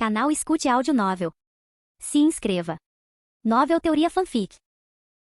Canal Escute Áudio Novel. Se inscreva. Novel Teoria Fanfic.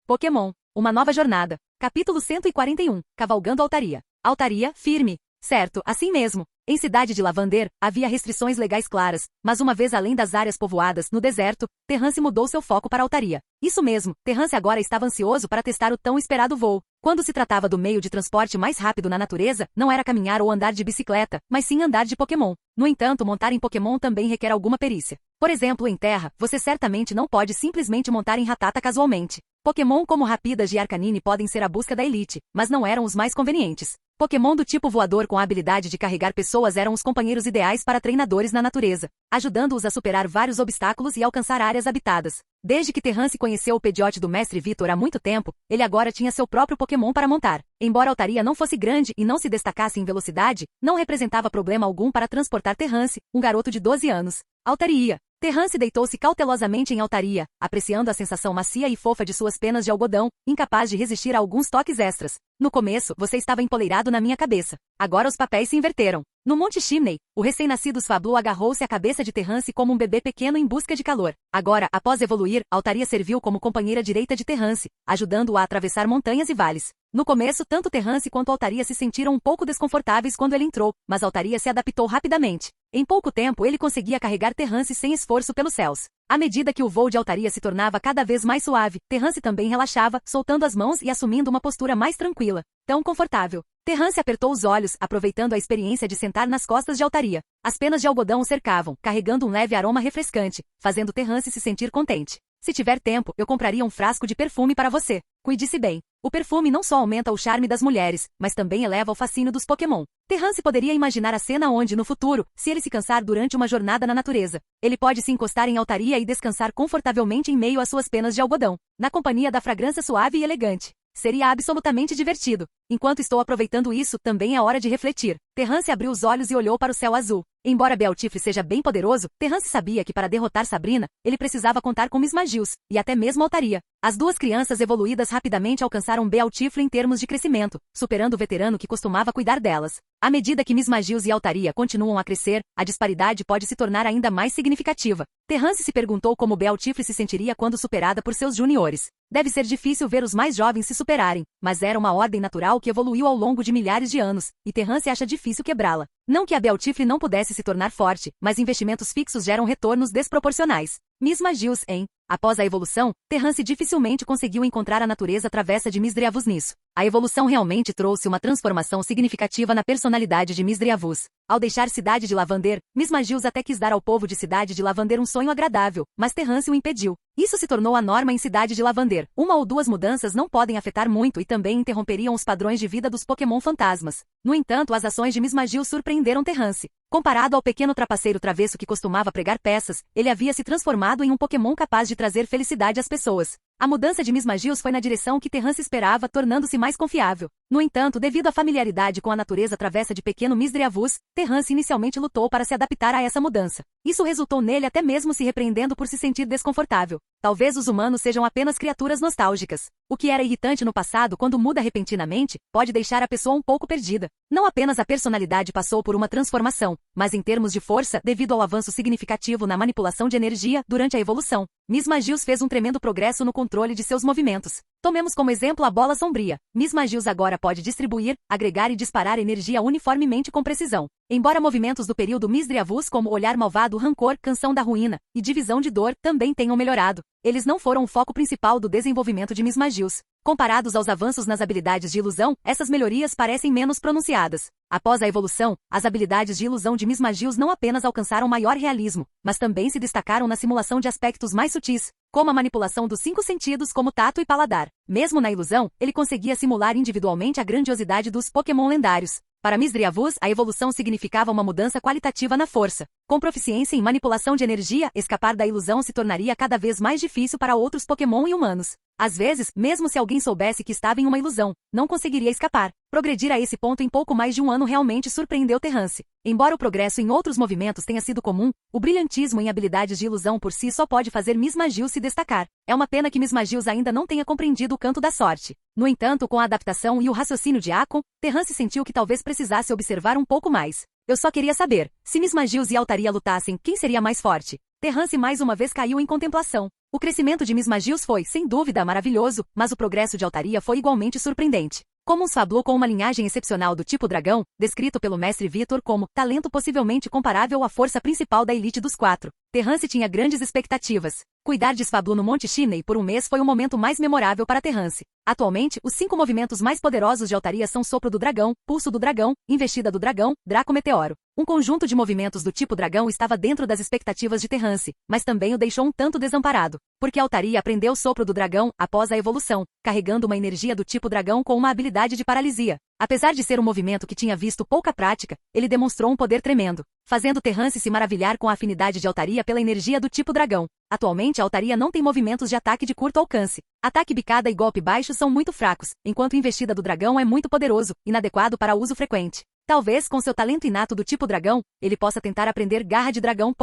Pokémon, uma nova jornada. Capítulo 141, Cavalgando Altaria. Altaria, firme. Certo, assim mesmo. Em Cidade de Lavander, havia restrições legais claras, mas uma vez além das áreas povoadas, no deserto, Terrance mudou seu foco para Altaria. Isso mesmo, Terrance agora estava ansioso para testar o tão esperado voo. Quando se tratava do meio de transporte mais rápido na natureza, não era caminhar ou andar de bicicleta, mas sim andar de Pokémon. No entanto, montar em Pokémon também requer alguma perícia. Por exemplo, em terra, você certamente não pode simplesmente montar em Rattata casualmente. Pokémon como Rapidas e Arcanine podem ser a busca da elite, mas não eram os mais convenientes. Pokémon do tipo voador com a habilidade de carregar pessoas eram os companheiros ideais para treinadores na natureza, ajudando-os a superar vários obstáculos e alcançar áreas habitadas. Desde que Terrance conheceu o Pidgeot do Mestre Vitor há muito tempo, ele agora tinha seu próprio Pokémon para montar. Embora Altaria não fosse grande e não se destacasse em velocidade, não representava problema algum para transportar Terrance, um garoto de 12 anos. Altaria. Terrance deitou-se cautelosamente em Altaria, apreciando a sensação macia e fofa de suas penas de algodão, incapaz de resistir a alguns toques extras. No começo, você estava empoleirado na minha cabeça. Agora os papéis se inverteram. No Monte Chimney, o recém-nascido Swablu agarrou-se à cabeça de Terrance como um bebê pequeno em busca de calor. Agora, após evoluir, Altaria serviu como companheira direita de Terrance, ajudando-o a atravessar montanhas e vales. No começo, tanto Terrance quanto Altaria se sentiram um pouco desconfortáveis quando ele entrou, mas Altaria se adaptou rapidamente. Em pouco tempo, ele conseguia carregar Terrance sem esforço pelos céus. À medida que o voo de Altaria se tornava cada vez mais suave, Terrance também relaxava, soltando as mãos e assumindo uma postura mais tranquila. Tão confortável. Terrance apertou os olhos, aproveitando a experiência de sentar nas costas de Altaria. As penas de algodão o cercavam, carregando um leve aroma refrescante, fazendo Terrance se sentir contente. Se tiver tempo, eu compraria um frasco de perfume para você. Cuide-se bem. O perfume não só aumenta o charme das mulheres, mas também eleva o fascínio dos Pokémon. Terrance poderia imaginar a cena onde, no futuro, se ele se cansar durante uma jornada na natureza, ele pode se encostar em Altaria e descansar confortavelmente em meio às suas penas de algodão, na companhia da fragrância suave e elegante. Seria absolutamente divertido. Enquanto estou aproveitando isso, também é hora de refletir. Terrance abriu os olhos e olhou para o céu azul. Embora Bealtifre seja bem poderoso, Terrance sabia que para derrotar Sabrina, ele precisava contar com Mismagius, e até mesmo Altaria. As duas crianças evoluídas rapidamente alcançaram Bealtifre em termos de crescimento, superando o veterano que costumava cuidar delas. À medida que Mismagius e Altaria continuam a crescer, a disparidade pode se tornar ainda mais significativa. Terrance se perguntou como Bealtifre se sentiria quando superada por seus juniores. Deve ser difícil ver os mais jovens se superarem, mas era uma ordem natural que evoluiu ao longo de milhares de anos, e Terrance acha difícil quebrá-la. Não que a Bealtifre não pudesse se tornar forte, mas investimentos fixos geram retornos desproporcionais. Mismagius, após a evolução, Terrance dificilmente conseguiu encontrar a natureza travessa de Misdreavus nisso. A evolução realmente trouxe uma transformação significativa na personalidade de Misdreavus. Ao deixar Cidade de Lavander, Mismagius até quis dar ao povo de Cidade de Lavander um sonho agradável, mas Terrance o impediu. Isso se tornou a norma em Cidade de Lavander. Uma ou duas mudanças não podem afetar muito e também interromperiam os padrões de vida dos Pokémon fantasmas. No entanto, as ações de Mismagius surpreenderam Terrance. Comparado ao pequeno trapaceiro travesso que costumava pregar peças, ele havia se transformado em um Pokémon capaz de trazer felicidade às pessoas. A mudança de Mismagius foi na direção que Terrance esperava, tornando-se mais confiável. No entanto, devido à familiaridade com a natureza travessa de pequeno Misdreavus, Terrance inicialmente lutou para se adaptar a essa mudança. Isso resultou nele até mesmo se repreendendo por se sentir desconfortável. Talvez os humanos sejam apenas criaturas nostálgicas. O que era irritante no passado quando muda repentinamente, pode deixar a pessoa um pouco perdida. Não apenas a personalidade passou por uma transformação, mas em termos de força, devido ao avanço significativo na manipulação de energia durante a evolução. Mismagius fez um tremendo progresso no controle de seus movimentos. Tomemos como exemplo a bola sombria. Mismagius agora pode distribuir, agregar e disparar energia uniformemente com precisão. Embora movimentos do período Misdreavus como Olhar Malvado, Rancor, Canção da Ruína e Divisão de Dor também tenham melhorado, eles não foram o foco principal do desenvolvimento de Mismagius. Comparados aos avanços nas habilidades de ilusão, essas melhorias parecem menos pronunciadas. Após a evolução, as habilidades de ilusão de Mismagius não apenas alcançaram maior realismo, mas também se destacaram na simulação de aspectos mais sutis, como a manipulação dos 5 sentidos como tato e paladar. Mesmo na ilusão, ele conseguia simular individualmente a grandiosidade dos Pokémon lendários. Para Misdreavus, a evolução significava uma mudança qualitativa na força. Com proficiência em manipulação de energia, escapar da ilusão se tornaria cada vez mais difícil para outros Pokémon e humanos. Às vezes, mesmo se alguém soubesse que estava em uma ilusão, não conseguiria escapar. Progredir a esse ponto em pouco mais de um ano realmente surpreendeu Terrance. Embora o progresso em outros movimentos tenha sido comum, o brilhantismo em habilidades de ilusão por si só pode fazer Mismagius se destacar. É uma pena que Mismagius ainda não tenha compreendido o canto da sorte. No entanto, com a adaptação e o raciocínio de Akon, Terrance sentiu que talvez precisasse observar um pouco mais. Eu só queria saber, se Miss Magius e Altaria lutassem, quem seria mais forte? Terrance mais uma vez caiu em contemplação. O crescimento de Miss Magius foi, sem dúvida, maravilhoso, mas o progresso de Altaria foi igualmente surpreendente. Como um Sfablu com uma linhagem excepcional do tipo dragão, descrito pelo mestre Vitor como talento possivelmente comparável à força principal da elite dos 4, Terrance tinha grandes expectativas. Cuidar de Sfablu no Monte Shinei por um mês foi o momento mais memorável para Terrance. Atualmente, os 5 movimentos mais poderosos de Altaria são Sopro do Dragão, Pulso do Dragão, Investida do Dragão, Draco Meteoro. Um conjunto de movimentos do tipo dragão estava dentro das expectativas de Terrance, mas também o deixou um tanto desamparado, porque Altaria aprendeu o Sopro do Dragão após a evolução, carregando uma energia do tipo dragão com uma habilidade de paralisia. Apesar de ser um movimento que tinha visto pouca prática, ele demonstrou um poder tremendo, fazendo Terrance se maravilhar com a afinidade de Altaria pela energia do tipo dragão. Atualmente, Altaria não tem movimentos de ataque de curto alcance. Ataque bicada e golpe baixo são muito fracos, enquanto Investida do Dragão é muito poderoso, inadequado para uso frequente. Talvez, com seu talento inato do tipo dragão, ele possa tentar aprender Garra de Dragão.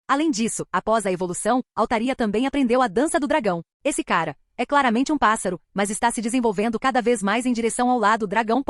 Além disso, após a evolução, Altaria também aprendeu a Dança do Dragão. Esse cara é claramente um pássaro, mas está se desenvolvendo cada vez mais em direção ao lado dragão.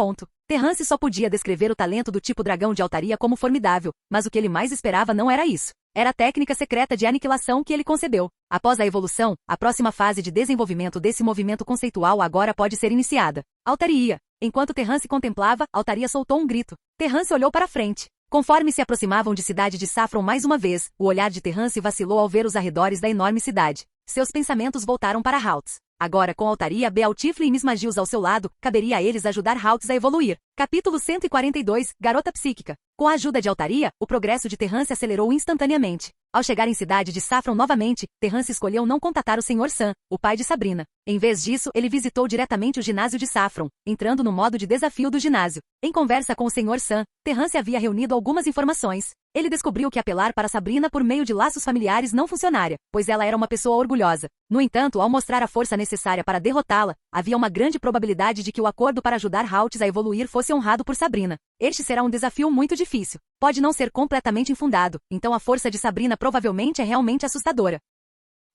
Terrance só podia descrever o talento do tipo dragão de Altaria como formidável, mas o que ele mais esperava não era isso. Era a técnica secreta de aniquilação que ele concebeu. Após a evolução, a próxima fase de desenvolvimento desse movimento conceitual agora pode ser iniciada. Altaria. Enquanto Terrance contemplava, Altaria soltou um grito. Terrance olhou para frente. Conforme se aproximavam de cidade de Saffron mais uma vez, o olhar de Terrance vacilou ao ver os arredores da enorme cidade. Seus pensamentos voltaram para Haltz. Agora, com Altaria, Bealtifle e Miss Magius ao seu lado, caberia a eles ajudar Haltz a evoluir. Capítulo 142, Garota Psíquica. Com a ajuda de Altaria, o progresso de Terrance acelerou instantaneamente. Ao chegar em cidade de Saffron novamente, Terrance escolheu não contatar o Sr. Sam, o pai de Sabrina. Em vez disso, ele visitou diretamente o ginásio de Saffron, entrando no modo de desafio do ginásio. Em conversa com o Sr. Sam, Terrance havia reunido algumas informações. Ele descobriu que apelar para Sabrina por meio de laços familiares não funcionaria, pois ela era uma pessoa orgulhosa. No entanto, ao mostrar a força necessária para derrotá-la, havia uma grande probabilidade de que o acordo para ajudar Haltz a evoluir fosse honrado por Sabrina. Este será um desafio muito difícil. Pode não ser completamente infundado, então a força de Sabrina provavelmente é realmente assustadora.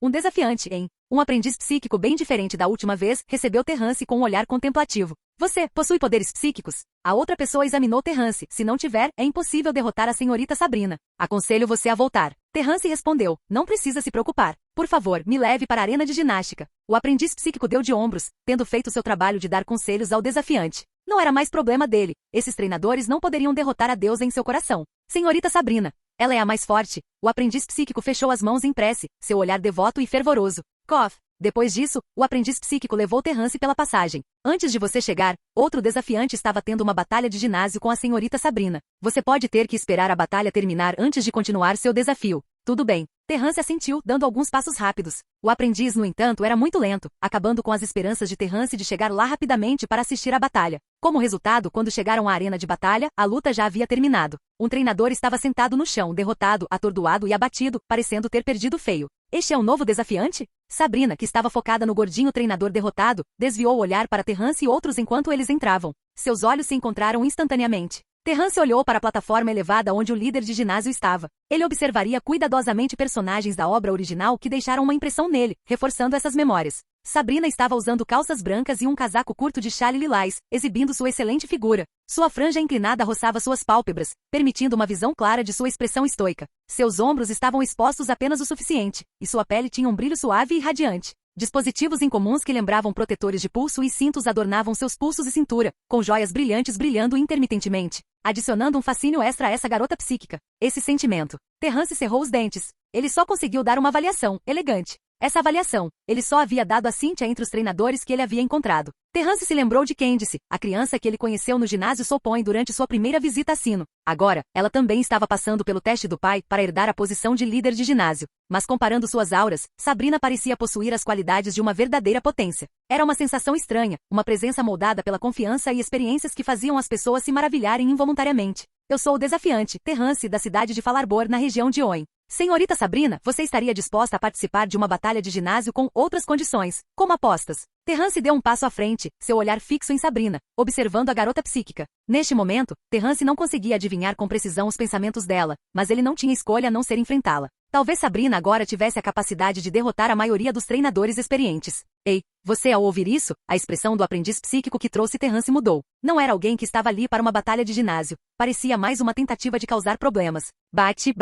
Um desafiante, hein? Um aprendiz psíquico bem diferente da última vez recebeu Terrance com um olhar contemplativo. Você possui poderes psíquicos? A outra pessoa examinou Terrance. Se não tiver, é impossível derrotar a senhorita Sabrina. Aconselho você a voltar. Terrance respondeu. Não precisa se preocupar. Por favor, me leve para a arena de ginástica. O aprendiz psíquico deu de ombros, tendo feito seu trabalho de dar conselhos ao desafiante. Não era mais problema dele. Esses treinadores não poderiam derrotar a deusa em seu coração. Senhorita Sabrina. Ela é a mais forte. O aprendiz psíquico fechou as mãos em prece, seu olhar devoto e fervoroso. Cough. Depois disso, o aprendiz psíquico levou Terrance pela passagem. Antes de você chegar, outro desafiante estava tendo uma batalha de ginásio com a senhorita Sabrina. Você pode ter que esperar a batalha terminar antes de continuar seu desafio. Tudo bem. Terrance assentiu, dando alguns passos rápidos. O aprendiz, no entanto, era muito lento, acabando com as esperanças de Terrance de chegar lá rapidamente para assistir à batalha. Como resultado, quando chegaram à arena de batalha, a luta já havia terminado. Um treinador estava sentado no chão, derrotado, atordoado e abatido, parecendo ter perdido feio. Este é o novo desafiante? Sabrina, que estava focada no gordinho treinador derrotado, desviou o olhar para Terrance e outros enquanto eles entravam. Seus olhos se encontraram instantaneamente. Terrance olhou para a plataforma elevada onde o líder de ginásio estava. Ele observaria cuidadosamente personagens da obra original que deixaram uma impressão nele, reforçando essas memórias. Sabrina estava usando calças brancas e um casaco curto de chale lilás, exibindo sua excelente figura. Sua franja inclinada roçava suas pálpebras, permitindo uma visão clara de sua expressão estoica. Seus ombros estavam expostos apenas o suficiente, e sua pele tinha um brilho suave e radiante. Dispositivos incomuns que lembravam protetores de pulso e cintos adornavam seus pulsos e cintura, com joias brilhantes brilhando intermitentemente, adicionando um fascínio extra a essa garota psíquica. Esse sentimento. Terrance cerrou os dentes. Ele só conseguiu dar uma avaliação elegante. Essa avaliação, ele só havia dado a Cynthia entre os treinadores que ele havia encontrado. Terrance se lembrou de Candice, a criança que ele conheceu no ginásio Sopon durante sua primeira visita a Sino. Agora, ela também estava passando pelo teste do pai para herdar a posição de líder de ginásio. Mas comparando suas auras, Sabrina parecia possuir as qualidades de uma verdadeira potência. Era uma sensação estranha, uma presença moldada pela confiança e experiências que faziam as pessoas se maravilharem involuntariamente. Eu sou o desafiante, Terrance, da cidade de Falarbor, na região de Oin. Senhorita Sabrina, você estaria disposta a participar de uma batalha de ginásio com outras condições, como apostas? Terrance deu um passo à frente, seu olhar fixo em Sabrina, observando a garota psíquica. Neste momento, Terrance não conseguia adivinhar com precisão os pensamentos dela, mas ele não tinha escolha a não ser enfrentá-la. Talvez Sabrina agora tivesse a capacidade de derrotar a maioria dos treinadores experientes. Ei, você ao ouvir isso, a expressão do aprendiz psíquico que trouxe Terrance mudou. Não era alguém que estava ali para uma batalha de ginásio. Parecia mais uma tentativa de causar problemas. Bate.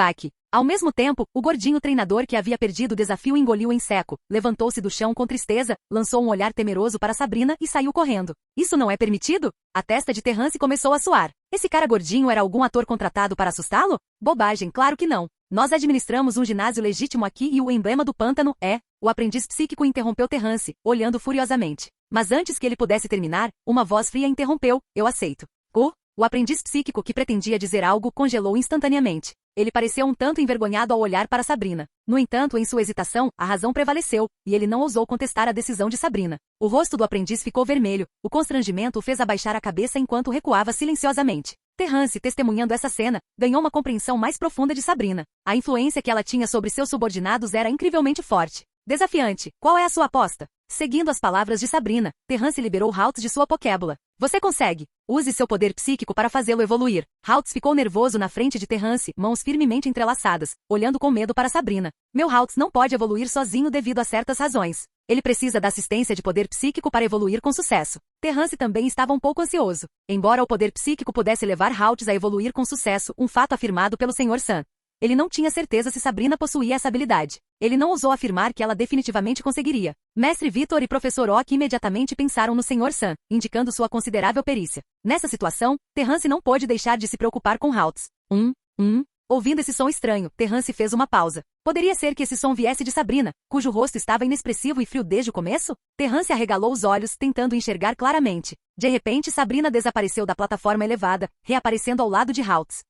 Ao mesmo tempo, o gordinho treinador que havia perdido o desafio engoliu em seco, levantou-se do chão com tristeza, lançou um olhar temeroso para Sabrina e saiu correndo. Isso não é permitido? A testa de Terrance começou a suar. Esse cara gordinho era algum ator contratado para assustá-lo? Bobagem, claro que não. Nós administramos um ginásio legítimo aqui e o emblema do pântano é... O aprendiz psíquico interrompeu Terrance, olhando furiosamente. Mas antes que ele pudesse terminar, uma voz fria interrompeu, eu aceito. O aprendiz psíquico que pretendia dizer algo congelou instantaneamente. Ele pareceu um tanto envergonhado ao olhar para Sabrina. No entanto, em sua hesitação, a razão prevaleceu, e ele não ousou contestar a decisão de Sabrina. O rosto do aprendiz ficou vermelho, o constrangimento o fez abaixar a cabeça enquanto recuava silenciosamente. Terrance, testemunhando essa cena, ganhou uma compreensão mais profunda de Sabrina. A influência que ela tinha sobre seus subordinados era incrivelmente forte. Desafiante, qual é a sua aposta? Seguindo as palavras de Sabrina, Terrance liberou Haltz de sua pokébula. Você consegue! Use seu poder psíquico para fazê-lo evoluir. Haltz ficou nervoso na frente de Terrance, mãos firmemente entrelaçadas, olhando com medo para Sabrina. Meu Haltz não pode evoluir sozinho devido a certas razões. Ele precisa da assistência de poder psíquico para evoluir com sucesso. Terrance também estava um pouco ansioso. Embora o poder psíquico pudesse levar Haltz a evoluir com sucesso, um fato afirmado pelo Sr. Sun. Ele não tinha certeza se Sabrina possuía essa habilidade. Ele não ousou afirmar que ela definitivamente conseguiria. Mestre Vitor e Professor Oak imediatamente pensaram no Sr. Sun, indicando sua considerável perícia. Nessa situação, Terrance não pôde deixar de se preocupar com Haltz. Ouvindo esse som estranho, Terrance fez uma pausa. Poderia ser que esse som viesse de Sabrina, cujo rosto estava inexpressivo e frio desde o começo? Terrance arregalou os olhos, tentando enxergar claramente. De repente, Sabrina desapareceu da plataforma elevada, reaparecendo ao lado de Haltz.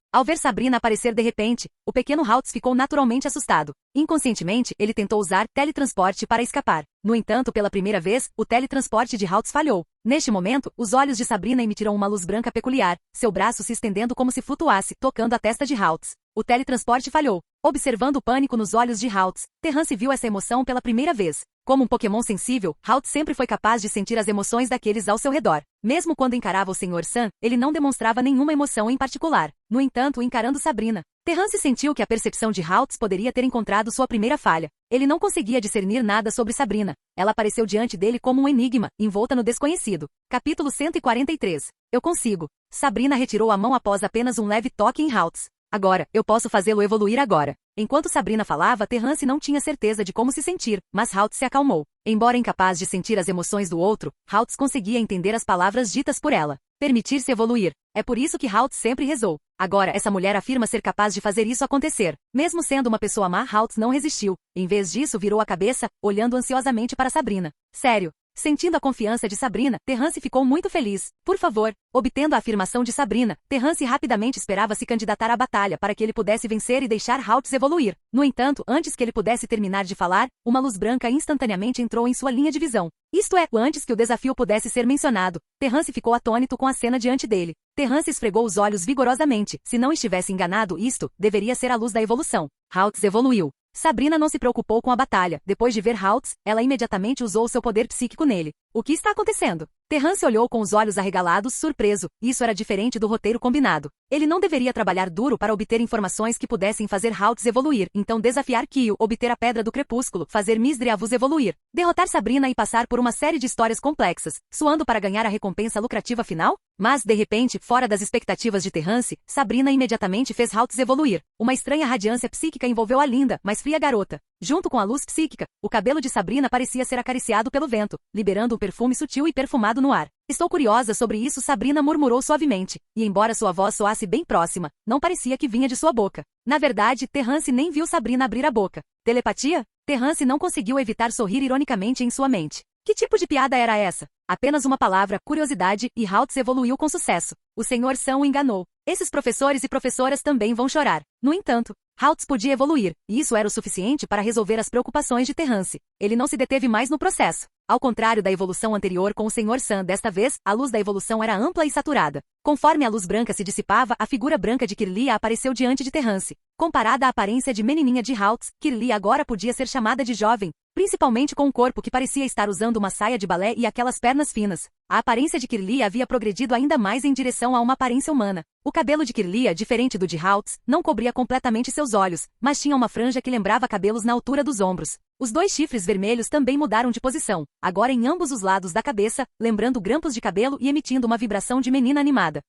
Ao ver Sabrina aparecer de repente, o pequeno Haltz ficou naturalmente assustado. Inconscientemente, ele tentou usar teletransporte para escapar. No entanto, pela primeira vez, o teletransporte de Haltz falhou. Neste momento, os olhos de Sabrina emitiram uma luz branca peculiar, seu braço se estendendo como se flutuasse, tocando a testa de Haltz. O teletransporte falhou. Observando o pânico nos olhos de Haltz, Terrance viu essa emoção pela primeira vez. Como um Pokémon sensível, Haltz sempre foi capaz de sentir as emoções daqueles ao seu redor. Mesmo quando encarava o Sr. Sun, ele não demonstrava nenhuma emoção em particular. No entanto, encarando Sabrina, Terrance sentiu que a percepção de Haltz poderia ter encontrado sua primeira falha. Ele não conseguia discernir nada sobre Sabrina. Ela apareceu diante dele como um enigma, envolta no desconhecido. Capítulo 143. Eu consigo. Sabrina retirou a mão após apenas um leve toque em Haltz. Agora, eu posso fazê-lo evoluir agora. Enquanto Sabrina falava, Terrance não tinha certeza de como se sentir, mas Haltz se acalmou. Embora incapaz de sentir as emoções do outro, Haltz conseguia entender as palavras ditas por ela. Permitir-se evoluir. É por isso que Haltz sempre rezou. Agora, essa mulher afirma ser capaz de fazer isso acontecer. Mesmo sendo uma pessoa má, Haltz não resistiu. Em vez disso, virou a cabeça, olhando ansiosamente para Sabrina. Sério. Sentindo a confiança de Sabrina, Terrance ficou muito feliz. Por favor. Obtendo a afirmação de Sabrina, Terrance rapidamente esperava se candidatar à batalha para que ele pudesse vencer e deixar Haltz evoluir. No entanto, antes que ele pudesse terminar de falar, uma luz branca instantaneamente entrou em sua linha de visão. Isto é, antes que o desafio pudesse ser mencionado, Terrance ficou atônito com a cena diante dele. Terrance esfregou os olhos vigorosamente. Se não estivesse enganado, isto deveria ser a luz da evolução. Haltz evoluiu. Sabrina não se preocupou com a batalha. Depois de ver Haltz, ela imediatamente usou seu poder psíquico nele. O que está acontecendo? Terrance olhou com os olhos arregalados, surpreso. Isso era diferente do roteiro combinado. Ele não deveria trabalhar duro para obter informações que pudessem fazer Haltz evoluir, então desafiar Kyo, obter a Pedra do Crepúsculo, fazer Misdreavus evoluir, derrotar Sabrina e passar por uma série de histórias complexas, suando para ganhar a recompensa lucrativa final? Mas, de repente, fora das expectativas de Terrance, Sabrina imediatamente fez Haltz evoluir. Uma estranha radiância psíquica envolveu a linda, mas fria garota. Junto com a luz psíquica, o cabelo de Sabrina parecia ser acariciado pelo vento, liberando um perfume sutil e perfumado no ar. Estou curiosa sobre isso, Sabrina murmurou suavemente, e embora sua voz soasse bem próxima, não parecia que vinha de sua boca. Na verdade, Terrance nem viu Sabrina abrir a boca. Telepatia? Terrance não conseguiu evitar sorrir ironicamente em sua mente. Que tipo de piada era essa? Apenas uma palavra, curiosidade, e Haltz evoluiu com sucesso. O Sr. Sun o enganou. Esses professores e professoras também vão chorar. No entanto, Haltz podia evoluir, e isso era o suficiente para resolver as preocupações de Terrance. Ele não se deteve mais no processo. Ao contrário da evolução anterior com o Sr. Sun, desta vez, a luz da evolução era ampla e saturada. Conforme a luz branca se dissipava, a figura branca de Kirlia apareceu diante de Terrance. Comparada à aparência de menininha de Haltz, Kirlia agora podia ser chamada de jovem. principalmente com um corpo que parecia estar usando uma saia de balé e aquelas pernas finas. A aparência de Kirlia havia progredido ainda mais em direção a uma aparência humana. O cabelo de Kirlia, diferente do de Haltz, não cobria completamente seus olhos, mas tinha uma franja que lembrava cabelos na altura dos ombros. Os 2 chifres vermelhos também mudaram de posição, agora em ambos os lados da cabeça, lembrando grampos de cabelo e emitindo uma vibração de menina animada.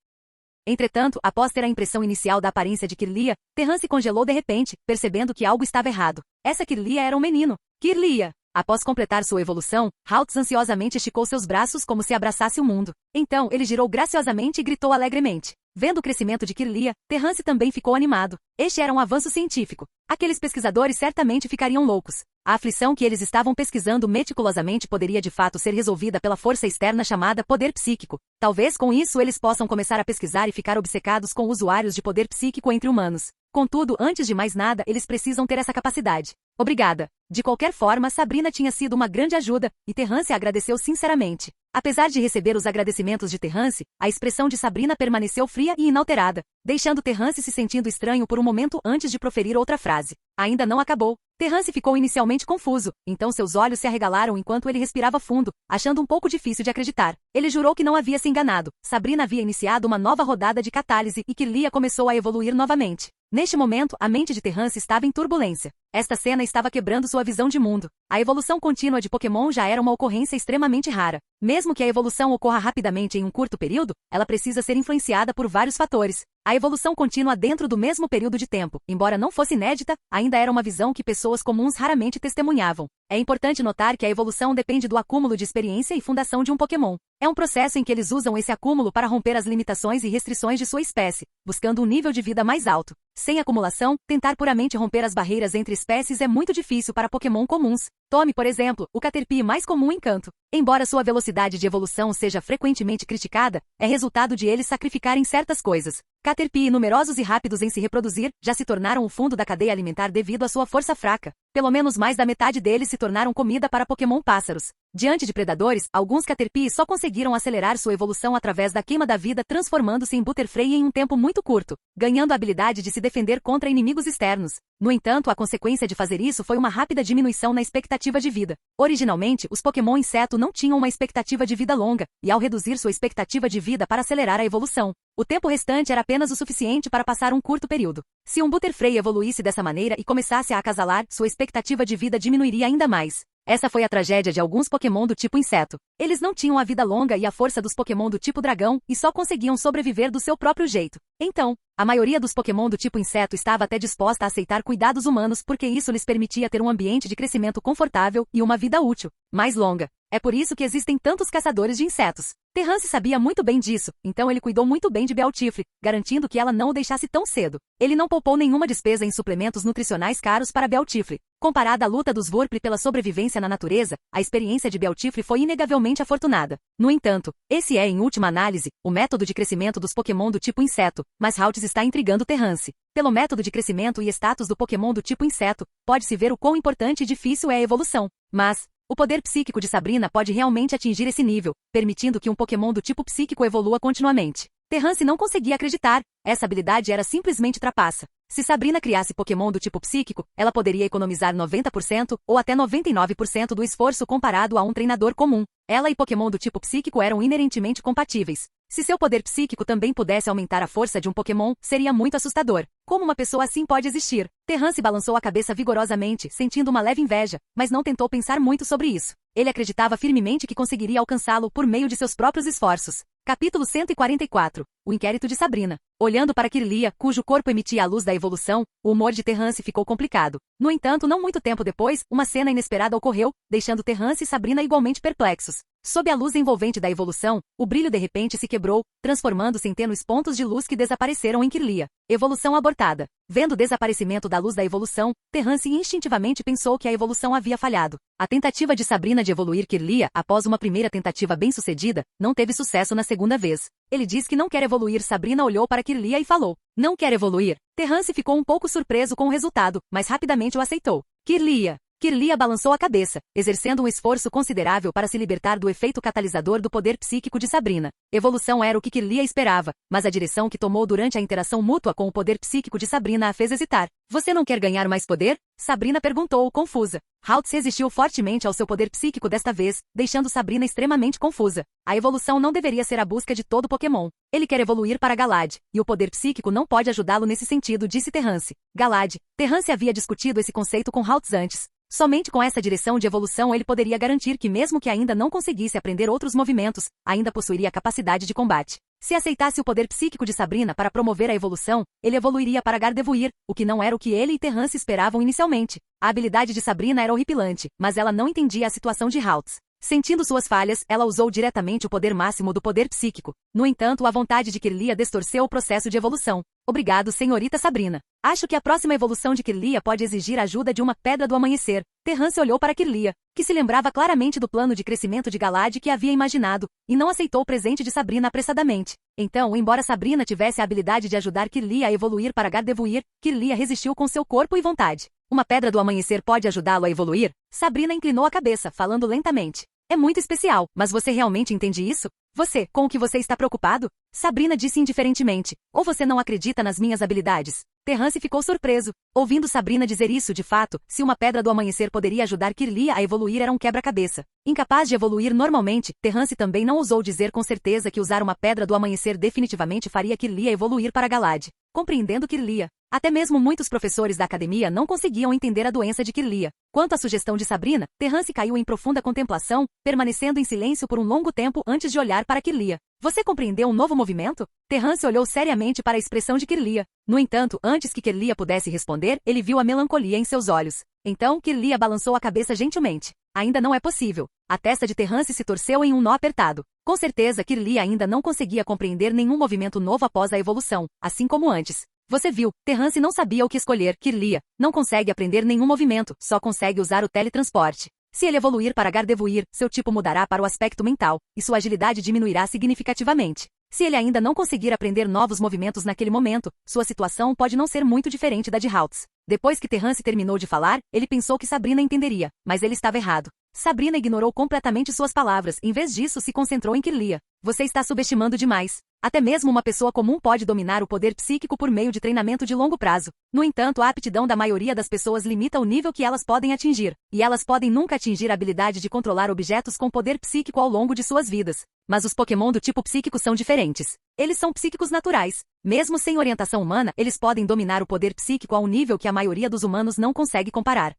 Entretanto, após ter a impressão inicial da aparência de Kirlia, Terrance congelou de repente, percebendo que algo estava errado. Essa Kirlia era um menino. Kirlia! Após completar sua evolução, Haltz ansiosamente esticou seus braços como se abraçasse o mundo. Então, ele girou graciosamente e gritou alegremente. Vendo o crescimento de Kirlia, Terrance também ficou animado. Este era um avanço científico. Aqueles pesquisadores certamente ficariam loucos. A aflição que eles estavam pesquisando meticulosamente poderia de fato ser resolvida pela força externa chamada poder psíquico. Talvez com isso eles possam começar a pesquisar e ficar obcecados com usuários de poder psíquico entre humanos. Contudo, antes de mais nada, eles precisam ter essa capacidade. Obrigada. De qualquer forma, Sabrina tinha sido uma grande ajuda, e Terrance agradeceu sinceramente. Apesar de receber os agradecimentos de Terrance, a expressão de Sabrina permaneceu fria e inalterada, deixando Terrance se sentindo estranho por um momento antes de proferir outra frase. Ainda não acabou. Terrance ficou inicialmente confuso, então seus olhos se arregalaram enquanto ele respirava fundo, achando um pouco difícil de acreditar. Ele jurou que não havia se enganado. Sabrina havia iniciado uma nova rodada de catálise e Kirlia começou a evoluir novamente. Neste momento, a mente de Terrance estava em turbulência. Esta cena estava quebrando sua visão de mundo. A evolução contínua de Pokémon já era uma ocorrência extremamente rara. Mesmo que a evolução ocorra rapidamente em um curto período, ela precisa ser influenciada por vários fatores. A evolução contínua dentro do mesmo período de tempo, embora não fosse inédita, ainda era uma visão que pessoas comuns raramente testemunhavam. É importante notar que a evolução depende do acúmulo de experiência e fundação de um Pokémon. É um processo em que eles usam esse acúmulo para romper as limitações e restrições de sua espécie, buscando um nível de vida mais alto. Sem acumulação, tentar puramente romper as barreiras entre espécies é muito difícil para Pokémon comuns. Tome, por exemplo, o Caterpie mais comum em Kanto. Embora sua velocidade de evolução seja frequentemente criticada, é resultado de eles sacrificarem certas coisas. Caterpie numerosos e rápidos em se reproduzir, já se tornaram o fundo da cadeia alimentar devido à sua força fraca. Pelo menos mais da metade deles se tornaram comida para Pokémon pássaros. Diante de predadores, alguns Caterpie só conseguiram acelerar sua evolução através da queima da vida, transformando-se em Butterfree em um tempo muito curto, ganhando a habilidade de se defender contra inimigos externos. No entanto, a consequência de fazer isso foi uma rápida diminuição na expectativa de vida. Originalmente, os Pokémon inseto não tinham uma expectativa de vida longa, e ao reduzir sua expectativa de vida para acelerar a evolução, o tempo restante era apenas o suficiente para passar um curto período. Se um Butterfree evoluísse dessa maneira e começasse a acasalar, sua expectativa de vida diminuiria ainda mais. Essa foi a tragédia de alguns Pokémon do tipo inseto. Eles não tinham a vida longa e a força dos Pokémon do tipo dragão, e só conseguiam sobreviver do seu próprio jeito. Então, a maioria dos Pokémon do tipo inseto estava até disposta a aceitar cuidados humanos porque isso lhes permitia ter um ambiente de crescimento confortável e uma vida útil, mais longa. É por isso que existem tantos caçadores de insetos. Terrance sabia muito bem disso, então ele cuidou muito bem de Bealtifre, garantindo que ela não o deixasse tão cedo. Ele não poupou nenhuma despesa em suplementos nutricionais caros para Bealtifre. Comparada à luta dos Wurmple pela sobrevivência na natureza, a experiência de Bealtifre foi inegavelmente afortunada. No entanto, esse é, em última análise, o método de crescimento dos Pokémon do tipo inseto, mas Haltz está intrigando Terrance. Pelo método de crescimento e status do Pokémon do tipo inseto, pode-se ver o quão importante e difícil é a evolução. Mas o poder psíquico de Sabrina pode realmente atingir esse nível, permitindo que um Pokémon do tipo psíquico evolua continuamente. Terrance não conseguia acreditar, essa habilidade era simplesmente trapaça. Se Sabrina criasse Pokémon do tipo psíquico, ela poderia economizar 90% ou até 99% do esforço comparado a um treinador comum. Ela e Pokémon do tipo psíquico eram inerentemente compatíveis. Se seu poder psíquico também pudesse aumentar a força de um Pokémon, seria muito assustador. Como uma pessoa assim pode existir? Terrance balançou a cabeça vigorosamente, sentindo uma leve inveja, mas não tentou pensar muito sobre isso. Ele acreditava firmemente que conseguiria alcançá-lo por meio de seus próprios esforços. Capítulo 144. O inquérito de Sabrina. Olhando para Kirlia, cujo corpo emitia a luz da evolução, o humor de Terrance ficou complicado. No entanto, não muito tempo depois, uma cena inesperada ocorreu, deixando Terrance e Sabrina igualmente perplexos. Sob a luz envolvente da evolução, o brilho de repente se quebrou, transformando-se em tênues pontos de luz que desapareceram em Kirlia. Evolução abortada. Vendo o desaparecimento da luz da evolução, Terrance instintivamente pensou que a evolução havia falhado. A tentativa de Sabrina de evoluir Kirlia, após uma primeira tentativa bem-sucedida, não teve sucesso na segunda vez. Ele diz que não quer evoluir. Sabrina olhou para Kirlia e falou: "Não quer evoluir?" Terrance ficou um pouco surpreso com o resultado, mas rapidamente o aceitou. Kirlia balançou a cabeça, exercendo um esforço considerável para se libertar do efeito catalisador do poder psíquico de Sabrina. Evolução era o que Kirlia esperava, mas a direção que tomou durante a interação mútua com o poder psíquico de Sabrina a fez hesitar. Você não quer ganhar mais poder? Sabrina perguntou, confusa. Haltz resistiu fortemente ao seu poder psíquico desta vez, deixando Sabrina extremamente confusa. A evolução não deveria ser a busca de todo Pokémon. Ele quer evoluir para Galad, e o poder psíquico não pode ajudá-lo nesse sentido, disse Terrance. Galad. Terrance havia discutido esse conceito com Haltz antes. Somente com essa direção de evolução ele poderia garantir que mesmo que ainda não conseguisse aprender outros movimentos, ainda possuiria capacidade de combate. Se aceitasse o poder psíquico de Sabrina para promover a evolução, ele evoluiria para Gardevoir, o que não era o que ele e Terrance esperavam inicialmente. A habilidade de Sabrina era horripilante, mas ela não entendia a situação de Haltz. Sentindo suas falhas, ela usou diretamente o poder máximo do poder psíquico. No entanto, a vontade de Kirlia distorceu o processo de evolução. Obrigado, senhorita Sabrina. Acho que a próxima evolução de Kirlia pode exigir a ajuda de uma Pedra do Amanhecer. Terrance olhou para Kirlia, que se lembrava claramente do plano de crescimento de Galad que havia imaginado, e não aceitou o presente de Sabrina apressadamente. Então, embora Sabrina tivesse a habilidade de ajudar Kirlia a evoluir para Gardevoir, Kirlia resistiu com seu corpo e vontade. Uma Pedra do Amanhecer pode ajudá-lo a evoluir? Sabrina inclinou a cabeça, falando lentamente. É muito especial, mas você realmente entende isso? Você, com o que você está preocupado? Sabrina disse indiferentemente. Ou você não acredita nas minhas habilidades? Terrance ficou surpreso. Ouvindo Sabrina dizer isso de fato, se uma Pedra do Amanhecer poderia ajudar Kirlia a evoluir era um quebra-cabeça. Incapaz de evoluir normalmente, Terrance também não ousou dizer com certeza que usar uma Pedra do Amanhecer definitivamente faria Kirlia evoluir para Galad. Compreendendo Kirlia. Até mesmo muitos professores da academia não conseguiam entender a doença de Kirlia. Quanto à sugestão de Sabrina, Terrance caiu em profunda contemplação, permanecendo em silêncio por um longo tempo antes de olhar para Kirlia. Você compreendeu um novo movimento? Terrance olhou seriamente para a expressão de Kirlia. No entanto, antes que Kirlia pudesse responder, ele viu a melancolia em seus olhos. Então, Kirlia balançou a cabeça gentilmente. Ainda não é possível. A testa de Terrance se torceu em um nó apertado. Com certeza, Kirlia ainda não conseguia compreender nenhum movimento novo após a evolução, assim como antes. Você viu, Terrance não sabia o que escolher. Kirlia não consegue aprender nenhum movimento, só consegue usar o teletransporte. Se ele evoluir para Gardevoir, seu tipo mudará para o aspecto mental, e sua agilidade diminuirá significativamente. Se ele ainda não conseguir aprender novos movimentos naquele momento, sua situação pode não ser muito diferente da de Haltz. Depois que Terrance terminou de falar, ele pensou que Sabrina entenderia, mas ele estava errado. Sabrina ignorou completamente suas palavras, em vez disso se concentrou em Kirlia. Você está subestimando demais. Até mesmo uma pessoa comum pode dominar o poder psíquico por meio de treinamento de longo prazo. No entanto, a aptidão da maioria das pessoas limita o nível que elas podem atingir, e elas podem nunca atingir a habilidade de controlar objetos com poder psíquico ao longo de suas vidas. Mas os Pokémon do tipo psíquico são diferentes. Eles são psíquicos naturais. Mesmo sem orientação humana, eles podem dominar o poder psíquico a um nível que a maioria dos humanos não consegue comparar.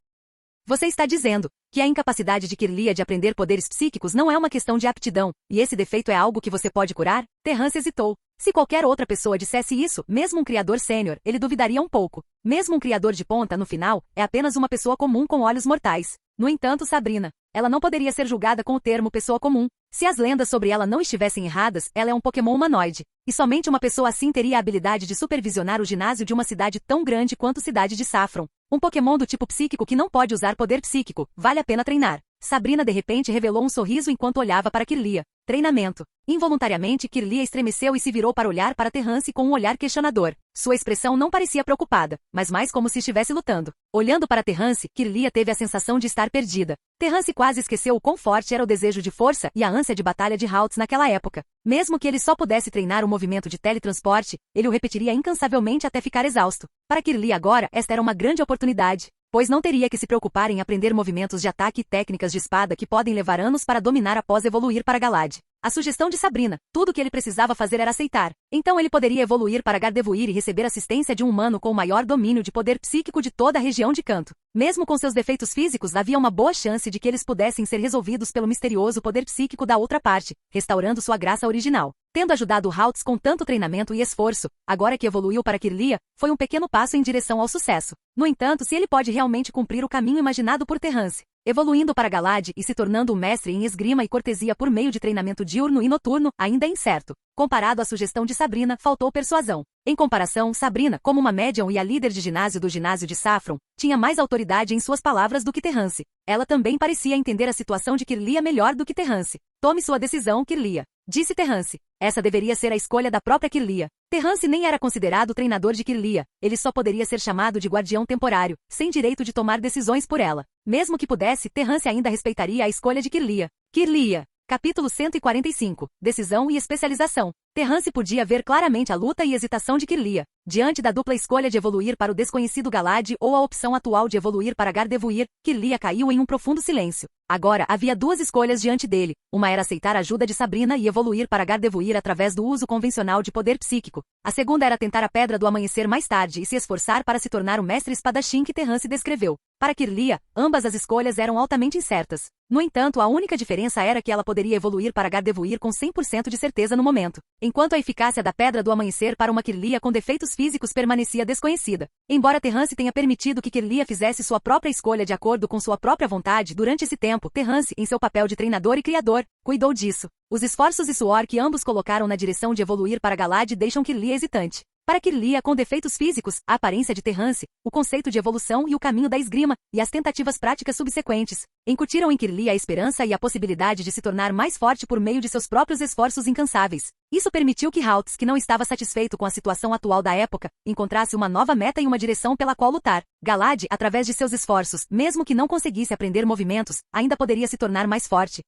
Você está dizendo que a incapacidade de Kirlia de aprender poderes psíquicos não é uma questão de aptidão, e esse defeito é algo que você pode curar? Terrance hesitou. Se qualquer outra pessoa dissesse isso, mesmo um criador sênior, ele duvidaria um pouco. Mesmo um criador de ponta, no final, é apenas uma pessoa comum com olhos mortais. No entanto, Sabrina, ela não poderia ser julgada com o termo pessoa comum. Se as lendas sobre ela não estivessem erradas, ela é um Pokémon humanoide. E somente uma pessoa assim teria a habilidade de supervisionar o ginásio de uma cidade tão grande quanto a cidade de Saffron. Um Pokémon do tipo psíquico que não pode usar poder psíquico, vale a pena treinar. Sabrina de repente revelou um sorriso enquanto olhava para Kirlia. Treinamento. Involuntariamente, Kirlia estremeceu e se virou para olhar para Terrance com um olhar questionador. Sua expressão não parecia preocupada, mas mais como se estivesse lutando. Olhando para Terrance, Kirlia teve a sensação de estar perdida. Terrance quase esqueceu o quão forte era o desejo de força e a ânsia de batalha de Haltz naquela época. Mesmo que ele só pudesse treinar o movimento de teletransporte, ele o repetiria incansavelmente até ficar exausto. Para Kirlia agora, esta era uma grande oportunidade, pois não teria que se preocupar em aprender movimentos de ataque e técnicas de espada que podem levar anos para dominar após evoluir para Galad. A sugestão de Sabrina, tudo o que ele precisava fazer era aceitar. Então ele poderia evoluir para Gardevoir e receber assistência de um humano com o maior domínio de poder psíquico de toda a região de Kanto. Mesmo com seus defeitos físicos, havia uma boa chance de que eles pudessem ser resolvidos pelo misterioso poder psíquico da outra parte, restaurando sua graça original. Tendo ajudado Haltz com tanto treinamento e esforço, agora que evoluiu para Kirlia, foi um pequeno passo em direção ao sucesso. No entanto, se ele pode realmente cumprir o caminho imaginado por Terrance, evoluindo para Galad e se tornando um mestre em esgrima e cortesia por meio de treinamento diurno e noturno, ainda é incerto. Comparado à sugestão de Sabrina, faltou persuasão. Em comparação, Sabrina, como uma médium e a líder de ginásio do ginásio de Saffron, tinha mais autoridade em suas palavras do que Terrance. Ela também parecia entender a situação de Kirlia melhor do que Terrance. Tome sua decisão, Kirlia, disse Terrance. Essa deveria ser a escolha da própria Kirlia. Terrance nem era considerado treinador de Kirlia, ele só poderia ser chamado de guardião temporário, sem direito de tomar decisões por ela. Mesmo que pudesse, Terrance ainda respeitaria a escolha de Kirlia. Kirlia. Capítulo 145. Decisão e especialização. Terrance podia ver claramente a luta e hesitação de Kirlia, diante da dupla escolha de evoluir para o desconhecido Galad ou a opção atual de evoluir para Gardevoir. Kirlia caiu em um profundo silêncio. Agora havia duas escolhas diante dele, uma era aceitar a ajuda de Sabrina e evoluir para Gardevoir através do uso convencional de poder psíquico. A segunda era tentar a Pedra do Amanhecer mais tarde e se esforçar para se tornar o mestre espadachim que Terrance descreveu. Para Kirlia, ambas as escolhas eram altamente incertas. No entanto, a única diferença era que ela poderia evoluir para Gardevoir com 100% de certeza no momento, enquanto a eficácia da Pedra do Amanhecer para uma Kirlia com defeitos físicos permanecia desconhecida. Embora Terrance tenha permitido que Kirlia fizesse sua própria escolha de acordo com sua própria vontade durante esse tempo, Terrance, em seu papel de treinador e criador, cuidou disso. Os esforços e suor que ambos colocaram na direção de evoluir para Galad deixam Kirlia hesitante. Para Kirlia com defeitos físicos, a aparência de Terrance, o conceito de evolução e o caminho da esgrima, e as tentativas práticas subsequentes, incutiram em Kirlia a esperança e a possibilidade de se tornar mais forte por meio de seus próprios esforços incansáveis. Isso permitiu que Haltz, que não estava satisfeito com a situação atual da época, encontrasse uma nova meta e uma direção pela qual lutar. Galad, através de seus esforços, mesmo que não conseguisse aprender movimentos, ainda poderia se tornar mais forte.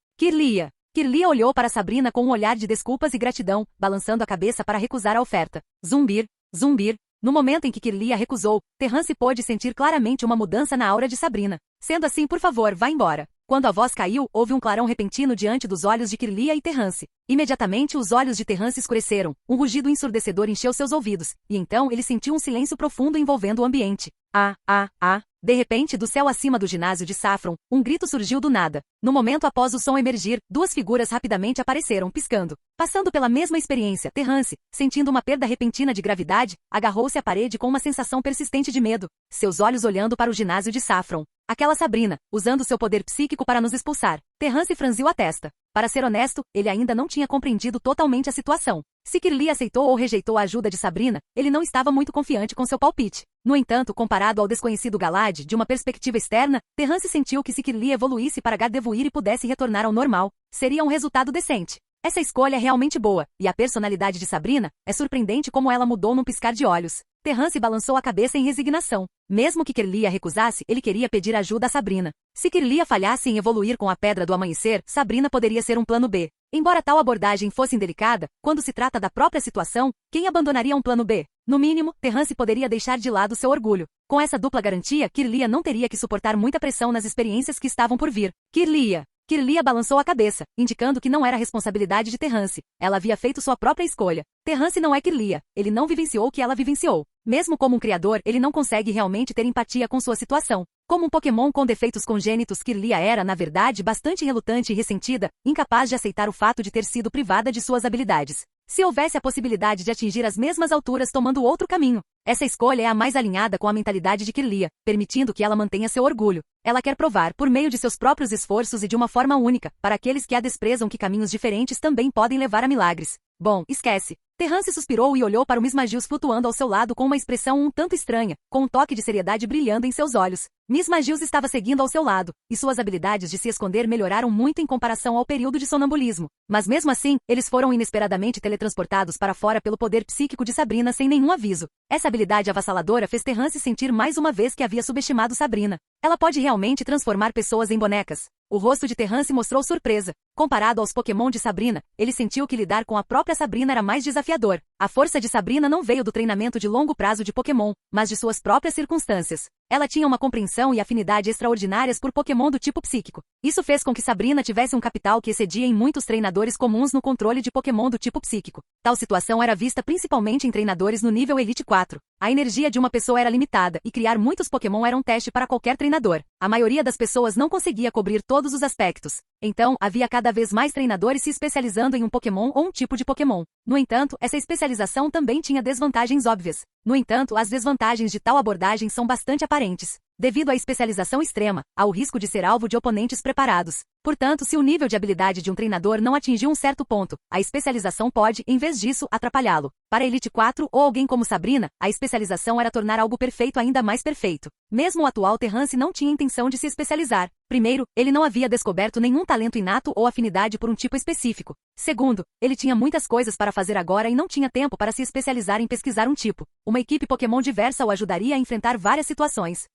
Kirlia olhou para Sabrina com um olhar de desculpas e gratidão, balançando a cabeça para recusar a oferta. Zumbir. No momento em que Kirlia recusou, Terrance pôde sentir claramente uma mudança na aura de Sabrina. Sendo assim, por favor, vá embora. Quando a voz caiu, houve um clarão repentino diante dos olhos de Kirlia e Terrance. Imediatamente os olhos de Terrance escureceram, um rugido ensurdecedor encheu seus ouvidos, e então ele sentiu um silêncio profundo envolvendo o ambiente. De repente, do céu acima do ginásio de Saffron, um grito surgiu do nada. No momento após o som emergir, duas figuras rapidamente apareceram, piscando. Passando pela mesma experiência, Terrance, sentindo uma perda repentina de gravidade, agarrou-se à parede com uma sensação persistente de medo, seus olhos olhando para o ginásio de Saffron. Aquela Sabrina, usando seu poder psíquico para nos expulsar. Terrance franziu a testa. Para ser honesto, ele ainda não tinha compreendido totalmente a situação. Se Kirlia aceitou ou rejeitou a ajuda de Sabrina, ele não estava muito confiante com seu palpite. No entanto, comparado ao desconhecido Galad, de uma perspectiva externa, Terrance sentiu que se Kirlia evoluísse para Gardevoir e pudesse retornar ao normal, seria um resultado decente. Essa escolha é realmente boa, e a personalidade de Sabrina é surpreendente como ela mudou num piscar de olhos. Terrance balançou a cabeça em resignação. Mesmo que Kirlia recusasse, ele queria pedir ajuda a Sabrina. Se Kirlia falhasse em evoluir com a Pedra do Amanhecer, Sabrina poderia ser um plano B. Embora tal abordagem fosse indelicada, quando se trata da própria situação, quem abandonaria um plano B? No mínimo, Terrance poderia deixar de lado seu orgulho. Com essa dupla garantia, Kirlia não teria que suportar muita pressão nas experiências que estavam por vir. Kirlia balançou a cabeça, indicando que não era responsabilidade de Terrance. Ela havia feito sua própria escolha. Terrance não é Kirlia. Ele não vivenciou o que ela vivenciou. Mesmo como um criador, ele não consegue realmente ter empatia com sua situação. Como um Pokémon com defeitos congênitos, Kirlia era, na verdade, bastante relutante e ressentida, incapaz de aceitar o fato de ter sido privada de suas habilidades. Se houvesse a possibilidade de atingir as mesmas alturas tomando outro caminho, essa escolha é a mais alinhada com a mentalidade de Kirlia, permitindo que ela mantenha seu orgulho. Ela quer provar, por meio de seus próprios esforços e de uma forma única, para aqueles que a desprezam que caminhos diferentes também podem levar a milagres. Bom, esquece. Terrance suspirou e olhou para o Mismagius flutuando ao seu lado com uma expressão um tanto estranha, com um toque de seriedade brilhando em seus olhos. Mismagius estava seguindo ao seu lado, e suas habilidades de se esconder melhoraram muito em comparação ao período de sonambulismo. Mas mesmo assim, eles foram inesperadamente teletransportados para fora pelo poder psíquico de Sabrina sem nenhum aviso. Essa habilidade avassaladora fez Terrance sentir mais uma vez que havia subestimado Sabrina. Ela pode realmente transformar pessoas em bonecas. O rosto de Terrance mostrou surpresa. Comparado aos Pokémon de Sabrina, ele sentiu que lidar com a própria Sabrina era mais desafiador. A força de Sabrina não veio do treinamento de longo prazo de Pokémon, mas de suas próprias circunstâncias. Ela tinha uma compreensão e afinidade extraordinárias por Pokémon do tipo psíquico. Isso fez com que Sabrina tivesse um capital que excedia em muitos treinadores comuns no controle de Pokémon do tipo psíquico. Tal situação era vista principalmente em treinadores no nível Elite 4. A energia de uma pessoa era limitada, e criar muitos Pokémon era um teste para qualquer treinador. A maioria das pessoas não conseguia cobrir todos os aspectos. Então, havia cada vez mais treinadores se especializando em um Pokémon ou um tipo de Pokémon. No entanto, essa especialização também tinha desvantagens óbvias. No entanto, as desvantagens de tal abordagem são bastante aparentes. Devido à especialização extrema, há o risco de ser alvo de oponentes preparados. Portanto, se o nível de habilidade de um treinador não atingir um certo ponto, a especialização pode, em vez disso, atrapalhá-lo. Para Elite 4 ou alguém como Sabrina, a especialização era tornar algo perfeito ainda mais perfeito. Mesmo o atual Terrance não tinha intenção de se especializar. Primeiro, ele não havia descoberto nenhum talento inato ou afinidade por um tipo específico. Segundo, ele tinha muitas coisas para fazer agora e não tinha tempo para se especializar em pesquisar um tipo. Uma equipe Pokémon diversa o ajudaria a enfrentar várias situações.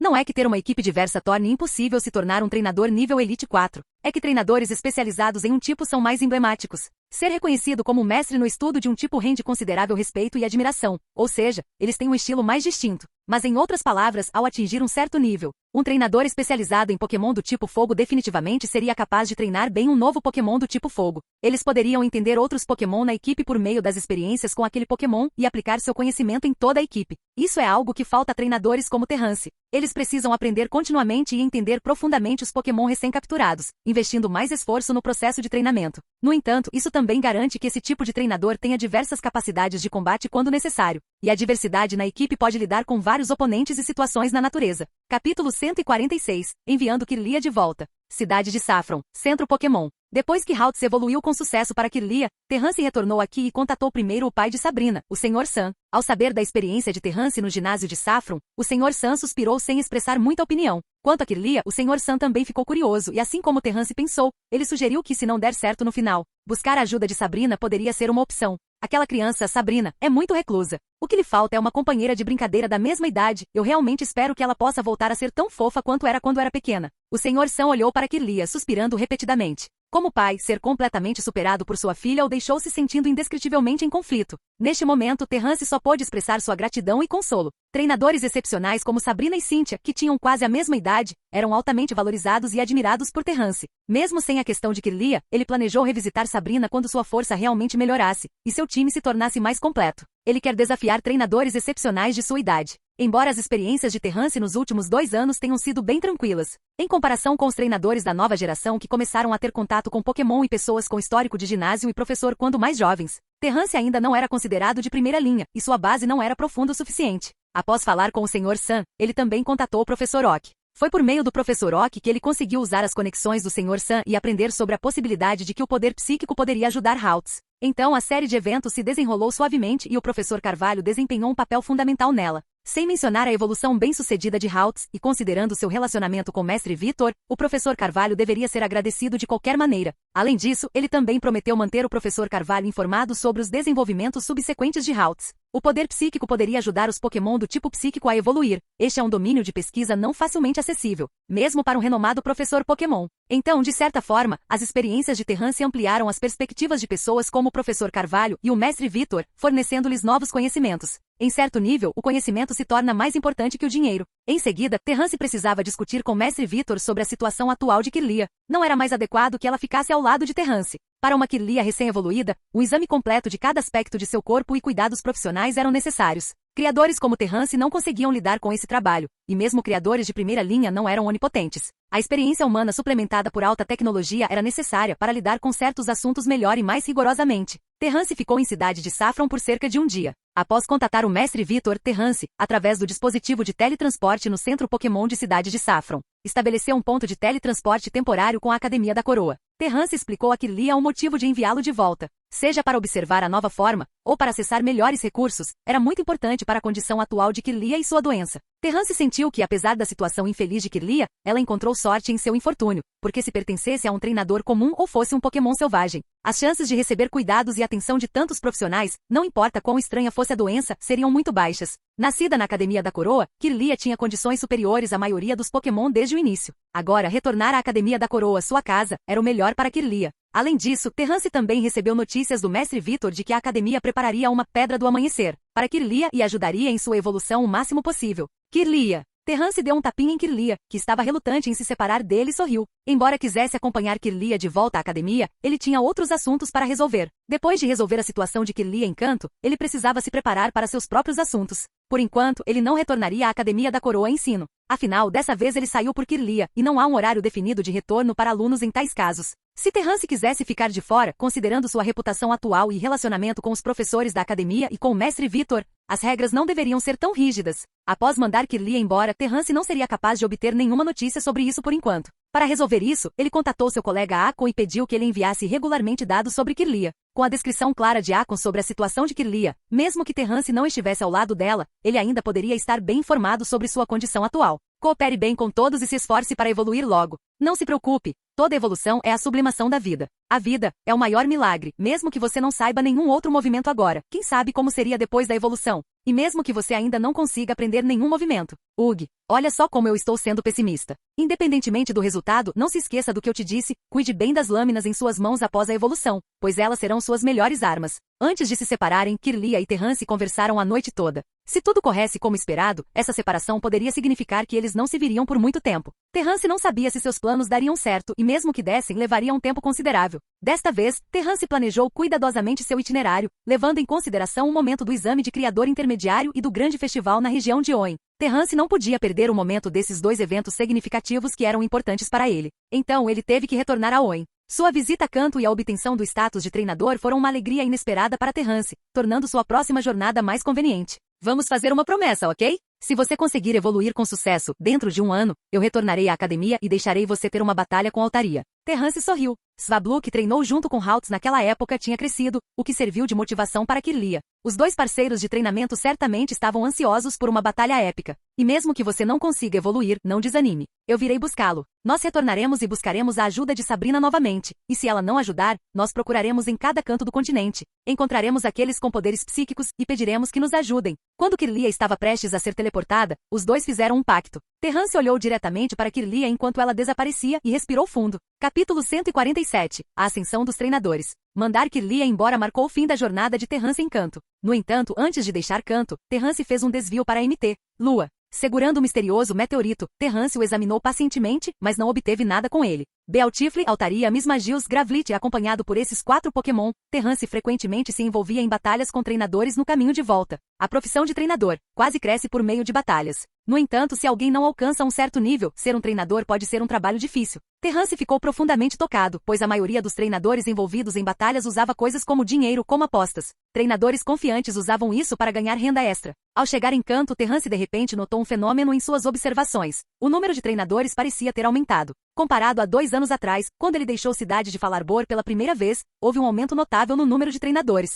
Não é que ter uma equipe diversa torne impossível se tornar um treinador nível Elite 4. é que treinadores especializados em um tipo são mais emblemáticos. Ser reconhecido como mestre no estudo de um tipo rende considerável respeito e admiração, ou seja, eles têm um estilo mais distinto. Mas em outras palavras, ao atingir um certo nível, um treinador especializado em Pokémon do tipo Fogo definitivamente seria capaz de treinar bem um novo Pokémon do tipo Fogo. Eles poderiam entender outros Pokémon na equipe por meio das experiências com aquele Pokémon e aplicar seu conhecimento em toda a equipe. Isso é algo que falta a treinadores como Terrance. Eles precisam aprender continuamente e entender profundamente os Pokémon recém-capturados, investindo mais esforço no processo de treinamento. No entanto, isso também garante que esse tipo de treinador tenha diversas capacidades de combate quando necessário, e a diversidade na equipe pode lidar com vários oponentes e situações na natureza. Capítulo 146. Enviando Kirlia de volta. Cidade de Saffron, Centro Pokémon. Depois que Haltz evoluiu com sucesso para Kirlia, Terrance retornou aqui e contatou primeiro o pai de Sabrina, o Sr. Sun. Ao saber da experiência de Terrance no ginásio de Saffron, o Sr. Sun suspirou sem expressar muita opinião. Quanto a Kirlia, o Sr. Sun também ficou curioso e assim como Terrance pensou, ele sugeriu que se não der certo no final, buscar a ajuda de Sabrina poderia ser uma opção. Aquela criança, Sabrina, é muito reclusa. O que lhe falta é uma companheira de brincadeira da mesma idade. Eu realmente espero que ela possa voltar a ser tão fofa quanto era quando era pequena. O Sr. Sun olhou para Kirlia, suspirando repetidamente. Como pai, ser completamente superado por sua filha o deixou se sentindo indescritivelmente em conflito. Neste momento, Terrance só pôde expressar sua gratidão e consolo. Treinadores excepcionais como Sabrina e Cynthia, que tinham quase a mesma idade, eram altamente valorizados e admirados por Terrance. Mesmo sem a questão de Kirlia, ele planejou revisitar Sabrina quando sua força realmente melhorasse, e seu time se tornasse mais completo. Ele quer desafiar treinadores excepcionais de sua idade. Embora as experiências de Terrance nos últimos 2 anos tenham sido bem tranquilas, em comparação com os treinadores da nova geração que começaram a ter contato com Pokémon e pessoas com histórico de ginásio e professor quando mais jovens, Terrance ainda não era considerado de primeira linha, e sua base não era profunda o suficiente. Após falar com o Sr. Sun, ele também contatou o Professor Oak. Foi por meio do Professor Oak que ele conseguiu usar as conexões do Sr. Sun e aprender sobre a possibilidade de que o poder psíquico poderia ajudar Haltz. Então a série de eventos se desenrolou suavemente e o Professor Carvalho desempenhou um papel fundamental nela. Sem mencionar a evolução bem-sucedida de Haltz e considerando seu relacionamento com o Mestre Vitor, o Professor Carvalho deveria ser agradecido de qualquer maneira. Além disso, ele também prometeu manter o Professor Carvalho informado sobre os desenvolvimentos subsequentes de Haltz. O poder psíquico poderia ajudar os Pokémon do tipo psíquico a evoluir. Este é um domínio de pesquisa não facilmente acessível, mesmo para um renomado professor Pokémon. Então, de certa forma, as experiências de Terrance ampliaram as perspectivas de pessoas como o Professor Carvalho e o Mestre Vitor, fornecendo-lhes novos conhecimentos. Em certo nível, o conhecimento se torna mais importante que o dinheiro. Em seguida, Terrance precisava discutir com Mestre Vitor sobre a situação atual de Kirlia. Não era mais adequado que ela ficasse ao lado de Terrance. Para uma Kirlia recém-evoluída, um exame completo de cada aspecto de seu corpo e cuidados profissionais eram necessários. Criadores como Terrance não conseguiam lidar com esse trabalho, e mesmo criadores de primeira linha não eram onipotentes. A experiência humana suplementada por alta tecnologia era necessária para lidar com certos assuntos melhor e mais rigorosamente. Terrance ficou em Cidade de Saffron por cerca de um dia. Após contatar o Mestre Vitor, Terrance, através do dispositivo de teletransporte no Centro Pokémon de Cidade de Saffron, estabeleceu um ponto de teletransporte temporário com a Academia da Coroa. Terrance explicou a Kirlia o motivo de enviá-lo de volta. Seja para observar a nova forma, ou para acessar melhores recursos, era muito importante para a condição atual de Kirlia e sua doença. Terrance sentiu que, apesar da situação infeliz de Kirlia, ela encontrou sorte em seu infortúnio, porque se pertencesse a um treinador comum ou fosse um Pokémon selvagem, as chances de receber cuidados e atenção de tantos profissionais, não importa quão estranha fosse a doença, seriam muito baixas. Nascida na Academia da Coroa, Kirlia tinha condições superiores à maioria dos Pokémon desde o início. Agora, retornar à Academia da Coroa, sua casa, era o melhor para Kirlia. Além disso, Terrance também recebeu notícias do Mestre Vitor de que a Academia prepararia uma Pedra do Amanhecer para Kirlia e ajudaria em sua evolução o máximo possível. Kirlia. Terrance deu um tapinha em Kirlia, que estava relutante em se separar dele e sorriu. Embora quisesse acompanhar Kirlia de volta à academia, ele tinha outros assuntos para resolver. Depois de resolver a situação de Kirlia em Canto, ele precisava se preparar para seus próprios assuntos. Por enquanto, ele não retornaria à Academia da Coroa Ensino. Afinal, dessa vez ele saiu por Kirlia, e não há um horário definido de retorno para alunos em tais casos. Se Terrance quisesse ficar de fora, considerando sua reputação atual e relacionamento com os professores da academia e com o Mestre Vitor, as regras não deveriam ser tão rígidas. Após mandar Kirlia embora, Terrance não seria capaz de obter nenhuma notícia sobre isso por enquanto. Para resolver isso, ele contatou seu colega Akon e pediu que ele enviasse regularmente dados sobre Kirlia. Com a descrição clara de Akon sobre a situação de Kirlia, mesmo que Terrance não estivesse ao lado dela, ele ainda poderia estar bem informado sobre sua condição atual. Coopere bem com todos e se esforce para evoluir logo. Não se preocupe, toda evolução é a sublimação da vida. A vida é o maior milagre, mesmo que você não saiba nenhum outro movimento agora. Quem sabe como seria depois da evolução? E mesmo que você ainda não consiga aprender nenhum movimento. Ugh, olha só como eu estou sendo pessimista. Independentemente do resultado, não se esqueça do que eu te disse, cuide bem das lâminas em suas mãos após a evolução, pois elas serão suas melhores armas. Antes de se separarem, Kirlia e Terrance conversaram a noite toda. Se tudo corresse como esperado, essa separação poderia significar que eles não se viriam por muito tempo. Terrance não sabia se seus planos dariam certo e mesmo que dessem, levaria um tempo considerável. Desta vez, Terrance planejou cuidadosamente seu itinerário, levando em consideração o momento do exame de criador intermediário e do grande festival na região de Oen. Terrance não podia perder o momento desses dois eventos significativos que eram importantes para ele. Então ele teve que retornar a Oen. Sua visita a Kanto e a obtenção do status de treinador foram uma alegria inesperada para Terrance, tornando sua próxima jornada mais conveniente. Vamos fazer uma promessa, ok? Se você conseguir evoluir com sucesso, dentro de um ano, eu retornarei à academia e deixarei você ter uma batalha com Altaria. Terrance sorriu. Svablu, que treinou junto com Haltz naquela época, tinha crescido, o que serviu de motivação para Kirlia. Os dois parceiros de treinamento certamente estavam ansiosos por uma batalha épica. E mesmo que você não consiga evoluir, não desanime. Eu virei buscá-lo. Nós retornaremos e buscaremos a ajuda de Sabrina novamente. E se ela não ajudar, nós procuraremos em cada canto do continente. Encontraremos aqueles com poderes psíquicos e pediremos que nos ajudem. Quando Kirlia estava prestes a ser teleportada, os dois fizeram um pacto. Terrance olhou diretamente para Kirlia enquanto ela desaparecia e respirou fundo. Capítulo 147. A ascensão dos treinadores. Mandar Kirlia embora marcou o fim da jornada de Terrance em Kanto. No entanto, antes de deixar Kanto, Terrance fez um desvio para MT, Lua. Segurando o misterioso meteorito, Terrance o examinou pacientemente, mas não obteve nada com ele. Bealtifle, Altaria, Mismagius, Gravlit, acompanhado por esses 4 Pokémon, Terrance frequentemente se envolvia em batalhas com treinadores no caminho de volta. A profissão de treinador quase cresce por meio de batalhas. No entanto, se alguém não alcança um certo nível, ser um treinador pode ser um trabalho difícil. Terrance ficou profundamente tocado, pois a maioria dos treinadores envolvidos em batalhas usava coisas como dinheiro como apostas. Treinadores confiantes usavam isso para ganhar renda extra. Ao chegar em Kanto, Terrance de repente notou um fenômeno em suas observações. O número de treinadores parecia ter aumentado. Comparado a 2 anos atrás, quando ele deixou Cidade de Falarbor pela primeira vez, houve um aumento notável no número de treinadores.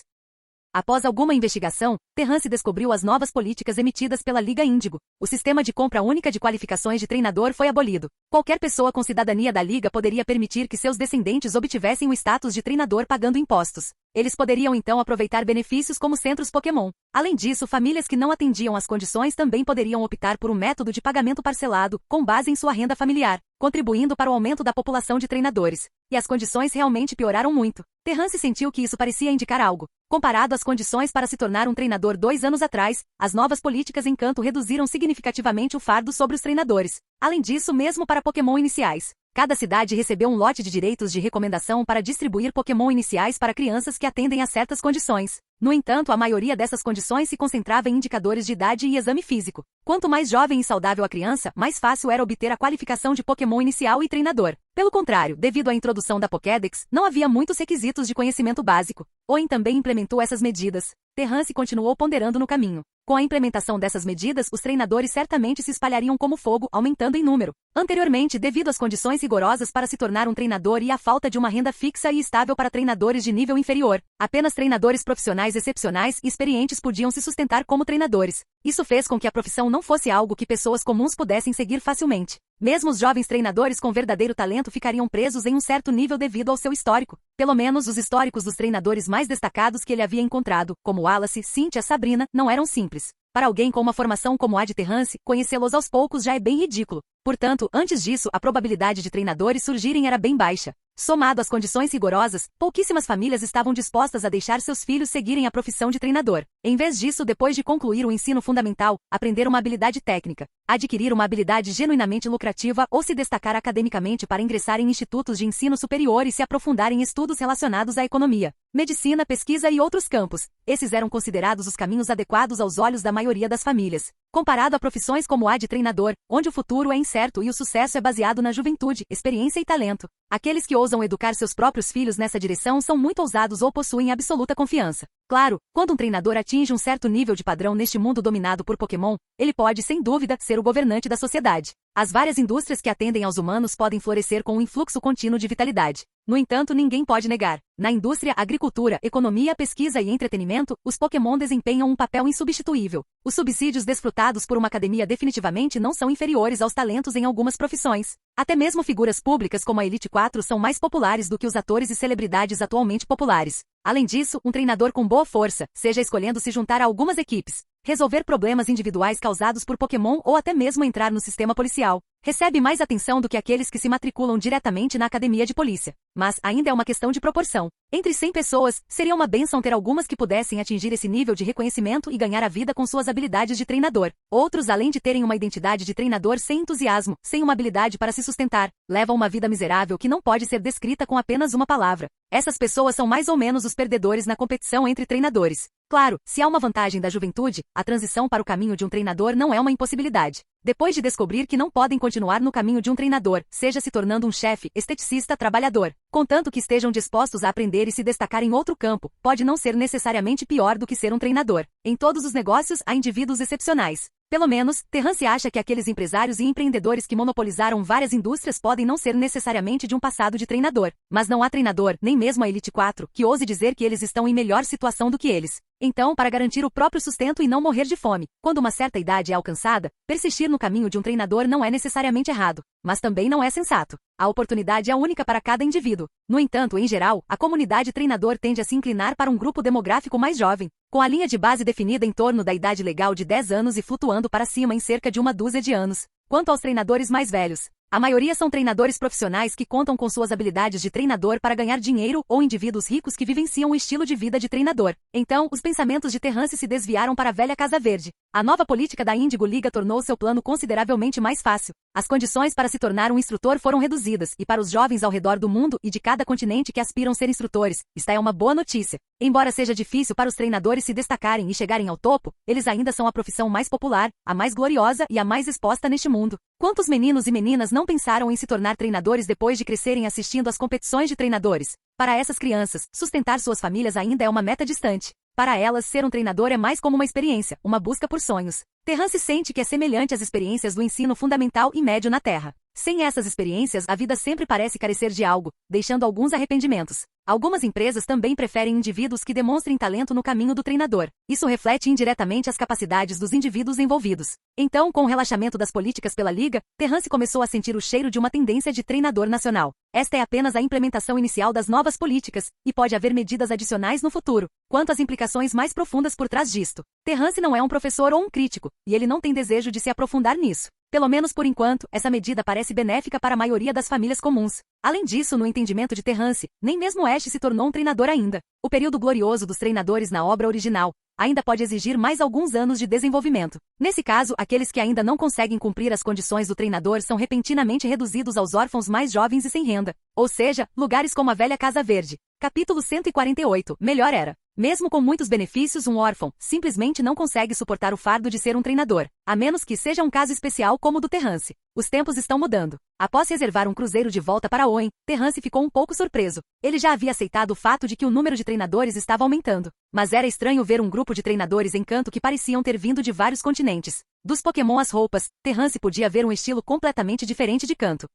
Após alguma investigação, Terrance descobriu as novas políticas emitidas pela Liga Índigo. O sistema de compra única de qualificações de treinador foi abolido. Qualquer pessoa com cidadania da Liga poderia permitir que seus descendentes obtivessem o status de treinador pagando impostos. Eles poderiam então aproveitar benefícios como centros Pokémon. Além disso, famílias que não atendiam às condições também poderiam optar por um método de pagamento parcelado, com base em sua renda familiar, contribuindo para o aumento da população de treinadores. E as condições realmente pioraram muito. Terrance sentiu que isso parecia indicar algo. Comparado às condições para se tornar um treinador 2 anos atrás, as novas políticas em Kanto reduziram significativamente o fardo sobre os treinadores. Além disso, mesmo para Pokémon iniciais, cada cidade recebeu um lote de direitos de recomendação para distribuir Pokémon iniciais para crianças que atendem a certas condições. No entanto, a maioria dessas condições se concentrava em indicadores de idade e exame físico. Quanto mais jovem e saudável a criança, mais fácil era obter a qualificação de Pokémon inicial e treinador. Pelo contrário, devido à introdução da Pokédex, não havia muitos requisitos de conhecimento básico. Oen também implementou essas medidas. Terrance continuou ponderando no caminho. Com a implementação dessas medidas, os treinadores certamente se espalhariam como fogo, aumentando em número. Anteriormente, devido às condições rigorosas para se tornar um treinador e à falta de uma renda fixa e estável para treinadores de nível inferior, apenas treinadores profissionais excepcionais e experientes podiam se sustentar como treinadores. Isso fez com que a profissão não fosse algo que pessoas comuns pudessem seguir facilmente. Mesmo os jovens treinadores com verdadeiro talento ficariam presos em um certo nível devido ao seu histórico. Pelo menos os históricos dos treinadores mais destacados que ele havia encontrado, como Wallace, Cynthia, Sabrina, não eram simples. Para alguém com uma formação como a de Terrance, conhecê-los aos poucos já é bem ridículo. Portanto, antes disso, a probabilidade de treinadores surgirem era bem baixa. Somado às condições rigorosas, pouquíssimas famílias estavam dispostas a deixar seus filhos seguirem a profissão de treinador. Em vez disso, depois de concluir o ensino fundamental, aprender uma habilidade técnica, adquirir uma habilidade genuinamente lucrativa ou se destacar academicamente para ingressar em institutos de ensino superior e se aprofundar em estudos relacionados à economia, medicina, pesquisa e outros campos. Esses eram considerados os caminhos adequados aos olhos da maioria das famílias. Comparado a profissões como a de treinador, onde o futuro é incerto e o sucesso é baseado na juventude, experiência e talento. Aqueles que ousam educar seus próprios filhos nessa direção são muito ousados ou possuem absoluta confiança. Claro, quando um treinador atinge um certo nível de padrão neste mundo dominado por Pokémon, ele pode, sem dúvida, ser o governante da sociedade. As várias indústrias que atendem aos humanos podem florescer com um influxo contínuo de vitalidade. No entanto, ninguém pode negar. Na indústria, agricultura, economia, pesquisa e entretenimento, os Pokémon desempenham um papel insubstituível. Os subsídios desfrutados por uma academia definitivamente não são inferiores aos talentos em algumas profissões. Até mesmo figuras públicas como a Elite 4 são mais populares do que os atores e celebridades atualmente populares. Além disso, um treinador com boa força, seja escolhendo se juntar a algumas equipes, resolver problemas individuais causados por Pokémon ou até mesmo entrar no sistema policial, recebe mais atenção do que aqueles que se matriculam diretamente na academia de polícia. Mas ainda é uma questão de proporção. Entre 100 pessoas, seria uma bênção ter algumas que pudessem atingir esse nível de reconhecimento e ganhar a vida com suas habilidades de treinador. Outros, além de terem uma identidade de treinador sem entusiasmo, sem uma habilidade para se sustentar, levam uma vida miserável que não pode ser descrita com apenas uma palavra. Essas pessoas são mais ou menos os perdedores na competição entre treinadores. Claro, se há uma vantagem da juventude, a transição para o caminho de um treinador não é uma impossibilidade. Depois de descobrir que não podem continuar no caminho de um treinador, seja se tornando um chefe, esteticista, trabalhador, contanto que estejam dispostos a aprender e se destacar em outro campo, pode não ser necessariamente pior do que ser um treinador. Em todos os negócios há indivíduos excepcionais. Pelo menos, Terrance acha que aqueles empresários e empreendedores que monopolizaram várias indústrias podem não ser necessariamente de um passado de treinador. Mas não há treinador, nem mesmo a Elite 4, que ouse dizer que eles estão em melhor situação do que eles. Então, para garantir o próprio sustento e não morrer de fome, quando uma certa idade é alcançada, persistir no caminho de um treinador não é necessariamente errado, mas também não é sensato. A oportunidade é única para cada indivíduo. No entanto, em geral, a comunidade treinador tende a se inclinar para um grupo demográfico mais jovem, com a linha de base definida em torno da idade legal de 10 anos e flutuando para cima em cerca de uma dúzia de anos. Quanto aos treinadores mais velhos, a maioria são treinadores profissionais que contam com suas habilidades de treinador para ganhar dinheiro ou indivíduos ricos que vivenciam o estilo de vida de treinador. Então, os pensamentos de Terrance se desviaram para a velha Casa Verde. A nova política da Índigo Liga tornou seu plano consideravelmente mais fácil. As condições para se tornar um instrutor foram reduzidas, e para os jovens ao redor do mundo e de cada continente que aspiram ser instrutores, esta é uma boa notícia. Embora seja difícil para os treinadores se destacarem e chegarem ao topo, eles ainda são a profissão mais popular, a mais gloriosa e a mais exposta neste mundo. Quantos meninos e meninas não pensaram em se tornar treinadores depois de crescerem assistindo às competições de treinadores? Para essas crianças, sustentar suas famílias ainda é uma meta distante. Para elas, ser um treinador é mais como uma experiência, uma busca por sonhos. Terrance sente que é semelhante às experiências do ensino fundamental e médio na Terra. Sem essas experiências, a vida sempre parece carecer de algo, deixando alguns arrependimentos. Algumas empresas também preferem indivíduos que demonstrem talento no caminho do treinador. Isso reflete indiretamente as capacidades dos indivíduos envolvidos. Então, com o relaxamento das políticas pela Liga, Terrance começou a sentir o cheiro de uma tendência de treinador nacional. Esta é apenas a implementação inicial das novas políticas, e pode haver medidas adicionais no futuro. Quanto às implicações mais profundas por trás disto, Terrance não é um professor ou um crítico, e ele não tem desejo de se aprofundar nisso. Pelo menos por enquanto, essa medida parece benéfica para a maioria das famílias comuns. Além disso, no entendimento de Terrance, nem mesmo Ash se tornou um treinador ainda. O período glorioso dos treinadores na obra original ainda pode exigir mais alguns anos de desenvolvimento. Nesse caso, aqueles que ainda não conseguem cumprir as condições do treinador são repentinamente reduzidos aos órfãos mais jovens e sem renda. Ou seja, lugares como a velha Casa Verde. Capítulo 148. Melhor era. Mesmo com muitos benefícios, um órfão simplesmente não consegue suportar o fardo de ser um treinador, a menos que seja um caso especial como o do Terrance. Os tempos estão mudando. Após reservar um cruzeiro de volta para Owen, Terrance ficou um pouco surpreso. Ele já havia aceitado o fato de que o número de treinadores estava aumentando, mas era estranho ver um grupo de treinadores em Kanto que pareciam ter vindo de vários continentes. Dos Pokémon às roupas, Terrance podia ver um estilo completamente diferente de Kanto.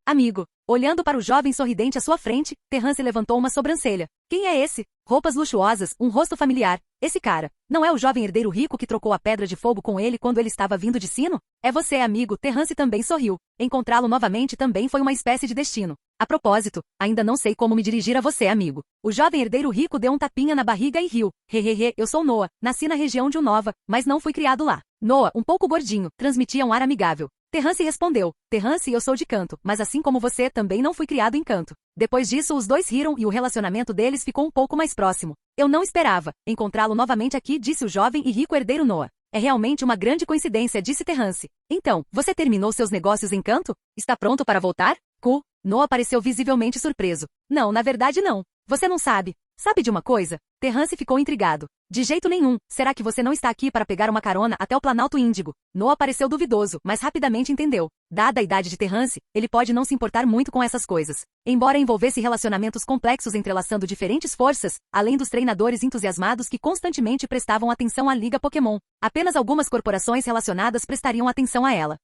Amigo. Olhando para o jovem sorridente à sua frente, Terrance levantou uma sobrancelha. Quem é esse? Roupas luxuosas, um rosto familiar. Esse cara, não é o jovem herdeiro rico que trocou a pedra de fogo com ele quando ele estava vindo de Sino? É você, amigo. Terrance também sorriu. Encontrá-lo novamente também foi uma espécie de destino. A propósito, ainda não sei como me dirigir a você, amigo. O jovem herdeiro rico deu um tapinha na barriga e riu. Hehehe, eu sou Noah. Nasci na região de Unova, mas não fui criado lá. Noah, um pouco gordinho, transmitia um ar amigável. Terrance respondeu. Terrance, eu sou de Kanto, mas assim como você, também não fui criado em Kanto. Depois disso, os dois riram e o relacionamento deles ficou um pouco mais próximo. Eu não esperava encontrá-lo novamente aqui, disse o jovem e rico herdeiro Noah. É realmente uma grande coincidência, disse Terrance. Então, você terminou seus negócios em Kanto? Está pronto para voltar? Noah pareceu visivelmente surpreso. Não, na verdade não. Você não sabe. Sabe de uma coisa? Terrance ficou intrigado. De jeito nenhum. Será que você não está aqui para pegar uma carona até o Planalto Índigo? Noah pareceu duvidoso, mas rapidamente entendeu. Dada a idade de Terrance, ele pode não se importar muito com essas coisas. Embora envolvesse relacionamentos complexos entrelaçando diferentes forças, além dos treinadores entusiasmados que constantemente prestavam atenção à Liga Pokémon, apenas algumas corporações relacionadas prestariam atenção a ela.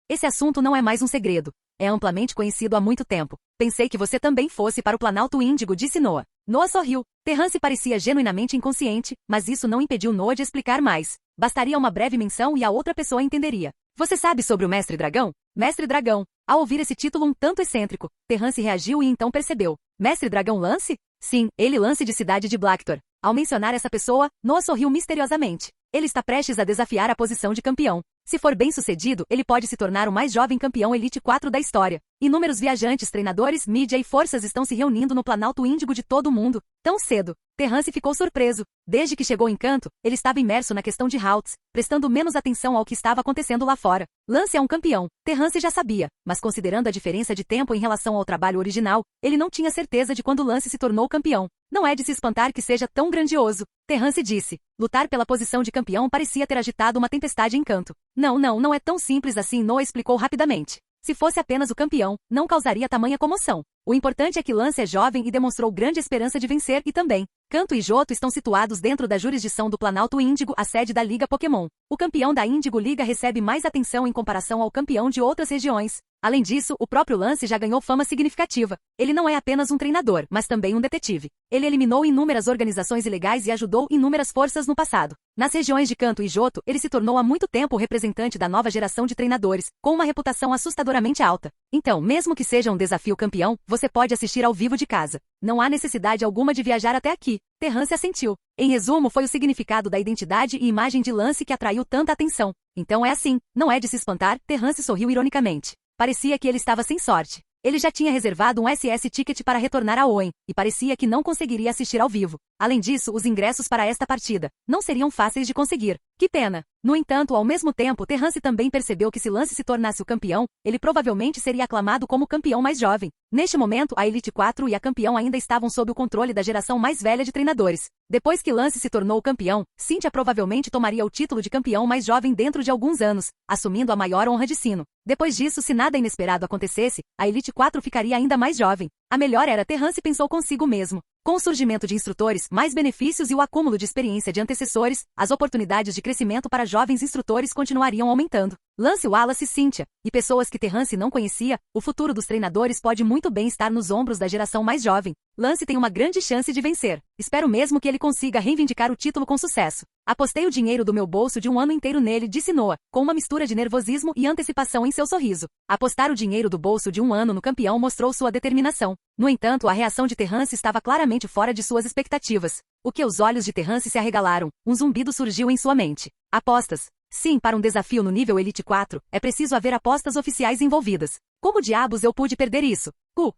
Esse assunto não é mais um segredo. é amplamente conhecido há muito tempo. Pensei que você também fosse para o Planalto Índigo, disse Noah. Noah sorriu. Terrance parecia genuinamente inconsciente, mas isso não impediu Noah de explicar mais. Bastaria uma breve menção e a outra pessoa entenderia. Você sabe sobre o Mestre Dragão? Mestre Dragão. Ao ouvir esse título um tanto excêntrico, Terrance reagiu e então percebeu. Mestre Dragão Lance? Sim, ele Lance de Cidade de Blackthor. Ao mencionar essa pessoa, Noah sorriu misteriosamente. Ele está prestes a desafiar a posição de campeão. Se for bem sucedido, ele pode se tornar o mais jovem campeão Elite 4 da história. Inúmeros viajantes, treinadores, mídia e forças estão se reunindo no Planalto Índigo de todo o mundo. Tão cedo. Terrance ficou surpreso. Desde que chegou em Canto, ele estava imerso na questão de Haltz, prestando menos atenção ao que estava acontecendo lá fora. Lance é um campeão. Terrance já sabia, mas considerando a diferença de tempo em relação ao trabalho original, ele não tinha certeza de quando Lance se tornou campeão. Não é de se espantar que seja tão grandioso. Terrance disse. Lutar pela posição de campeão parecia ter agitado uma tempestade em Canto. Não é tão simples assim, Noah explicou rapidamente. Se fosse apenas o campeão, não causaria tamanha comoção. O importante é que Lance é jovem e demonstrou grande esperança de vencer e também. Canto e Johto estão situados dentro da jurisdição do Planalto Índigo, a sede da Liga Pokémon. O campeão da Índigo Liga recebe mais atenção em comparação ao campeão de outras regiões. Além disso, o próprio Lance já ganhou fama significativa. Ele não é apenas um treinador, mas também um detetive. Ele eliminou inúmeras organizações ilegais e ajudou inúmeras forças no passado. Nas regiões de Canto e Johto, ele se tornou há muito tempo o representante da nova geração de treinadores, com uma reputação assustadoramente alta. Então, mesmo que seja um desafio campeão, você pode assistir ao vivo de casa. Não há necessidade alguma de viajar até aqui. Terrance assentiu. Em resumo, foi o significado da identidade e imagem de Lance que atraiu tanta atenção. Então é assim, não é de se espantar, Terrance sorriu ironicamente. Parecia que ele estava sem sorte. Ele já tinha reservado um SS Ticket para retornar a Owen, e parecia que não conseguiria assistir ao vivo. Além disso, os ingressos para esta partida não seriam fáceis de conseguir. Que pena! No entanto, ao mesmo tempo, Terrance também percebeu que se Lance se tornasse o campeão, ele provavelmente seria aclamado como o campeão mais jovem. Neste momento, a Elite 4 e a campeão ainda estavam sob o controle da geração mais velha de treinadores. Depois que Lance se tornou o campeão, Cynthia provavelmente tomaria o título de campeão mais jovem dentro de alguns anos, assumindo a maior honra de sino. Depois disso, se nada inesperado acontecesse, a Elite 4 ficaria ainda mais jovem. A melhor era, Terrance pensou consigo mesmo. Com o surgimento de instrutores, mais benefícios e o acúmulo de experiência de antecessores, as oportunidades de crescimento para jovens instrutores continuariam aumentando. Lance, Wallace e Cynthia, e pessoas que Terrance não conhecia, o futuro dos treinadores pode muito bem estar nos ombros da geração mais jovem. Lance tem uma grande chance de vencer. Espero mesmo que ele consiga reivindicar o título com sucesso. Apostei o dinheiro do meu bolso de um ano inteiro nele, disse Noah, com uma mistura de nervosismo e antecipação em seu sorriso. Apostar o dinheiro do bolso de um ano no campeão mostrou sua determinação. No entanto, a reação de Terrance estava claramente fora de suas expectativas. O que os olhos de Terrance se arregalaram, um zumbido surgiu em sua mente. Apostas. Sim, para um desafio no nível Elite 4, é preciso haver apostas oficiais envolvidas. Como diabos eu pude perder isso?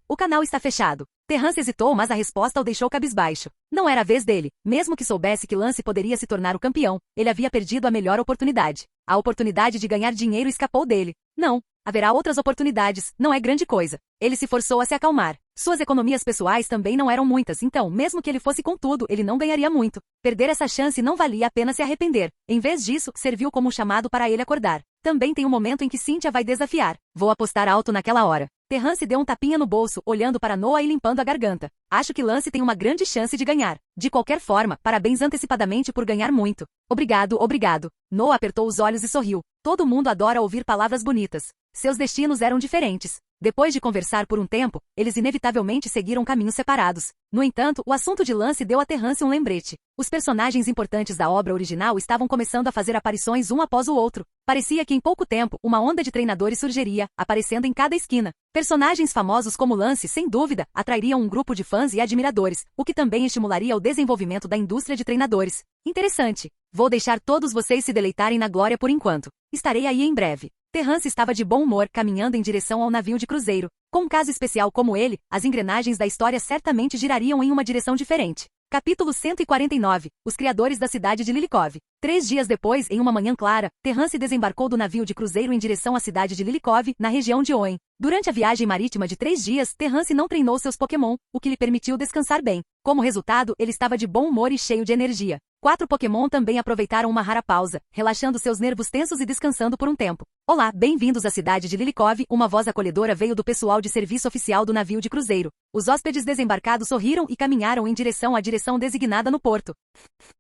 O canal está fechado. Terrance hesitou, mas a resposta o deixou cabisbaixo. Não era a vez dele. Mesmo que soubesse que Lance poderia se tornar o campeão, ele havia perdido a melhor oportunidade. A oportunidade de ganhar dinheiro escapou dele. Não. Haverá outras oportunidades, não é grande coisa. Ele se forçou a se acalmar. Suas economias pessoais também não eram muitas, então, mesmo que ele fosse com tudo, ele não ganharia muito. Perder essa chance não valia a pena se arrepender. Em vez disso, serviu como um chamado para ele acordar. Também tem um momento em que Cynthia vai desafiar. Vou apostar alto naquela hora. Terrance deu um tapinha no bolso, olhando para Noah e limpando a garganta. Acho que Lance tem uma grande chance de ganhar. De qualquer forma, parabéns antecipadamente por ganhar muito. Obrigado, obrigado. Noah apertou os olhos e sorriu. Todo mundo adora ouvir palavras bonitas. Seus destinos eram diferentes. Depois de conversar por um tempo, eles inevitavelmente seguiram caminhos separados. No entanto, o assunto de Lance deu a Terrance um lembrete. Os personagens importantes da obra original estavam começando a fazer aparições um após o outro. Parecia que em pouco tempo, uma onda de treinadores surgiria, aparecendo em cada esquina. Personagens famosos como Lance, sem dúvida, atrairiam um grupo de fãs e admiradores, o que também estimularia o desenvolvimento da indústria de treinadores. Interessante. Vou deixar todos vocês se deleitarem na glória por enquanto. Estarei aí em breve. Terrance estava de bom humor, caminhando em direção ao navio de cruzeiro. Com um caso especial como ele, as engrenagens da história certamente girariam em uma direção diferente. Capítulo 149. Os criadores da cidade de Lilikov. 3 dias depois, em uma manhã clara, Terrance desembarcou do navio de cruzeiro em direção à cidade de Lilikov, na região de Oen. Durante a viagem marítima de 3 dias, Terrance não treinou seus Pokémon, o que lhe permitiu descansar bem. Como resultado, ele estava de bom humor e cheio de energia. 4 Pokémon também aproveitaram uma rara pausa, relaxando seus nervos tensos e descansando por um tempo. Olá, bem-vindos à cidade de Lilikov, uma voz acolhedora veio do pessoal de serviço oficial do navio de cruzeiro. Os hóspedes desembarcados sorriram e caminharam em direção à direção designada no porto.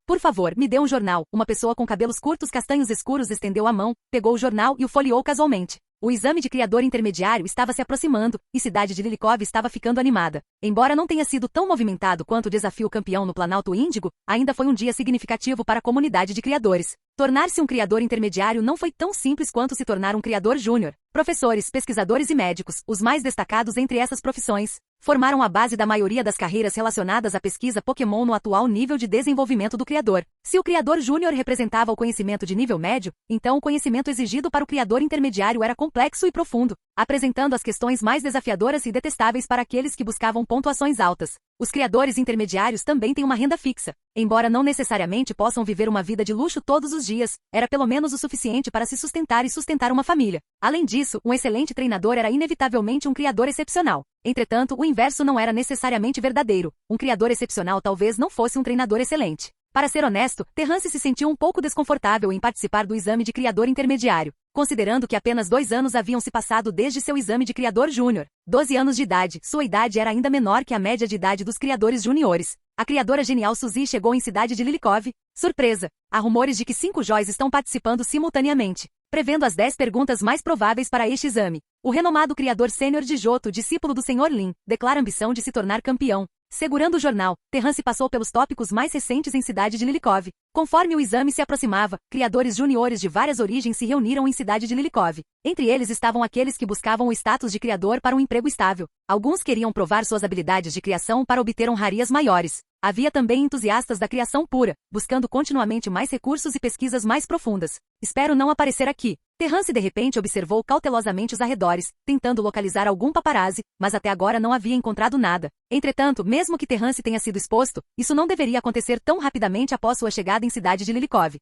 Por favor, me dê um jornal. Uma pessoa com cabelos curtos castanhos escuros estendeu a mão, pegou o jornal e o folheou casualmente. O exame de criador intermediário estava se aproximando, e Cidade de Lilikov estava ficando animada. Embora não tenha sido tão movimentado quanto o desafio campeão no Planalto Índigo, ainda foi um dia significativo para a comunidade de criadores. Tornar-se um criador intermediário não foi tão simples quanto se tornar um criador júnior. Professores, pesquisadores e médicos, os mais destacados entre essas profissões, formaram a base da maioria das carreiras relacionadas à pesquisa Pokémon no atual nível de desenvolvimento do criador. Se o criador júnior representava o conhecimento de nível médio, então o conhecimento exigido para o criador intermediário era complexo e profundo, apresentando as questões mais desafiadoras e detestáveis para aqueles que buscavam pontuações altas. Os criadores intermediários também têm uma renda fixa. Embora não necessariamente possam viver uma vida de luxo todos os dias, era pelo menos o suficiente para se sustentar e sustentar uma família. Além disso, um excelente treinador era inevitavelmente um criador excepcional. Entretanto, o inverso não era necessariamente verdadeiro. Um criador excepcional talvez não fosse um treinador excelente. Para ser honesto, Terrance se sentiu um pouco desconfortável em participar do exame de criador intermediário, considerando que apenas 2 anos haviam se passado desde seu exame de criador júnior. 12 anos de idade, sua idade era ainda menor que a média de idade dos criadores juniores. A criadora genial Suzy chegou em Cidade de Lilikov. Surpresa! Há rumores de que 5 Joys estão participando simultaneamente, prevendo as 10 perguntas mais prováveis para este exame. O renomado criador sênior de Johto, discípulo do Sr. Lin, declara ambição de se tornar campeão. Segurando o jornal, Terrance passou pelos tópicos mais recentes em Cidade de Lilikov. Conforme o exame se aproximava, criadores juniores de várias origens se reuniram em Cidade de Lilikov. Entre eles estavam aqueles que buscavam o status de criador para um emprego estável. Alguns queriam provar suas habilidades de criação para obter honrarias maiores. Havia também entusiastas da criação pura, buscando continuamente mais recursos e pesquisas mais profundas. Espero não aparecer aqui. Terrance de repente observou cautelosamente os arredores, tentando localizar algum paparazzi, mas até agora não havia encontrado nada. Entretanto, mesmo que Terrance tenha sido exposto, isso não deveria acontecer tão rapidamente após sua chegada em Cidade de Lilikov.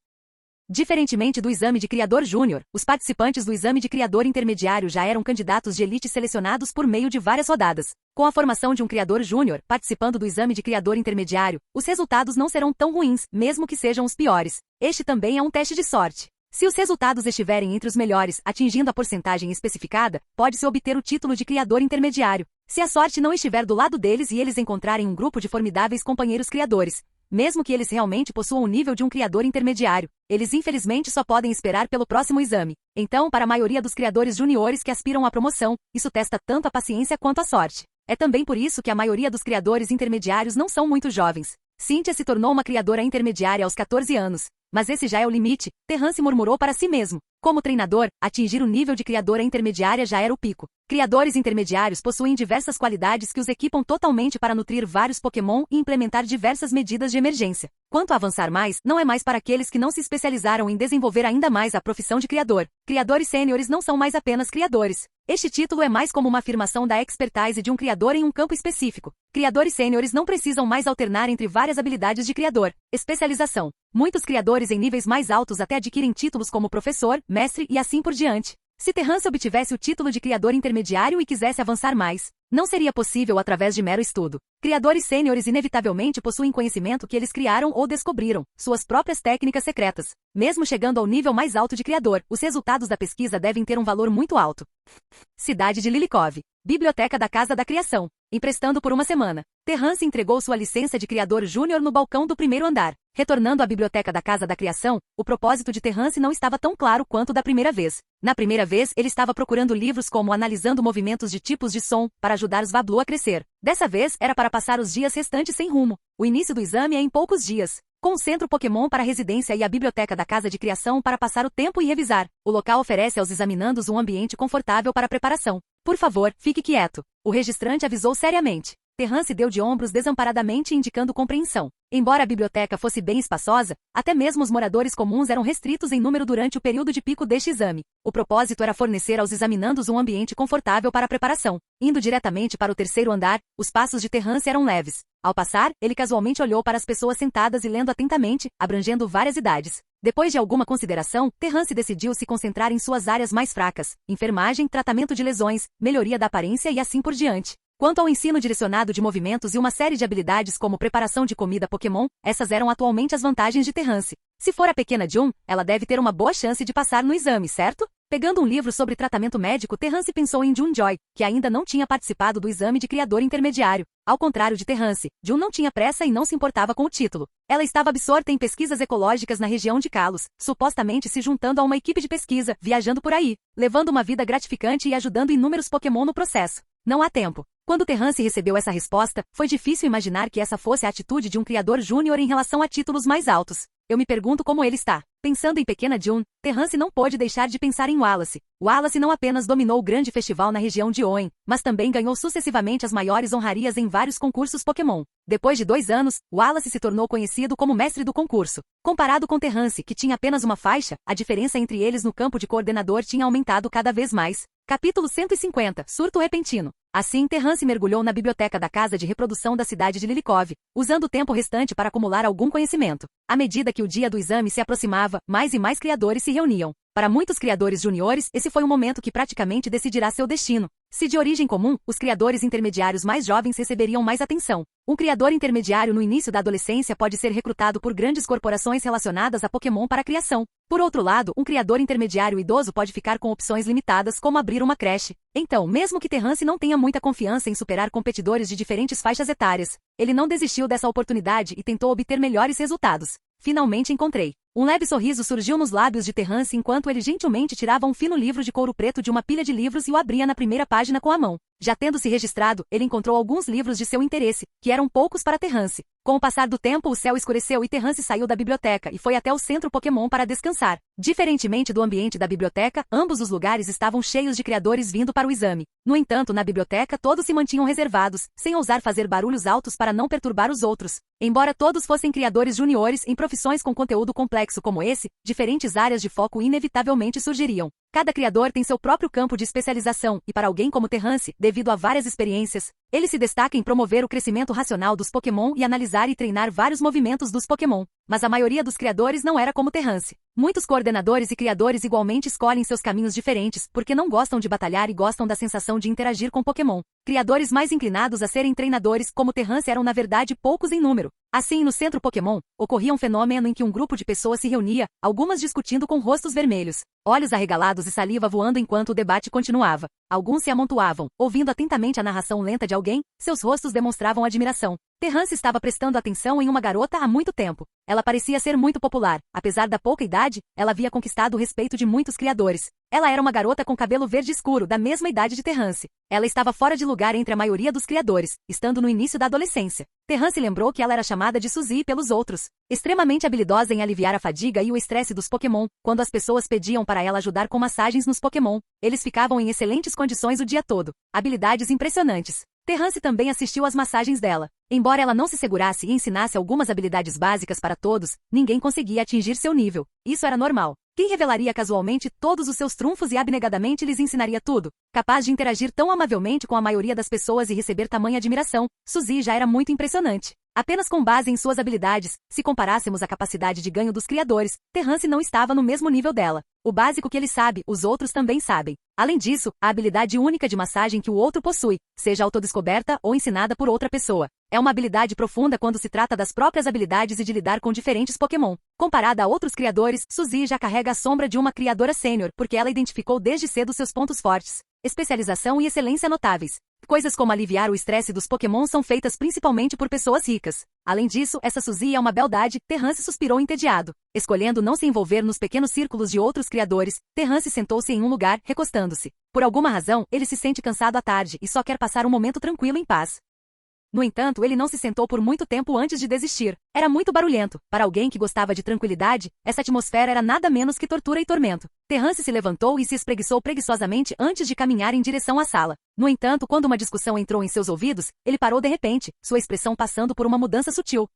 Diferentemente do exame de criador júnior, os participantes do exame de criador intermediário já eram candidatos de elite selecionados por meio de várias rodadas. Com a formação de um criador júnior, participando do exame de criador intermediário, os resultados não serão tão ruins, mesmo que sejam os piores. Este também é um teste de sorte. Se os resultados estiverem entre os melhores, atingindo a porcentagem especificada, pode-se obter o título de criador intermediário. Se a sorte não estiver do lado deles e eles encontrarem um grupo de formidáveis companheiros criadores, mesmo que eles realmente possuam o nível de um criador intermediário, eles infelizmente só podem esperar pelo próximo exame. Então, para a maioria dos criadores juniores que aspiram à promoção, isso testa tanto a paciência quanto a sorte. É também por isso que a maioria dos criadores intermediários não são muito jovens. Cynthia se tornou uma criadora intermediária aos 14 anos. Mas esse já é o limite, Terrance murmurou para si mesmo. Como treinador, atingir o nível de criadora intermediária já era o pico. Criadores intermediários possuem diversas qualidades que os equipam totalmente para nutrir vários Pokémon e implementar diversas medidas de emergência. Quanto a avançar mais, não é mais para aqueles que não se especializaram em desenvolver ainda mais a profissão de criador. Criadores sêniores não são mais apenas criadores. Este título é mais como uma afirmação da expertise de um criador em um campo específico. Criadores sêniores não precisam mais alternar entre várias habilidades de criador. Especialização. Muitos criadores em níveis mais altos até adquirem títulos como professor, mestre e assim por diante. Se Terrance obtivesse o título de criador intermediário e quisesse avançar mais, não seria possível através de mero estudo. Criadores sêniores inevitavelmente possuem conhecimento que eles criaram ou descobriram, suas próprias técnicas secretas. Mesmo chegando ao nível mais alto de criador, os resultados da pesquisa devem ter um valor muito alto. Cidade de Lilikov. Biblioteca da Casa da Criação. Emprestando por uma semana. Terrance entregou sua licença de criador júnior no balcão do primeiro andar. Retornando à biblioteca da Casa da Criação, o propósito de Terrance não estava tão claro quanto da primeira vez. Na primeira vez, ele estava procurando livros como Analisando Movimentos de Tipos de Som, para ajudar os Vablu a crescer. Dessa vez, era para passar os dias restantes sem rumo. O início do exame é em poucos dias. Com o centro Pokémon para residência e a biblioteca da Casa de Criação para passar o tempo e revisar, o local oferece aos examinandos um ambiente confortável para a preparação. Por favor, fique quieto. O registrante avisou seriamente. Terrance deu de ombros desamparadamente indicando compreensão. Embora a biblioteca fosse bem espaçosa, até mesmo os moradores comuns eram restritos em número durante o período de pico deste exame. O propósito era fornecer aos examinandos um ambiente confortável para a preparação. Indo diretamente para o terceiro andar, os passos de Terrance eram leves. Ao passar, ele casualmente olhou para as pessoas sentadas e lendo atentamente, abrangendo várias idades. Depois de alguma consideração, Terrance decidiu se concentrar em suas áreas mais fracas: enfermagem, tratamento de lesões, melhoria da aparência e assim por diante. Quanto ao ensino direcionado de movimentos e uma série de habilidades como preparação de comida Pokémon, essas eram atualmente as vantagens de Terrance. Se for a pequena Jun, ela deve ter uma boa chance de passar no exame, certo? Pegando um livro sobre tratamento médico, Terrance pensou em June Joy, que ainda não tinha participado do exame de criador intermediário. Ao contrário de Terrance, June não tinha pressa e não se importava com o título. Ela estava absorta em pesquisas ecológicas na região de Kalos, supostamente se juntando a uma equipe de pesquisa, viajando por aí, levando uma vida gratificante e ajudando inúmeros Pokémon no processo. Não há tempo. Quando Terrance recebeu essa resposta, foi difícil imaginar que essa fosse a atitude de um criador júnior em relação a títulos mais altos. Eu me pergunto como ele está. Pensando em pequena June, Terrance não pôde deixar de pensar em Wallace. Wallace não apenas dominou o grande festival na região de Hoenn, mas também ganhou sucessivamente as maiores honrarias em vários concursos Pokémon. Depois de 2 anos, Wallace se tornou conhecido como mestre do concurso. Comparado com Terrance, que tinha apenas uma faixa, a diferença entre eles no campo de coordenador tinha aumentado cada vez mais. Capítulo 150. Surto repentino. Assim, Terrance mergulhou na biblioteca da casa de reprodução da cidade de Lilikov, usando o tempo restante para acumular algum conhecimento. À medida que o dia do exame se aproximava, mais e mais criadores se reuniam. Para muitos criadores juniores, esse foi um momento que praticamente decidirá seu destino. Se de origem comum, os criadores intermediários mais jovens receberiam mais atenção. Um criador intermediário no início da adolescência pode ser recrutado por grandes corporações relacionadas a Pokémon para a criação. Por outro lado, um criador intermediário idoso pode ficar com opções limitadas, como abrir uma creche. Então, mesmo que Terrance não tenha muita confiança em superar competidores de diferentes faixas etárias, ele não desistiu dessa oportunidade e tentou obter melhores resultados. Finalmente encontrei. Um leve sorriso surgiu nos lábios de Terrance enquanto ele gentilmente tirava um fino livro de couro preto de uma pilha de livros e o abria na primeira página com a mão. Já tendo se registrado, ele encontrou alguns livros de seu interesse, que eram poucos para Terrance. Com o passar do tempo, o céu escureceu e Terrance saiu da biblioteca e foi até o centro Pokémon para descansar. Diferentemente do ambiente da biblioteca, ambos os lugares estavam cheios de criadores vindo para o exame. No entanto, na biblioteca todos se mantinham reservados, sem ousar fazer barulhos altos para não perturbar os outros. Embora todos fossem criadores juniores em profissões com conteúdo complexo como esse, diferentes áreas de foco inevitavelmente surgiriam. Cada criador tem seu próprio campo de especialização, e para alguém como Terrance, devido a várias experiências, ele se destaca em promover o crescimento racional dos Pokémon e analisar e treinar vários movimentos dos Pokémon. Mas a maioria dos criadores não era como Terrance. Muitos coordenadores e criadores igualmente escolhem seus caminhos diferentes, porque não gostam de batalhar e gostam da sensação de interagir com Pokémon. Criadores mais inclinados a serem treinadores, como Terrance, eram na verdade poucos em número. Assim, no centro Pokémon, ocorria um fenômeno em que um grupo de pessoas se reunia, algumas discutindo com rostos vermelhos, olhos arregalados e saliva voando enquanto o debate continuava. Alguns se amontoavam, ouvindo atentamente a narração lenta de alguém, seus rostos demonstravam admiração. Terrance estava prestando atenção em uma garota há muito tempo. Ela parecia ser muito popular. Apesar da pouca idade, ela havia conquistado o respeito de muitos criadores. Ela era uma garota com cabelo verde escuro, da mesma idade de Terrance. Ela estava fora de lugar entre a maioria dos criadores, estando no início da adolescência. Terrance lembrou que ela era chamada de Suzy pelos outros. Extremamente habilidosa em aliviar a fadiga e o estresse dos Pokémon, quando as pessoas pediam para ela ajudar com massagens nos Pokémon, eles ficavam em excelentes condições o dia todo. Habilidades impressionantes. Terrance também assistiu às massagens dela. Embora ela não se segurasse e ensinasse algumas habilidades básicas para todos, ninguém conseguia atingir seu nível. Isso era normal. Quem revelaria casualmente todos os seus trunfos e abnegadamente lhes ensinaria tudo? Capaz de interagir tão amavelmente com a maioria das pessoas e receber tamanha admiração, Suzy já era muito impressionante. Apenas com base em suas habilidades, se comparássemos a capacidade de ganho dos criadores, Terrance não estava no mesmo nível dela. O básico que ele sabe, os outros também sabem. Além disso, a habilidade única de massagem que o outro possui, seja autodescoberta ou ensinada por outra pessoa, é uma habilidade profunda quando se trata das próprias habilidades e de lidar com diferentes Pokémon. Comparada a outros criadores, Suzy já carrega a sombra de uma criadora sênior, porque ela identificou desde cedo seus pontos fortes, especialização e excelência notáveis. Coisas como aliviar o estresse dos Pokémon são feitas principalmente por pessoas ricas. Além disso, essa Suzy é uma beldade. Terrance suspirou entediado. Escolhendo não se envolver nos pequenos círculos de outros criadores, Terrance sentou-se em um lugar, recostando-se. Por alguma razão, ele se sente cansado à tarde e só quer passar um momento tranquilo em paz. No entanto, ele não se sentou por muito tempo antes de desistir. Era muito barulhento. Para alguém que gostava de tranquilidade, essa atmosfera era nada menos que tortura e tormento. Terrance se levantou e se espreguiçou preguiçosamente antes de caminhar em direção à sala. No entanto, quando uma discussão entrou em seus ouvidos, ele parou de repente, sua expressão passando por uma mudança sutil.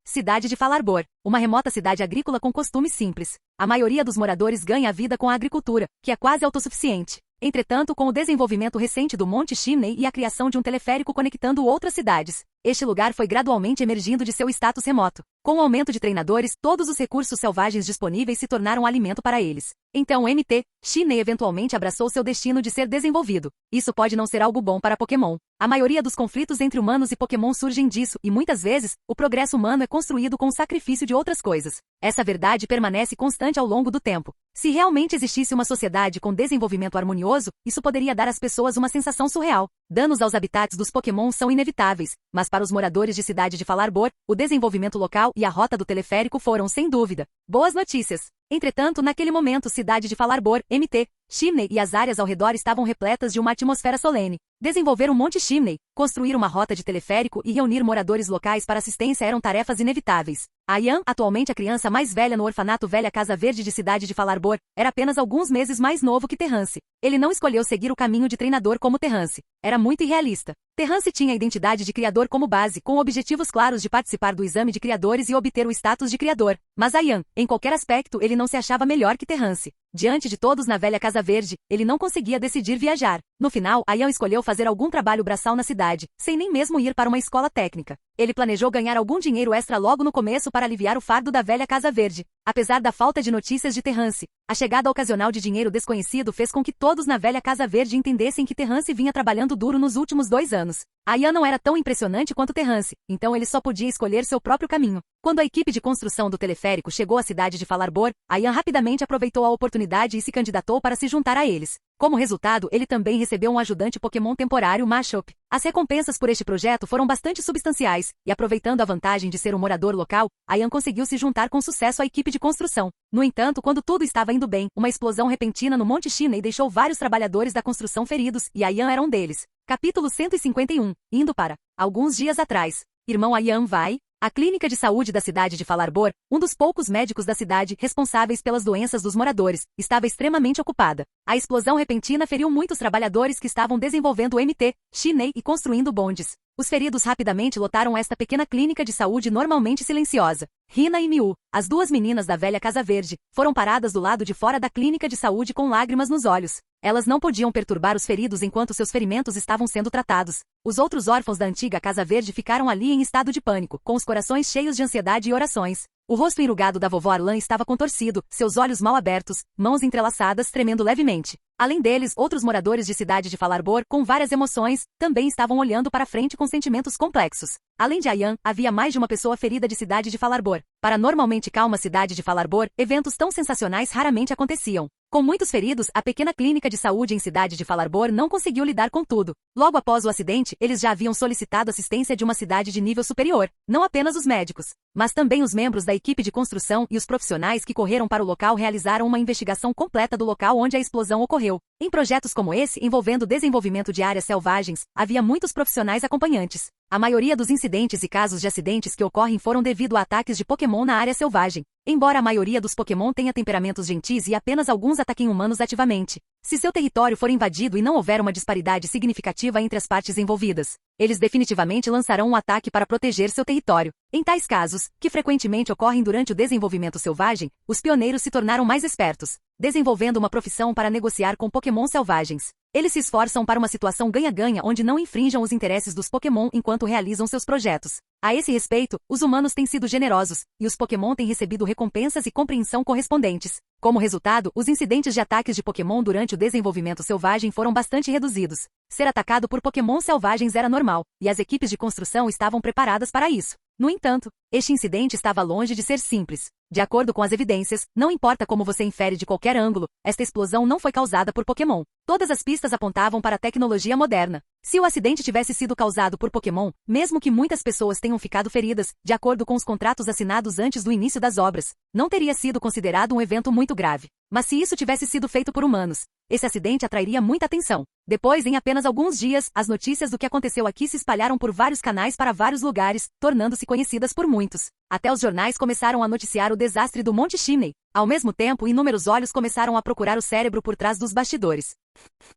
Cidade de Falarbor, uma remota cidade agrícola com costumes simples. A maioria dos moradores ganha a vida com a agricultura, que é quase autossuficiente. Entretanto, com o desenvolvimento recente do Monte Chimney e a criação de um teleférico conectando outras cidades, Este lugar foi gradualmente emergindo de seu status remoto. Com o aumento de treinadores, todos os recursos selvagens disponíveis se tornaram alimento para eles. Então o MT, Shin'ei eventualmente abraçou seu destino de ser desenvolvido. Isso pode não ser algo bom para Pokémon. A maioria dos conflitos entre humanos e Pokémon surgem disso, e muitas vezes, o progresso humano é construído com o sacrifício de outras coisas. Essa verdade permanece constante ao longo do tempo. Se realmente existisse uma sociedade com desenvolvimento harmonioso, isso poderia dar às pessoas uma sensação surreal. Danos aos habitats dos Pokémon são inevitáveis, mas para os moradores de Cidade de Falarbor, o desenvolvimento local e a rota do teleférico foram, sem dúvida, boas notícias. Entretanto, naquele momento, Cidade de Falarbor, MT, Chimney e as áreas ao redor estavam repletas de uma atmosfera solene. Desenvolver um Monte Chimney, construir uma rota de teleférico e reunir moradores locais para assistência eram tarefas inevitáveis. Ayan, atualmente a criança mais velha no orfanato Velha Casa Verde de Cidade de Falarbor, era apenas alguns meses mais novo que Terrance. Ele não escolheu seguir o caminho de treinador como Terrance. Era muito irrealista. Terrance tinha a identidade de criador como base, com objetivos claros de participar do exame de criadores e obter o status de criador. Mas Ayan, em qualquer aspecto, ele não se achava melhor que Terrance. Diante de todos na Velha Casa Verde, ele não conseguia decidir viajar. No final, Ayan escolheu fazer algum trabalho braçal na cidade, sem nem mesmo ir para uma escola técnica. Ele planejou ganhar algum dinheiro extra logo no começo para aliviar o fardo da Velha Casa Verde. Apesar da falta de notícias de Terrance, a chegada ocasional de dinheiro desconhecido fez com que todos na Velha Casa Verde entendessem que Terrance vinha trabalhando duro nos últimos 2 anos. Ayan não era tão impressionante quanto Terrance, então ele só podia escolher seu próprio caminho. Quando a equipe de construção do teleférico chegou à cidade de Falarbor, Ayan rapidamente aproveitou a oportunidade e se candidatou para se juntar a eles. Como resultado, ele também recebeu um ajudante Pokémon temporário Machop. As recompensas por este projeto foram bastante substanciais, e aproveitando a vantagem de ser um morador local, Ayan conseguiu se juntar com sucesso à equipe de construção. No entanto, quando tudo estava indo bem, uma explosão repentina no Monte Chimney deixou vários trabalhadores da construção feridos, e Ayan era um deles. Capítulo 151. Indo para. Alguns dias atrás. Irmão Ayan vai. A clínica de saúde da cidade de Falarbor, um dos poucos médicos da cidade responsáveis pelas doenças dos moradores, estava extremamente ocupada. A explosão repentina feriu muitos trabalhadores que estavam desenvolvendo o MT, Chimney e construindo bondes. Os feridos rapidamente lotaram esta pequena clínica de saúde normalmente silenciosa. Rina e Miu, as 2 meninas da Velha Casa Verde, foram paradas do lado de fora da clínica de saúde com lágrimas nos olhos. Elas não podiam perturbar os feridos enquanto seus ferimentos estavam sendo tratados. Os outros órfãos da antiga Casa Verde ficaram ali em estado de pânico, com os corações cheios de ansiedade e orações. O rosto enrugado da vovó Arlan estava contorcido, seus olhos mal abertos, mãos entrelaçadas tremendo levemente. Além deles, outros moradores de Cidade de Falarbor, com várias emoções, também estavam olhando para frente com sentimentos complexos. Além de Ayan, havia mais de uma pessoa ferida de Cidade de Falarbor. Para a normalmente calma Cidade de Falarbor, eventos tão sensacionais raramente aconteciam. Com muitos feridos, a pequena clínica de saúde em Cidade de Falarbor não conseguiu lidar com tudo. Logo após o acidente, eles já haviam solicitado assistência de uma cidade de nível superior, não apenas os médicos, mas também os membros da equipe de construção e os profissionais que correram para o local realizaram uma investigação completa do local onde a explosão ocorreu. Em projetos como esse, envolvendo o desenvolvimento de áreas selvagens, havia muitos profissionais acompanhantes. A maioria dos incidentes e casos de acidentes que ocorrem foram devido a ataques de Pokémon na área selvagem. Embora a maioria dos Pokémon tenha temperamentos gentis e apenas alguns ataquem humanos ativamente, se seu território for invadido e não houver uma disparidade significativa entre as partes envolvidas, eles definitivamente lançarão um ataque para proteger seu território. Em tais casos, que frequentemente ocorrem durante o desenvolvimento selvagem, os pioneiros se tornaram mais espertos, desenvolvendo uma profissão para negociar com Pokémon selvagens. Eles se esforçam para uma situação ganha-ganha onde não infringam os interesses dos Pokémon enquanto realizam seus projetos. A esse respeito, os humanos têm sido generosos, e os Pokémon têm recebido recompensas e compreensão correspondentes. Como resultado, os incidentes de ataques de Pokémon durante o desenvolvimento selvagem foram bastante reduzidos. Ser atacado por Pokémon selvagens era normal, e as equipes de construção estavam preparadas para isso. No entanto, este incidente estava longe de ser simples. De acordo com as evidências, não importa como você infere de qualquer ângulo, esta explosão não foi causada por Pokémon. Todas as pistas apontavam para a tecnologia moderna. Se o acidente tivesse sido causado por Pokémon, mesmo que muitas pessoas tenham ficado feridas, de acordo com os contratos assinados antes do início das obras, não teria sido considerado um evento muito grave. Mas se isso tivesse sido feito por humanos, esse acidente atrairia muita atenção. Depois, em apenas alguns dias, as notícias do que aconteceu aqui se espalharam por vários canais para vários lugares, tornando-se conhecidas por muitos. Até os jornais começaram a noticiar o desastre do Monte Chimney. Ao mesmo tempo, inúmeros olhos começaram a procurar o cérebro por trás dos bastidores.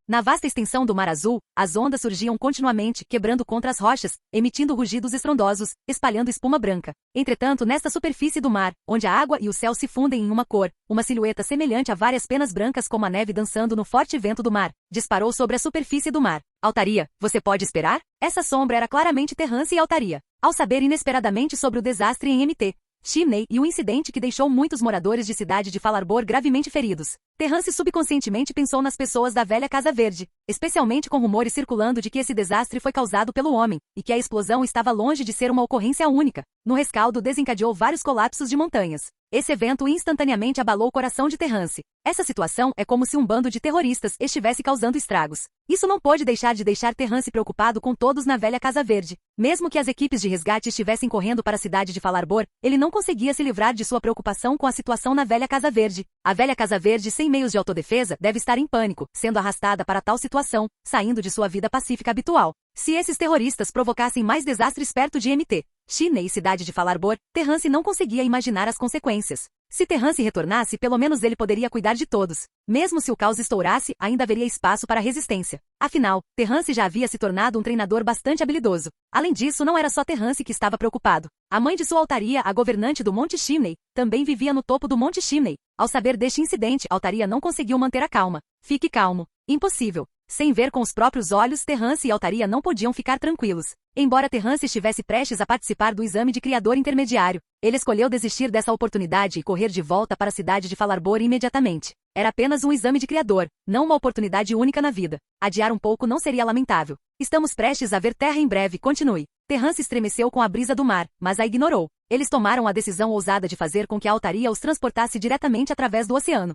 Na vasta extensão do Mar Azul, as ondas surgiam continuamente, quebrando contra as rochas, emitindo rugidos estrondosos, espalhando espuma branca. Entretanto, nesta superfície do mar, onde a água e o céu se fundem em uma cor, uma silhueta semelhante semelhante a várias penas brancas como a neve dançando no forte vento do mar, disparou sobre a superfície do mar. Altaria, você pode esperar? Essa sombra era claramente Terrance e Altaria. Ao saber inesperadamente sobre o desastre em Mt. Chimney e o incidente que deixou muitos moradores de cidade de Falarbor gravemente feridos, Terrance subconscientemente pensou nas pessoas da velha Casa Verde, especialmente com rumores circulando de que esse desastre foi causado pelo homem, e que a explosão estava longe de ser uma ocorrência única. No rescaldo desencadeou vários colapsos de montanhas. Esse evento instantaneamente abalou o coração de Terrance. Essa situação é como se um bando de terroristas estivesse causando estragos. Isso não pôde deixar Terrance preocupado com todos na velha Casa Verde. Mesmo que as equipes de resgate estivessem correndo para a cidade de Falarbor, ele não conseguia se livrar de sua preocupação com a situação na velha Casa Verde. A velha Casa Verde, sem meios de autodefesa, deve estar em pânico, sendo arrastada para tal situação, saindo de sua vida pacífica habitual. Se esses terroristas provocassem mais desastres perto de Mt. Chimney e cidade de Falarbor, Terrance não conseguia imaginar as consequências. Se Terrance retornasse, pelo menos ele poderia cuidar de todos. Mesmo se o caos estourasse, ainda haveria espaço para resistência. Afinal, Terrance já havia se tornado um treinador bastante habilidoso. Além disso, não era só Terrance que estava preocupado. A mãe de sua Altaria, a governante do Monte Chimney, também vivia no topo do Monte Chimney. Ao saber deste incidente, Altaria não conseguiu manter a calma. Fique calmo. Impossível. Sem ver com os próprios olhos, Terrance e Altaria não podiam ficar tranquilos. Embora Terrance estivesse prestes a participar do exame de criador intermediário, ele escolheu desistir dessa oportunidade e correr de volta para a cidade de Falarbor imediatamente. Era apenas um exame de criador, não uma oportunidade única na vida. Adiar um pouco não seria lamentável. Estamos prestes a ver terra em breve, continue. Terrance estremeceu com a brisa do mar, mas a ignorou. Eles tomaram a decisão ousada de fazer com que a Altaria os transportasse diretamente através do oceano.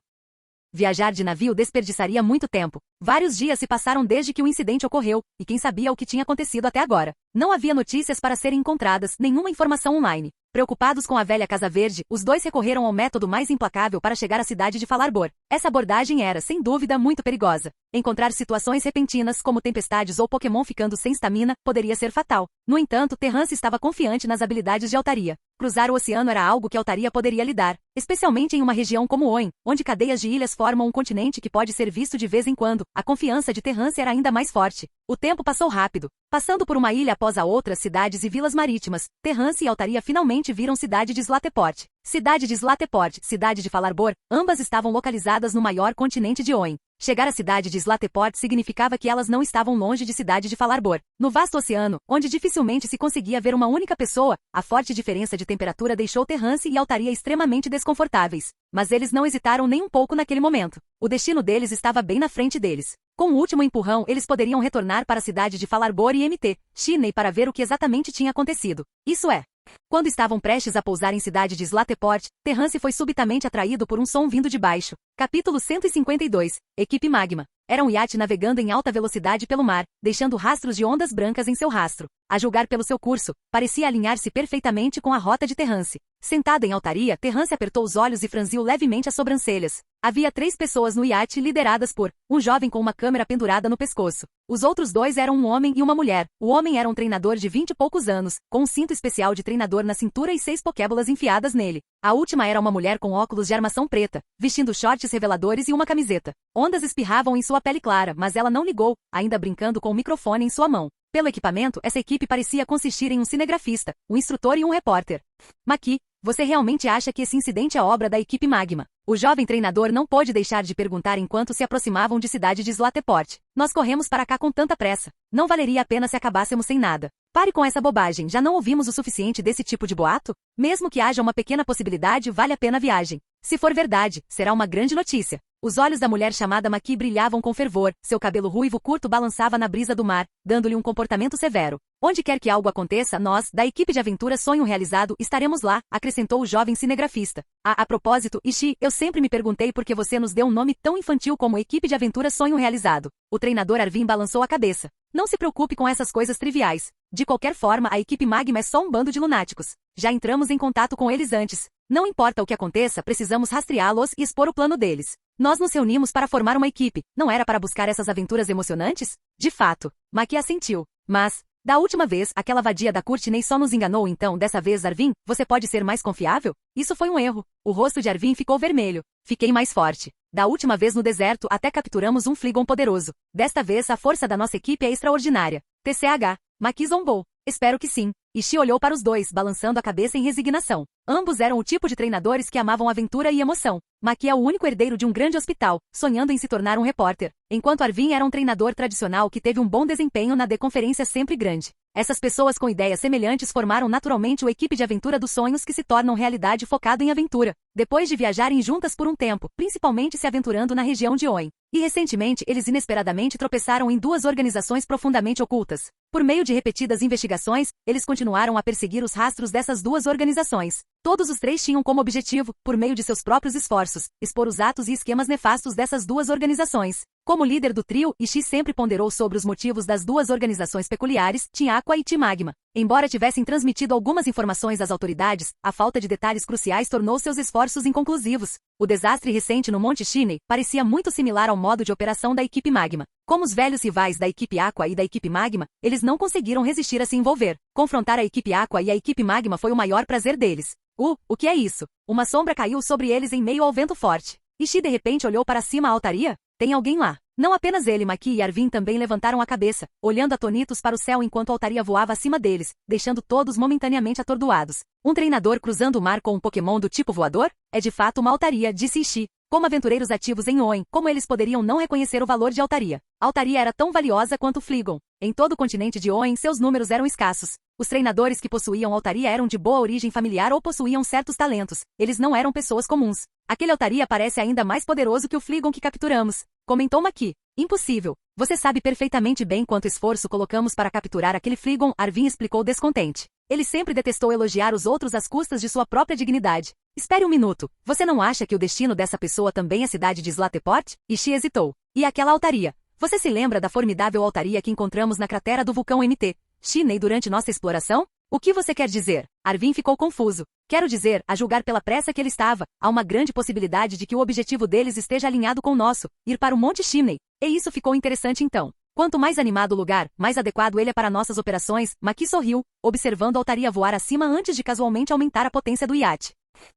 Viajar de navio desperdiçaria muito tempo. Vários dias se passaram desde que o incidente ocorreu, e quem sabia o que tinha acontecido até agora. Não havia notícias para serem encontradas, nenhuma informação online. Preocupados com a velha Casa Verde, os dois recorreram ao método mais implacável para chegar à cidade de Falarbor. Essa abordagem era, sem dúvida, muito perigosa. Encontrar situações repentinas, como tempestades ou Pokémon ficando sem estamina, poderia ser fatal. No entanto, Terrance estava confiante nas habilidades de Altaria. Cruzar o oceano era algo que Altaria poderia lidar, especialmente em uma região como Oin, onde cadeias de ilhas formam um continente que pode ser visto de vez em quando. A confiança de Terrance era ainda mais forte. O tempo passou rápido. Passando por uma ilha após a outra, cidades e vilas marítimas, Terrance e Altaria finalmente viram cidade de Slateport. Cidade de Slateport, cidade de Falarbor, ambas estavam localizadas no maior continente de Oin. Chegar à cidade de Slateport significava que elas não estavam longe de cidade de Falarbor. No vasto oceano, onde dificilmente se conseguia ver uma única pessoa, a forte diferença de temperatura deixou Terrance e Altaria extremamente desconfortáveis. Mas eles não hesitaram nem um pouco naquele momento. O destino deles estava bem na frente deles. Com o último empurrão, eles poderiam retornar para a cidade de Falarbor e Mt. Chimney para ver o que exatamente tinha acontecido. Isso é, quando estavam prestes a pousar em cidade de Slateport, Terrance foi subitamente atraído por um som vindo de baixo. Capítulo 152. Equipe Magma. Era um iate navegando em alta velocidade pelo mar, deixando rastros de ondas brancas em seu rastro. A julgar pelo seu curso, parecia alinhar-se perfeitamente com a rota de Terrance. Sentada em Altaria, Terrance apertou os olhos e franziu levemente as sobrancelhas. Havia 3 pessoas no iate lideradas por um jovem com uma câmera pendurada no pescoço. Os outros 2 eram um homem e uma mulher. O homem era um treinador de 20 e poucos anos, com um cinto especial de treinador na cintura e 6 pokébolas enfiadas nele. A última era uma mulher com óculos de armação preta, vestindo shorts reveladores e uma camiseta. Ondas espirravam em sua pele clara, mas ela não ligou, ainda brincando com o microfone em sua mão. Pelo equipamento, essa equipe parecia consistir em um cinegrafista, um instrutor e um repórter. Maki, você realmente acha que esse incidente é obra da equipe Magma? O jovem treinador não pôde deixar de perguntar enquanto se aproximavam de cidade de Slateport. Nós corremos para cá com tanta pressa. Não valeria a pena se acabássemos sem nada. Pare com essa bobagem, já não ouvimos o suficiente desse tipo de boato? Mesmo que haja uma pequena possibilidade, vale a pena a viagem. Se for verdade, será uma grande notícia. Os olhos da mulher chamada Maki brilhavam com fervor, seu cabelo ruivo curto balançava na brisa do mar, dando-lhe um comportamento severo. Onde quer que algo aconteça, nós, da equipe de aventura Sonho Realizado, estaremos lá, acrescentou o jovem cinegrafista. A propósito, Ishii, eu sempre me perguntei por que você nos deu um nome tão infantil como Equipe de Aventura Sonho Realizado. O treinador Arvin balançou a cabeça. Não se preocupe com essas coisas triviais. De qualquer forma, a equipe Magma é só um bando de lunáticos. Já entramos em contato com eles antes. Não importa o que aconteça, precisamos rastreá-los e expor o plano deles. Nós nos reunimos para formar uma equipe. Não era para buscar essas aventuras emocionantes? De fato, Maki assentiu. Mas, da última vez, aquela vadia da Courtney só nos enganou, então dessa vez, Arvin, você pode ser mais confiável? Isso foi um erro. O rosto de Arvin ficou vermelho. Fiquei mais forte. Da última vez no deserto, até capturamos um Flygon poderoso. Desta vez, a força da nossa equipe é extraordinária. TCH. Maki zombou. Espero que sim. Ishii olhou para os dois, balançando a cabeça em resignação. Ambos eram o tipo de treinadores que amavam aventura e emoção. Maki é o único herdeiro de um grande hospital, sonhando em se tornar um repórter, enquanto Arvin era um treinador tradicional que teve um bom desempenho na conferência sempre grande. Essas pessoas com ideias semelhantes formaram naturalmente o equipe de aventura dos sonhos que se tornam realidade focado em aventura, depois de viajarem juntas por um tempo, principalmente se aventurando na região de Oen. E recentemente eles inesperadamente tropeçaram em duas organizações profundamente ocultas. Por meio de repetidas investigações, eles continuaram a perseguir os rastros dessas duas organizações. Todos os três tinham como objetivo, por meio de seus próprios esforços, expor os atos e esquemas nefastos dessas duas organizações. Como líder do trio, Ishii sempre ponderou sobre os motivos das duas organizações peculiares, Team Aqua e Team Magma. Embora tivessem transmitido algumas informações às autoridades, a falta de detalhes cruciais tornou seus esforços inconclusivos. O desastre recente no Monte Shinei parecia muito similar ao modo de operação da equipe Magma. Como os velhos rivais da equipe Aqua e da equipe Magma, eles não conseguiram resistir a se envolver. Confrontar a equipe Aqua e a equipe Magma foi o maior prazer deles. O que é isso? Uma sombra caiu sobre eles em meio ao vento forte. Ishii de repente olhou para cima a altaria. Tem alguém lá. Não apenas ele, Maki e Arvin também levantaram a cabeça, olhando atonitos para o céu enquanto a altaria voava acima deles, deixando todos momentaneamente atordoados. Um treinador cruzando o mar com um Pokémon do tipo voador? É de fato uma altaria, disse Ishii. Como aventureiros ativos em Oen, como eles poderiam não reconhecer o valor de altaria? A altaria era tão valiosa quanto Flygon. Em todo o continente de Oen, seus números eram escassos. Os treinadores que possuíam altaria eram de boa origem familiar ou possuíam certos talentos. Eles não eram pessoas comuns. Aquele altaria parece ainda mais poderoso que o Flygon que capturamos, comentou Maki. Impossível. Você sabe perfeitamente bem quanto esforço colocamos para capturar aquele Flygon, Arvin explicou descontente. Ele sempre detestou elogiar os outros às custas de sua própria dignidade. Espere um minuto. Você não acha que o destino dessa pessoa também é a cidade de Slateport? Ishii hesitou. E aquela altaria? Você se lembra da formidável altaria que encontramos na cratera do vulcão MT Shinei durante nossa exploração? O que você quer dizer? Arvin ficou confuso. Quero dizer, a julgar pela pressa que ele estava, há uma grande possibilidade de que o objetivo deles esteja alinhado com o nosso, ir para o Monte Shinei. E isso ficou interessante então. Quanto mais animado o lugar, mais adequado ele é para nossas operações, Maki sorriu, observando a altaria voar acima antes de casualmente aumentar a potência do iate.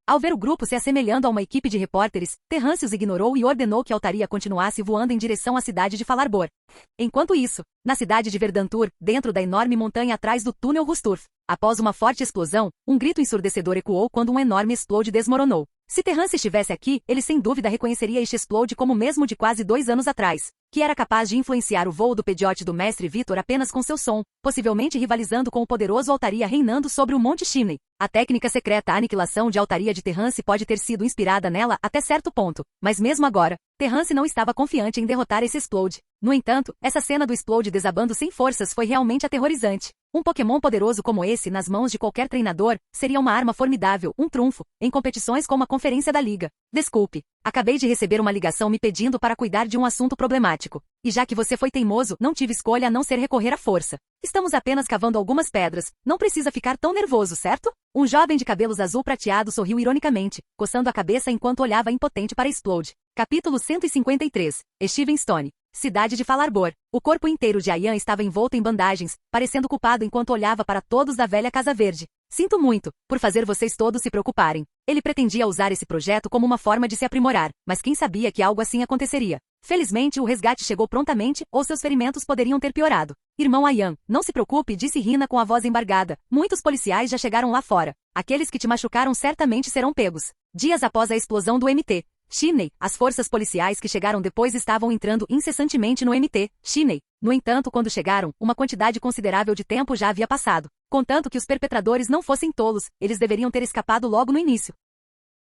Ao ver o grupo se assemelhando a uma equipe de repórteres, Terrance os ignorou e ordenou que a altaria continuasse voando em direção à cidade de Falarbor. Enquanto isso, na cidade de Verdantur, dentro da enorme montanha atrás do túnel Rusturf, após uma forte explosão, um grito ensurdecedor ecoou quando um enorme explode desmoronou. Se Terrance estivesse aqui, ele sem dúvida reconheceria este explode como o mesmo de quase 2 anos atrás, que era capaz de influenciar o voo do Pidgeot do mestre Vitor apenas com seu som, possivelmente rivalizando com o poderoso altaria reinando sobre o Monte Shinei. A técnica secreta aniquilação de altaria de Terrance pode ter sido inspirada nela até certo ponto, mas mesmo agora, Terrance não estava confiante em derrotar esse explode. No entanto, essa cena do explode desabando sem forças foi realmente aterrorizante. Um Pokémon poderoso como esse nas mãos de qualquer treinador seria uma arma formidável, um trunfo, em competições como a Conferência da Liga. Desculpe, acabei de receber uma ligação me pedindo para cuidar de um assunto problemático. E já que você foi teimoso, não tive escolha a não ser recorrer à força. Estamos apenas cavando algumas pedras, não precisa ficar tão nervoso, certo? Um jovem de cabelos azul prateado sorriu ironicamente, coçando a cabeça enquanto olhava impotente para Explode. Capítulo 153. Steven Stone. Cidade de Falarbor. O corpo inteiro de Ayan estava envolto em bandagens, parecendo culpado enquanto olhava para todos da velha Casa Verde. Sinto muito, por fazer vocês todos se preocuparem. Ele pretendia usar esse projeto como uma forma de se aprimorar, mas quem sabia que algo assim aconteceria? Felizmente o resgate chegou prontamente, ou seus ferimentos poderiam ter piorado. Irmão Ayan, não se preocupe, disse Rina com a voz embargada. Muitos policiais já chegaram lá fora. Aqueles que te machucaram certamente serão pegos. Dias após a explosão do MT Shinei, as forças policiais que chegaram depois estavam entrando incessantemente no MT Shinei. No entanto, quando chegaram, uma quantidade considerável de tempo já havia passado. Contanto que os perpetradores não fossem tolos, eles deveriam ter escapado logo no início.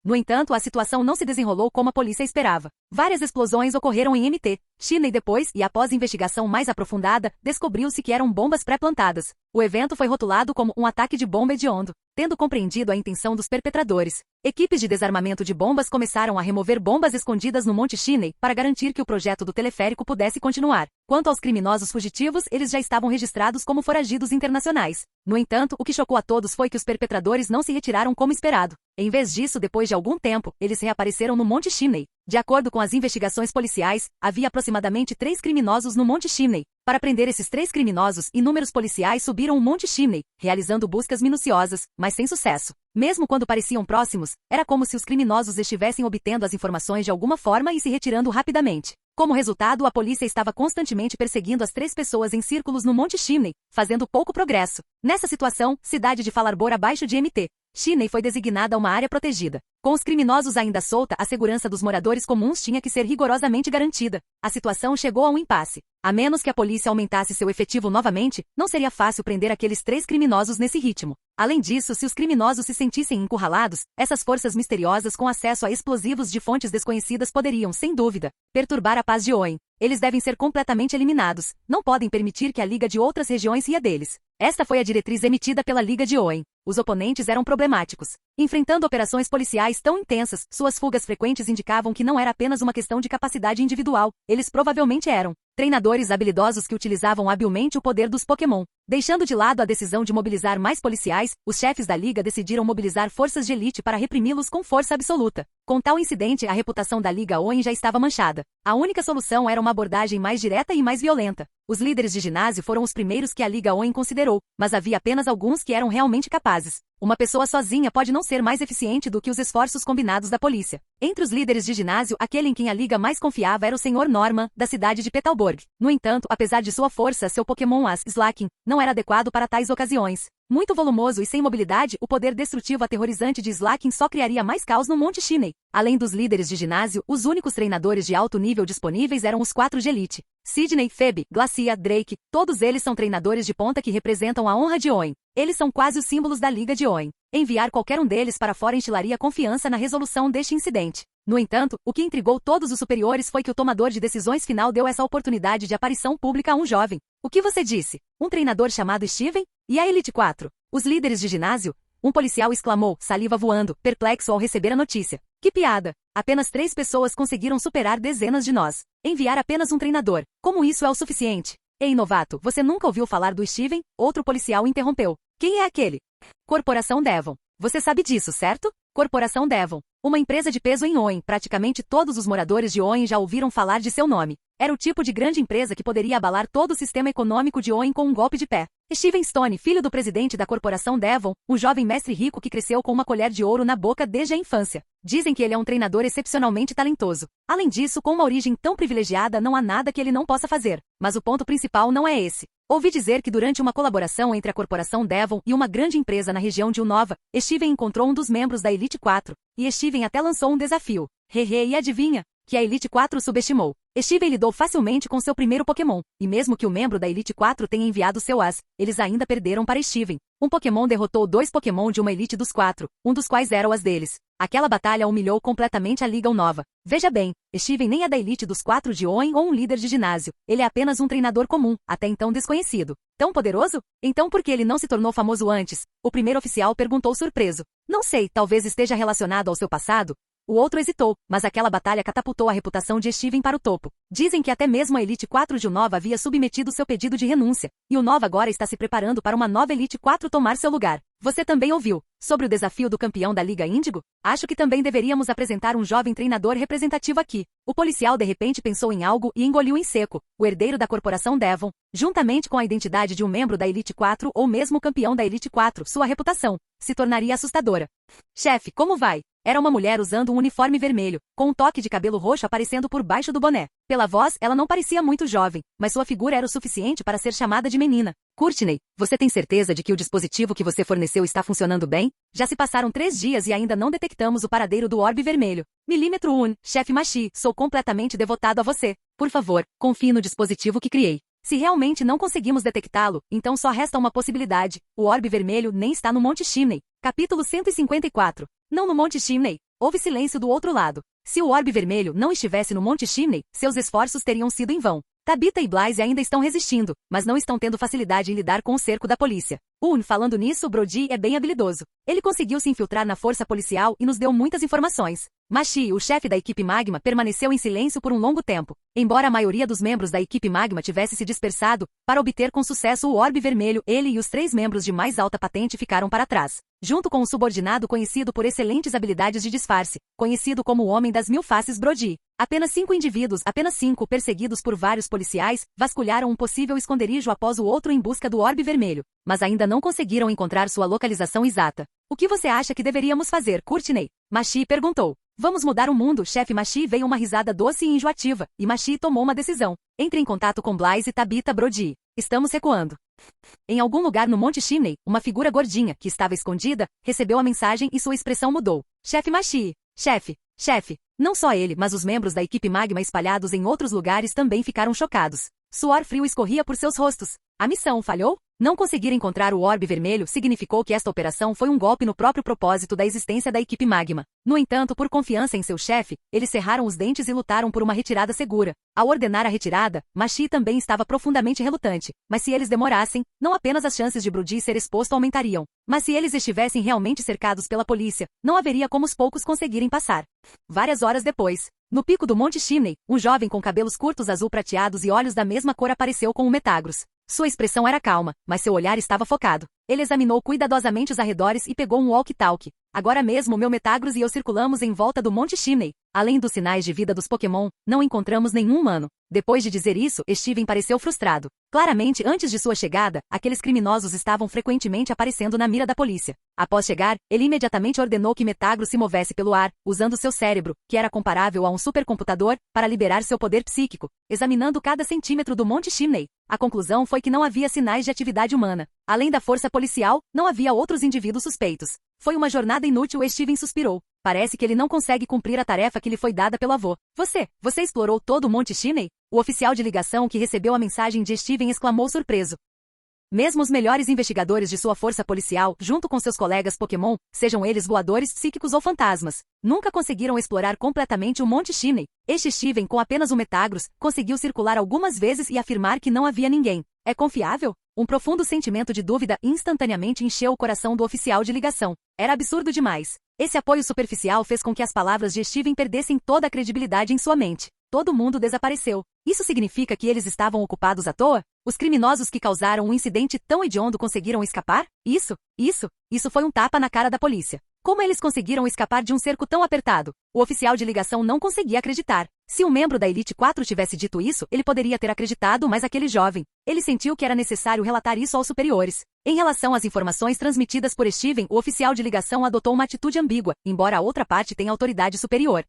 No entanto, a situação não se desenrolou como a polícia esperava. Várias explosões ocorreram em MT Shinei depois, e após investigação mais aprofundada, descobriu-se que eram bombas pré-plantadas. O evento foi rotulado como um ataque de bomba hediondo. Tendo compreendido a intenção dos perpetradores, equipes de desarmamento de bombas começaram a remover bombas escondidas no Monte Shinei para garantir que o projeto do teleférico pudesse continuar. Quanto aos criminosos fugitivos, eles já estavam registrados como foragidos internacionais. No entanto, o que chocou a todos foi que os perpetradores não se retiraram como esperado. Em vez disso, depois de algum tempo, eles reapareceram no Monte Shinei. De acordo com as investigações policiais, havia aproximadamente 3 criminosos no Monte Shinei. Para prender esses 3 criminosos, inúmeros policiais subiram o Monte Shinei, realizando buscas minuciosas, mas sem sucesso. Mesmo quando pareciam próximos, era como se os criminosos estivessem obtendo as informações de alguma forma e se retirando rapidamente. Como resultado, a polícia estava constantemente perseguindo as 3 pessoas em círculos no Monte Chimney, fazendo pouco progresso. Nessa situação, cidade de Falarbor abaixo de Mt. Chimney foi designada uma área protegida. Com os criminosos ainda solta, a segurança dos moradores comuns tinha que ser rigorosamente garantida. A situação chegou a um impasse. A menos que a polícia aumentasse seu efetivo novamente, não seria fácil prender aqueles 3 criminosos nesse ritmo. Além disso, se os criminosos se sentissem encurralados, essas forças misteriosas com acesso a explosivos de fontes desconhecidas poderiam, sem dúvida, perturbar a paz de Owen. Eles devem ser completamente eliminados. Não podem permitir que a Liga de outras regiões ria deles. Esta foi a diretriz emitida pela Liga de Owen. Os oponentes eram problemáticos. Enfrentando operações policiais tão intensas, suas fugas frequentes indicavam que não era apenas uma questão de capacidade individual. Eles provavelmente eram treinadores habilidosos que utilizavam habilmente o poder dos Pokémon. Deixando de lado a decisão de mobilizar mais policiais, os chefes da Liga decidiram mobilizar forças de elite para reprimi-los com força absoluta. Com tal incidente, a reputação da Liga Owen já estava manchada. A única solução era uma abordagem mais direta e mais violenta. Os líderes de ginásio foram os primeiros que a Liga Owen considerou, mas havia apenas alguns que eram realmente capazes. Uma pessoa sozinha pode não ser mais eficiente do que os esforços combinados da polícia. Entre os líderes de ginásio, aquele em quem a Liga mais confiava era o Sr. Norman, da cidade de Petalburg. No entanto, apesar de sua força, seu Pokémon As Slaking não era adequado para tais ocasiões. Muito volumoso e sem mobilidade, o poder destrutivo aterrorizante de Slaking só criaria mais caos no Monte Chimney. Além dos líderes de ginásio, os únicos treinadores de alto nível disponíveis eram os 4 de elite. Sidney, Phoebe, Glacia, Drake, todos eles são treinadores de ponta que representam a honra de Owen. Eles são quase os símbolos da Liga de Owen. Enviar qualquer um deles para fora instilaria confiança na resolução deste incidente. No entanto, o que intrigou todos os superiores foi que o tomador de decisões final deu essa oportunidade de aparição pública a um jovem. O que você disse? Um treinador chamado Steven? E a Elite 4? Os líderes de ginásio? Um policial exclamou, saliva voando, perplexo ao receber a notícia. Que piada! Apenas 3 pessoas conseguiram superar dezenas de nós. Enviar apenas um treinador. Como isso é o suficiente? Ei, novato, você nunca ouviu falar do Steven? Outro policial interrompeu. Quem é aquele? Corporação Devon. Você sabe disso, certo? Corporação Devon. Uma empresa de peso em Owen. Praticamente todos os moradores de Owen já ouviram falar de seu nome. Era o tipo de grande empresa que poderia abalar todo o sistema econômico de Owen com um golpe de pé. Steven Stone, filho do presidente da Corporação Devon, um jovem mestre rico que cresceu com uma colher de ouro na boca desde a infância. Dizem que ele é um treinador excepcionalmente talentoso. Além disso, com uma origem tão privilegiada, não há nada que ele não possa fazer. Mas o ponto principal não é esse. Ouvi dizer que durante uma colaboração entre a Corporação Devon e uma grande empresa na região de Unova, Steven encontrou um dos membros da Elite 4, e Steven até lançou um desafio. Hehe, e adivinha? Que a Elite 4 subestimou. Steven lidou facilmente com seu primeiro Pokémon, e mesmo que o membro da Elite 4 tenha enviado seu As, eles ainda perderam para Steven. Um Pokémon derrotou 2 Pokémon de uma Elite dos 4, um dos quais era o As deles. Aquela batalha humilhou completamente a Liga Unova. Veja bem, Steven nem é da Elite dos 4 de Owen ou um líder de ginásio. Ele é apenas um treinador comum, até então desconhecido. Tão poderoso? Então por que ele não se tornou famoso antes? O primeiro oficial perguntou surpreso. Não sei, talvez esteja relacionado ao seu passado? O outro hesitou, mas aquela batalha catapultou a reputação de Steven para o topo. Dizem que até mesmo a Elite 4 de Unova havia submetido seu pedido de renúncia, e Unova agora está se preparando para uma nova Elite 4 tomar seu lugar. Você também ouviu sobre o desafio do campeão da Liga Índigo? Acho que também deveríamos apresentar um jovem treinador representativo aqui. O policial de repente pensou em algo e engoliu em seco. O herdeiro da Corporação Devon, juntamente com a identidade de um membro da Elite 4 ou mesmo campeão da Elite 4, sua reputação se tornaria assustadora. Chefe, como vai? Era uma mulher usando um uniforme vermelho, com um toque de cabelo roxo aparecendo por baixo do boné. Pela voz, ela não parecia muito jovem, mas sua figura era o suficiente para ser chamada de menina. Courtney, você tem certeza de que o dispositivo que você forneceu está funcionando bem? Já se passaram 3 dias e ainda não detectamos o paradeiro do orbe vermelho. Milímetro 1, chefe Machi, sou completamente devotado a você. Por favor, confie no dispositivo que criei. Se realmente não conseguimos detectá-lo, então só resta uma possibilidade. O orbe vermelho nem está no Monte Chimney. Capítulo 154. Não no Monte Chimney. Houve silêncio do outro lado. Se o orbe vermelho não estivesse no Monte Chimney, seus esforços teriam sido em vão. Tabitha e Blaise ainda estão resistindo, mas não estão tendo facilidade em lidar com o cerco da polícia. Falando nisso, Brody é bem habilidoso. Ele conseguiu se infiltrar na força policial e nos deu muitas informações. Machi, o chefe da equipe Magma, permaneceu em silêncio por um longo tempo. Embora a maioria dos membros da equipe Magma tivesse se dispersado, para obter com sucesso o orbe vermelho, ele e os 3 membros de mais alta patente ficaram para trás. Junto com um subordinado conhecido por excelentes habilidades de disfarce, conhecido como o Homem das Mil Faces Brody. Apenas 5 perseguidos por vários policiais, vasculharam um possível esconderijo após o outro em busca do orbe vermelho, mas ainda não conseguiram encontrar sua localização exata. O que você acha que deveríamos fazer, Courtney? Machi perguntou. Vamos mudar o mundo, chefe. Machi veio uma risada doce e enjoativa, e Machi tomou uma decisão. Entre em contato com Blaze e Tabitha Brody. Estamos recuando. Em algum lugar no Monte Chimney, uma figura gordinha, que estava escondida, recebeu a mensagem e sua expressão mudou. Chefe Machi. Chefe. Não só ele, mas os membros da equipe Magma espalhados em outros lugares também ficaram chocados. Suor frio escorria por seus rostos. A missão falhou? Não conseguir encontrar o orbe vermelho significou que esta operação foi um golpe no próprio propósito da existência da equipe Magma. No entanto, por confiança em seu chefe, eles cerraram os dentes e lutaram por uma retirada segura. Ao ordenar a retirada, Machi também estava profundamente relutante, mas se eles demorassem, não apenas as chances de Brody ser exposto aumentariam, mas se eles estivessem realmente cercados pela polícia, não haveria como os poucos conseguirem passar. Várias horas depois, no pico do Monte Chimney, um jovem com cabelos curtos azul prateados e olhos da mesma cor apareceu com o Metagross. Sua expressão era calma, mas seu olhar estava focado. Ele examinou cuidadosamente os arredores e pegou um walkie-talkie. Agora mesmo meu Metagross e eu circulamos em volta do Monte Chimney. Além dos sinais de vida dos Pokémon, não encontramos nenhum humano. Depois de dizer isso, Steven pareceu frustrado. Claramente, antes de sua chegada, aqueles criminosos estavam frequentemente aparecendo na mira da polícia. Após chegar, ele imediatamente ordenou que Metagross se movesse pelo ar, usando seu cérebro, que era comparável a um supercomputador, para liberar seu poder psíquico, examinando cada centímetro do Monte Chimney. A conclusão foi que não havia sinais de atividade humana. Além da força policial, não havia outros indivíduos suspeitos. Foi uma jornada inútil. Steven suspirou. Parece que ele não consegue cumprir a tarefa que lhe foi dada pelo avô. Você explorou todo o Monte Chimney? O oficial de ligação que recebeu a mensagem de Steven exclamou surpreso. Mesmo os melhores investigadores de sua força policial, junto com seus colegas Pokémon, sejam eles voadores psíquicos ou fantasmas, nunca conseguiram explorar completamente o Monte Chimney. Este Steven, com apenas um Metagross, conseguiu circular algumas vezes e afirmar que não havia ninguém. É confiável? Um profundo sentimento de dúvida instantaneamente encheu o coração do oficial de ligação. Era absurdo demais. Esse apoio superficial fez com que as palavras de Steven perdessem toda a credibilidade em sua mente. Todo mundo desapareceu. Isso significa que eles estavam ocupados à toa? Os criminosos que causaram um incidente tão hediondo conseguiram escapar? Isso foi um tapa na cara da polícia. Como eles conseguiram escapar de um cerco tão apertado? O oficial de ligação não conseguia acreditar. Se um membro da Elite 4 tivesse dito isso, ele poderia ter acreditado, mas aquele jovem. Ele sentiu que era necessário relatar isso aos superiores. Em relação às informações transmitidas por Steven, o oficial de ligação adotou uma atitude ambígua, embora a outra parte tenha autoridade superior.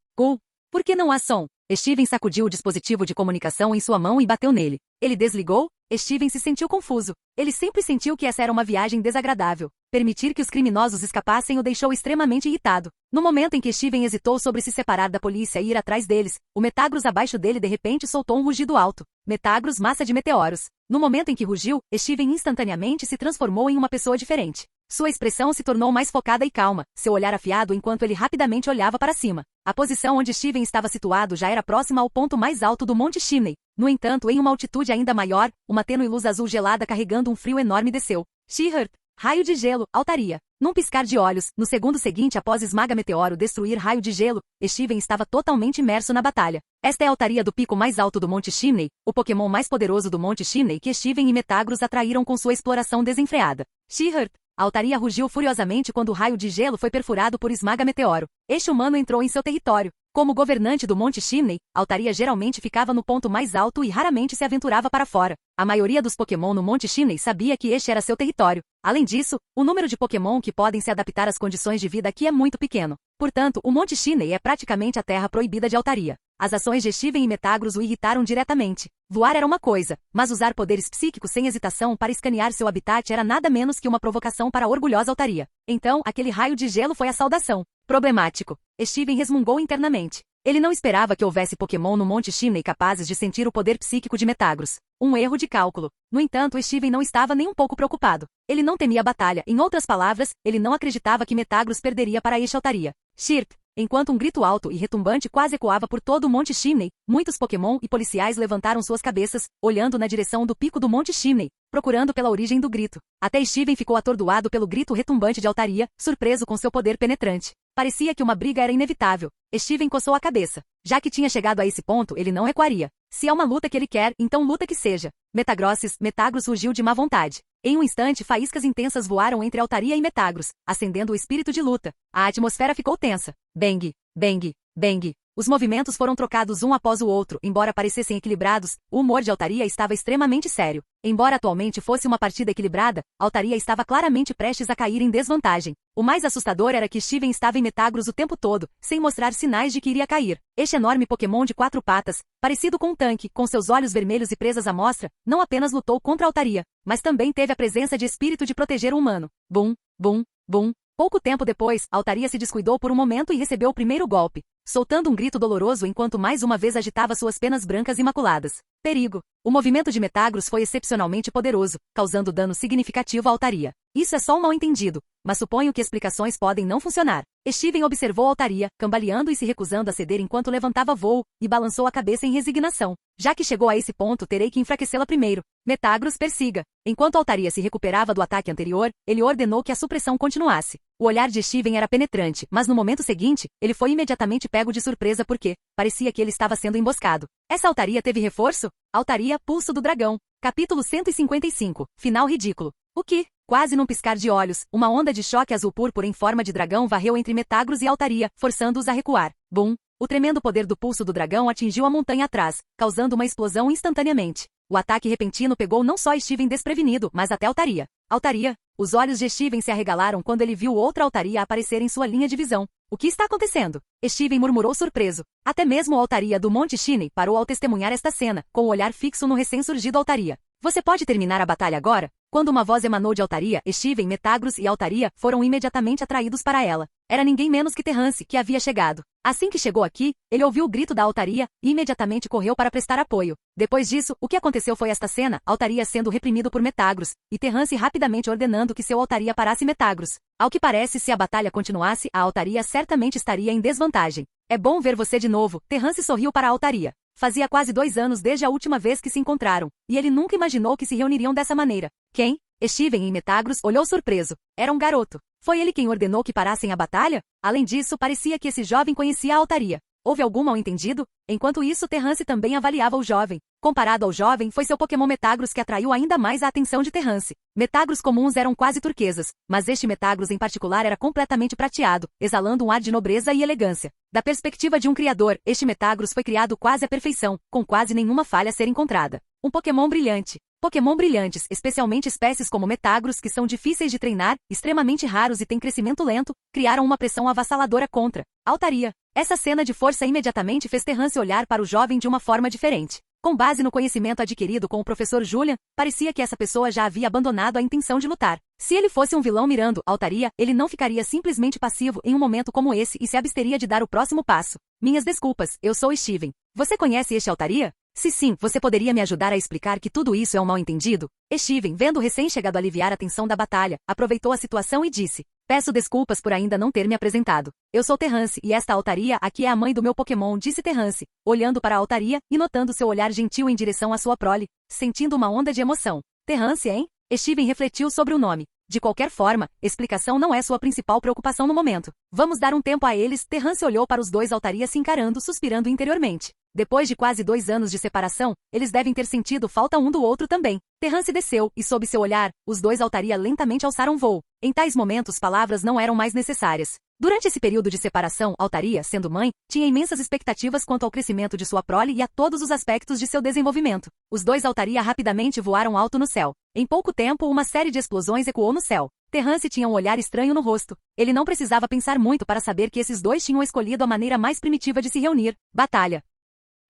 Por que não há som? Steven sacudiu o dispositivo de comunicação em sua mão e bateu nele. Ele desligou? Steven se sentiu confuso. Ele sempre sentiu que essa era uma viagem desagradável. Permitir que os criminosos escapassem o deixou extremamente irritado. No momento em que Steven hesitou sobre se separar da polícia e ir atrás deles, o Metagross abaixo dele de repente soltou um rugido alto. Metagross, massa de meteoros. No momento em que rugiu, Steven instantaneamente se transformou em uma pessoa diferente. Sua expressão se tornou mais focada e calma, seu olhar afiado enquanto ele rapidamente olhava para cima. A posição onde Steven estava situado já era próxima ao ponto mais alto do Monte Chimney. No entanto, em uma altitude ainda maior, uma tênue luz azul gelada carregando um frio enorme desceu. Sheeran, raio de gelo, altaria. Num piscar de olhos, no segundo seguinte após Esmaga Meteoro destruir raio de gelo, Steven estava totalmente imerso na batalha. Esta é a altaria do pico mais alto do Monte Chimney, o Pokémon mais poderoso do Monte Chimney que Steven e Metagross atraíram com sua exploração desenfreada. Sheeran. A altaria rugiu furiosamente quando o raio de gelo foi perfurado por Esmaga Meteoro. Este humano entrou em seu território. Como governante do Monte Chimney, a altaria geralmente ficava no ponto mais alto e raramente se aventurava para fora. A maioria dos Pokémon no Monte Chimney sabia que este era seu território. Além disso, o número de Pokémon que podem se adaptar às condições de vida aqui é muito pequeno. Portanto, o Monte Chimney é praticamente a terra proibida de altaria. As ações de Steven e Metagross o irritaram diretamente. Voar era uma coisa, mas usar poderes psíquicos sem hesitação para escanear seu habitat era nada menos que uma provocação para a orgulhosa altaria. Então, aquele raio de gelo foi a saudação. Problemático. Steven resmungou internamente. Ele não esperava que houvesse Pokémon no Monte Chimney capazes de sentir o poder psíquico de Metagross. Um erro de cálculo. No entanto, Steven não estava nem um pouco preocupado. Ele não temia a batalha. Em outras palavras, ele não acreditava que Metagross perderia para esta altaria. Chirp. Enquanto um grito alto e retumbante quase ecoava por todo o Monte Chimney, muitos Pokémon e policiais levantaram suas cabeças, olhando na direção do pico do Monte Chimney, procurando pela origem do grito. Até Steven ficou atordoado pelo grito retumbante de altaria, surpreso com seu poder penetrante. Parecia que uma briga era inevitável. Steven coçou a cabeça. Já que tinha chegado a esse ponto, ele não recuaria. Se é uma luta que ele quer, então luta que seja. Metagross surgiu de má vontade. Em um instante, faíscas intensas voaram entre altaria e Metagross, acendendo o espírito de luta. A atmosfera ficou tensa. Bang, bang, bang. Os movimentos foram trocados um após o outro, embora parecessem equilibrados, o humor de Altaria estava extremamente sério. Embora atualmente fosse uma partida equilibrada, Altaria estava claramente prestes a cair em desvantagem. O mais assustador era que Steven estava em Metagross o tempo todo, sem mostrar sinais de que iria cair. Este enorme Pokémon de 4 patas, parecido com um tanque, com seus olhos vermelhos e presas à mostra, não apenas lutou contra Altaria, mas também teve a presença de espírito de proteger o humano. Bum, bum, bum. Pouco tempo depois, Altaria se descuidou por um momento e recebeu o primeiro golpe, soltando um grito doloroso enquanto mais uma vez agitava suas penas brancas imaculadas. Perigo! O movimento de Metagross foi excepcionalmente poderoso, causando dano significativo a Altaria. Isso é só um mal-entendido, mas suponho que explicações podem não funcionar. Steven observou Altaria, cambaleando e se recusando a ceder enquanto levantava voo, e balançou a cabeça em resignação. Já que chegou a esse ponto, terei que enfraquecê-la primeiro. Metagross, persiga. Enquanto Altaria se recuperava do ataque anterior, ele ordenou que a supressão continuasse. O olhar de Steven era penetrante, mas no momento seguinte, ele foi imediatamente pego de surpresa porque parecia que ele estava sendo emboscado. Essa Altaria teve reforço? Altaria, Pulso do Dragão. Capítulo 155. Final ridículo. O que? Quase num piscar de olhos, uma onda de choque azul-púrpura em forma de dragão varreu entre Metagross e Altaria, forçando-os a recuar. Bum! O tremendo poder do pulso do dragão atingiu a montanha atrás, causando uma explosão instantaneamente. O ataque repentino pegou não só Steven desprevenido, mas até Altaria. Altaria! Os olhos de Steven se arregalaram quando ele viu outra Altaria aparecer em sua linha de visão. O que está acontecendo? Steven murmurou surpreso. Até mesmo a Altaria do Monte Shinei parou ao testemunhar esta cena, com o olhar fixo no recém-surgido Altaria. Você pode terminar a batalha agora? Quando uma voz emanou de Altaria, Steven, Metagross e Altaria foram imediatamente atraídos para ela. Era ninguém menos que Terrance, que havia chegado. Assim que chegou aqui, ele ouviu o grito da Altaria e imediatamente correu para prestar apoio. Depois disso, o que aconteceu foi esta cena, Altaria sendo reprimido por Metagross, e Terrance rapidamente ordenando que seu Altaria parasse Metagross. Ao que parece, se a batalha continuasse, a Altaria certamente estaria em desvantagem. É bom ver você de novo, Terrance sorriu para a Altaria. Fazia quase 2 anos desde a última vez que se encontraram, e ele nunca imaginou que se reuniriam dessa maneira. Quem? Steven em Metagross olhou surpreso. Era um garoto. Foi ele quem ordenou que parassem a batalha? Além disso, parecia que esse jovem conhecia a Altaria. Houve algum mal-entendido? Enquanto isso, Terrance também avaliava o jovem. Comparado ao jovem, foi seu Pokémon Metagross que atraiu ainda mais a atenção de Terrance. Metagross comuns eram quase turquesas, mas este Metagross em particular era completamente prateado, exalando um ar de nobreza e elegância. Da perspectiva de um criador, este Metagross foi criado quase à perfeição, com quase nenhuma falha a ser encontrada. Um Pokémon brilhante. Pokémon brilhantes, especialmente espécies como Metagross, que são difíceis de treinar, extremamente raros e têm crescimento lento, criaram uma pressão avassaladora contra Altaria. Essa cena de força imediatamente fez Terrance olhar para o jovem de uma forma diferente. Com base no conhecimento adquirido com o professor Julian, parecia que essa pessoa já havia abandonado a intenção de lutar. Se ele fosse um vilão mirando Altaria, ele não ficaria simplesmente passivo em um momento como esse e se absteria de dar o próximo passo. Minhas desculpas, eu sou Steven. Você conhece este Altaria? Se sim, você poderia me ajudar a explicar que tudo isso é um mal-entendido? Steven, vendo o recém-chegado aliviar a tensão da batalha, aproveitou a situação e disse: peço desculpas por ainda não ter me apresentado. Eu sou Terrance e esta Altaria aqui é a mãe do meu Pokémon, disse Terrance, olhando para a Altaria e notando seu olhar gentil em direção à sua prole, sentindo uma onda de emoção. Terrance, hein? Steven refletiu sobre o nome. De qualquer forma, explicação não é sua principal preocupação no momento. Vamos dar um tempo a eles. Terrance olhou para os dois Altaria se encarando, suspirando interiormente. Depois de quase 2 anos de separação, eles devem ter sentido falta um do outro também. Terrance desceu, e sob seu olhar, os dois Altaria lentamente alçaram voo. Em tais momentos palavras não eram mais necessárias. Durante esse período de separação, Altaria, sendo mãe, tinha imensas expectativas quanto ao crescimento de sua prole e a todos os aspectos de seu desenvolvimento. Os dois Altaria rapidamente voaram alto no céu. Em pouco tempo, uma série de explosões ecoou no céu. Terrance tinha um olhar estranho no rosto. Ele não precisava pensar muito para saber que esses dois tinham escolhido a maneira mais primitiva de se reunir: batalha.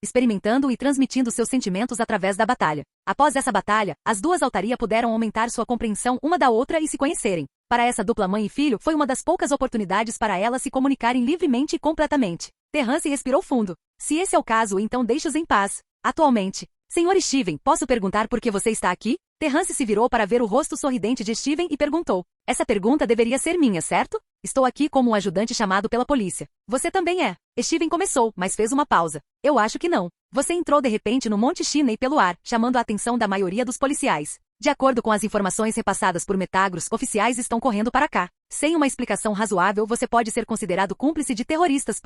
Experimentando e transmitindo seus sentimentos através da batalha. Após essa batalha, as duas Altaria puderam aumentar sua compreensão uma da outra e se conhecerem. Para essa dupla mãe e filho, foi uma das poucas oportunidades para elas se comunicarem livremente e completamente. Terrance respirou fundo. Se esse é o caso, então deixe-os em paz. Atualmente. Senhor Steven, posso perguntar por que você está aqui? Terrance se virou para ver o rosto sorridente de Steven e perguntou. Essa pergunta deveria ser minha, certo? Estou aqui como um ajudante chamado pela polícia. Você também é. Steven começou, mas fez uma pausa. Eu acho que não. Você entrou de repente no Monte Shinei pelo ar, chamando a atenção da maioria dos policiais. De acordo com as informações repassadas por Metagross, oficiais estão correndo para cá. Sem uma explicação razoável, você pode ser considerado cúmplice de terroristas.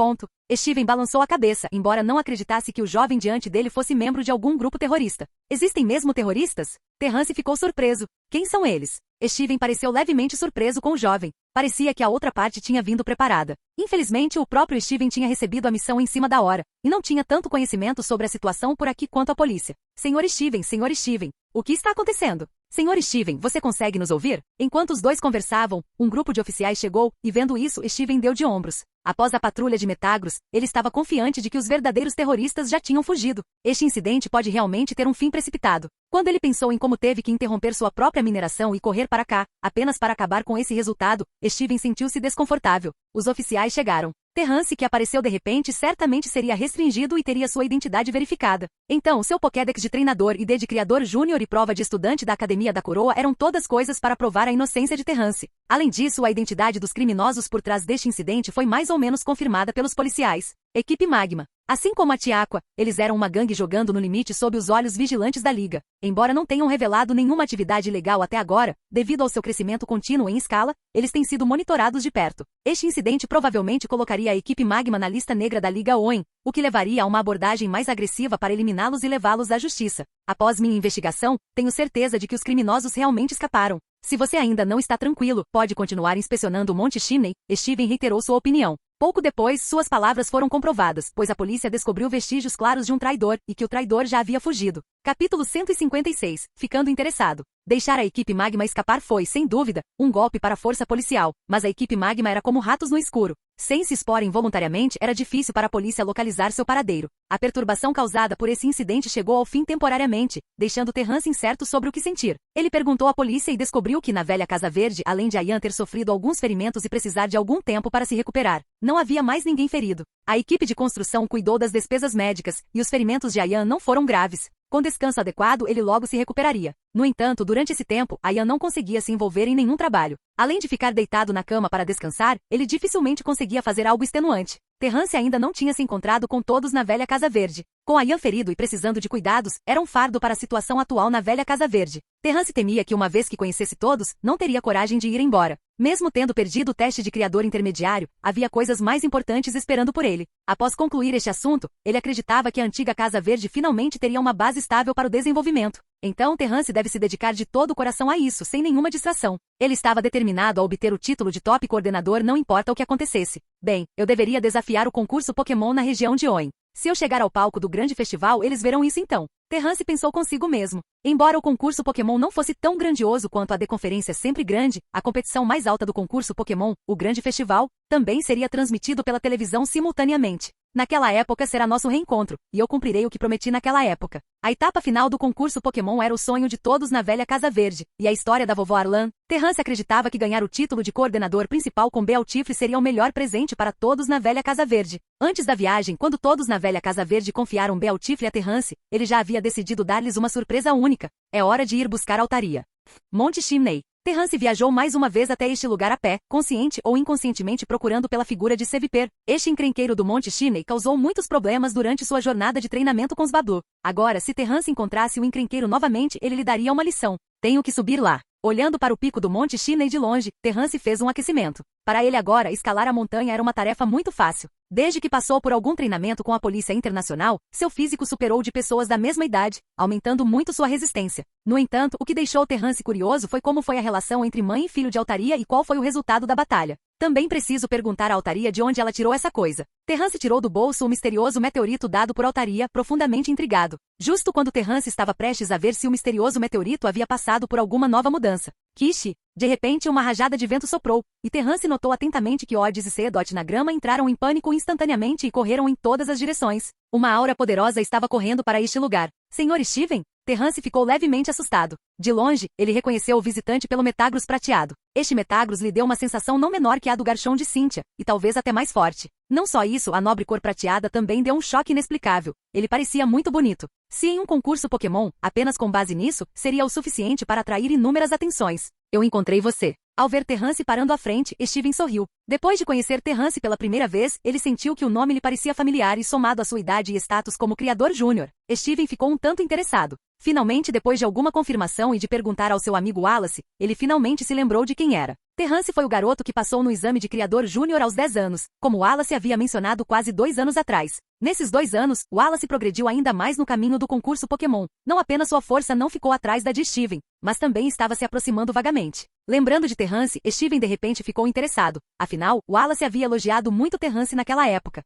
Steven balançou a cabeça, embora não acreditasse que o jovem diante dele fosse membro de algum grupo terrorista. Existem mesmo terroristas? Terrance ficou surpreso. Quem são eles? Steven pareceu levemente surpreso com o jovem. Parecia que a outra parte tinha vindo preparada. Infelizmente, o próprio Steven tinha recebido a missão em cima da hora, e não tinha tanto conhecimento sobre a situação por aqui quanto a polícia. Senhor Steven, o que está acontecendo? Senhor Steven, você consegue nos ouvir? Enquanto os dois conversavam, um grupo de oficiais chegou, e vendo isso, Steven deu de ombros. Após a patrulha de Metagros, ele estava confiante de que os verdadeiros terroristas já tinham fugido. Este incidente pode realmente ter um fim precipitado. Quando ele pensou em como teve que interromper sua própria mineração e correr para cá, apenas para acabar com esse resultado, Steven sentiu-se desconfortável. Os oficiais chegaram. Terrance, que apareceu de repente, certamente seria restringido e teria sua identidade verificada. Então, seu Pokédex de treinador e de criador júnior e prova de estudante da Academia da Coroa eram todas coisas para provar a inocência de Terrance. Além disso, a identidade dos criminosos por trás deste incidente foi mais ou menos confirmada pelos policiais. Equipe Magma. Assim como a Tiaqua, eles eram uma gangue jogando no limite sob os olhos vigilantes da Liga. Embora não tenham revelado nenhuma atividade ilegal até agora, devido ao seu crescimento contínuo em escala, eles têm sido monitorados de perto. Este incidente provavelmente colocaria a equipe Magma na lista negra da Liga OEN, o que levaria a uma abordagem mais agressiva para eliminá-los e levá-los à justiça. Após minha investigação, tenho certeza de que os criminosos realmente escaparam. Se você ainda não está tranquilo, pode continuar inspecionando o Monte Chimney, Steven reiterou sua opinião. Pouco depois, suas palavras foram comprovadas, pois a polícia descobriu vestígios claros de um traidor, e que o traidor já havia fugido. Capítulo 156. Ficando interessado. Deixar a equipe Magma escapar foi, sem dúvida, um golpe para a força policial, mas a equipe Magma era como ratos no escuro. Sem se exporem voluntariamente, era difícil para a polícia localizar seu paradeiro. A perturbação causada por esse incidente chegou ao fim temporariamente, deixando Terrance incerto sobre o que sentir. Ele perguntou à polícia e descobriu que na velha Casa Verde, além de Ayan ter sofrido alguns ferimentos e precisar de algum tempo para se recuperar, não havia mais ninguém ferido. A equipe de construção cuidou das despesas médicas, e os ferimentos de Ayan não foram graves. Com descanso adequado, ele logo se recuperaria. No entanto, durante esse tempo, Ayan não conseguia se envolver em nenhum trabalho. Além de ficar deitado na cama para descansar, ele dificilmente conseguia fazer algo extenuante. Terrance ainda não tinha se encontrado com todos na velha Casa Verde. Com Ayan ferido e precisando de cuidados, era um fardo para a situação atual na velha Casa Verde. Terrance temia que uma vez que conhecesse todos, não teria coragem de ir embora. Mesmo tendo perdido o teste de criador intermediário, havia coisas mais importantes esperando por ele. Após concluir este assunto, ele acreditava que a antiga Casa Verde finalmente teria uma base estável para o desenvolvimento. Então Terrance deve se dedicar de todo o coração a isso, sem nenhuma distração. Ele estava determinado a obter o título de top coordenador não importa o que acontecesse. Bem, eu deveria desafiar o concurso Pokémon na região de Oen. Se eu chegar ao palco do grande festival, eles verão isso então. Terrance pensou consigo mesmo. Embora o concurso Pokémon não fosse tão grandioso quanto a de conferência sempre grande, a competição mais alta do concurso Pokémon, o grande festival, também seria transmitido pela televisão simultaneamente. Naquela época será nosso reencontro, e eu cumprirei o que prometi naquela época. A etapa final do concurso Pokémon era o sonho de todos na velha Casa Verde, e a história da vovó Arlan. Terrance acreditava que ganhar o título de coordenador principal com Bealtifre seria o melhor presente para todos na velha Casa Verde. Antes da viagem, quando todos na velha Casa Verde confiaram Bealtifre a Terrance, ele já havia decidido dar-lhes uma surpresa única. É hora de ir buscar a Altaria. Monte Chimney. Terrance viajou mais uma vez até este lugar a pé, consciente ou inconscientemente procurando pela figura de Seviper. Este encrenqueiro do Monte Chimney causou muitos problemas durante sua jornada de treinamento com os Bablu. Agora, se Terrance encontrasse o encrenqueiro novamente, ele lhe daria uma lição. Tenho que subir lá. Olhando para o pico do Monte Chimney de longe, Terrance fez um aquecimento. Para ele agora, escalar a montanha era uma tarefa muito fácil. Desde que passou por algum treinamento com a Polícia Internacional, seu físico superou de pessoas da mesma idade, aumentando muito sua resistência. No entanto, o que deixou Terrance curioso foi como foi a relação entre mãe e filho de Altaria e qual foi o resultado da batalha. Também preciso perguntar à Altaria de onde ela tirou essa coisa. Terrance tirou do bolso o misterioso meteorito dado por Altaria, profundamente intrigado. Justo quando Terrance estava prestes a ver se o misterioso meteorito havia passado por alguma nova mudança. Kishi! De repente uma rajada de vento soprou, e Terrance notou atentamente que Odds e Seedot na grama entraram em pânico instantaneamente e correram em todas as direções. Uma aura poderosa estava correndo para este lugar. Senhor Steven? Terrance ficou levemente assustado. De longe, ele reconheceu o visitante pelo Metagros prateado. Este Metagros lhe deu uma sensação não menor que a do Garchomp de Cynthia, e talvez até mais forte. Não só isso, a nobre cor prateada também deu um choque inexplicável. Ele parecia muito bonito. Se em um concurso Pokémon, apenas com base nisso, seria o suficiente para atrair inúmeras atenções. Eu encontrei você. Ao ver Terrance parando à frente, Steven sorriu. Depois de conhecer Terrance pela primeira vez, ele sentiu que o nome lhe parecia familiar e somado à sua idade e status como criador júnior, Steven ficou um tanto interessado. Finalmente, depois de alguma confirmação e de perguntar ao seu amigo Wallace, ele finalmente se lembrou de quem era. Terrance foi o garoto que passou no exame de criador júnior aos 10 anos, como Wallace havia mencionado quase 2 anos atrás. Nesses 2 anos, Wallace progrediu ainda mais no caminho do concurso Pokémon. Não apenas sua força não ficou atrás da de Steven, mas também estava se aproximando vagamente. Lembrando de Terrance, Steven de repente ficou interessado. Afinal, Wallace havia elogiado muito Terrance naquela época.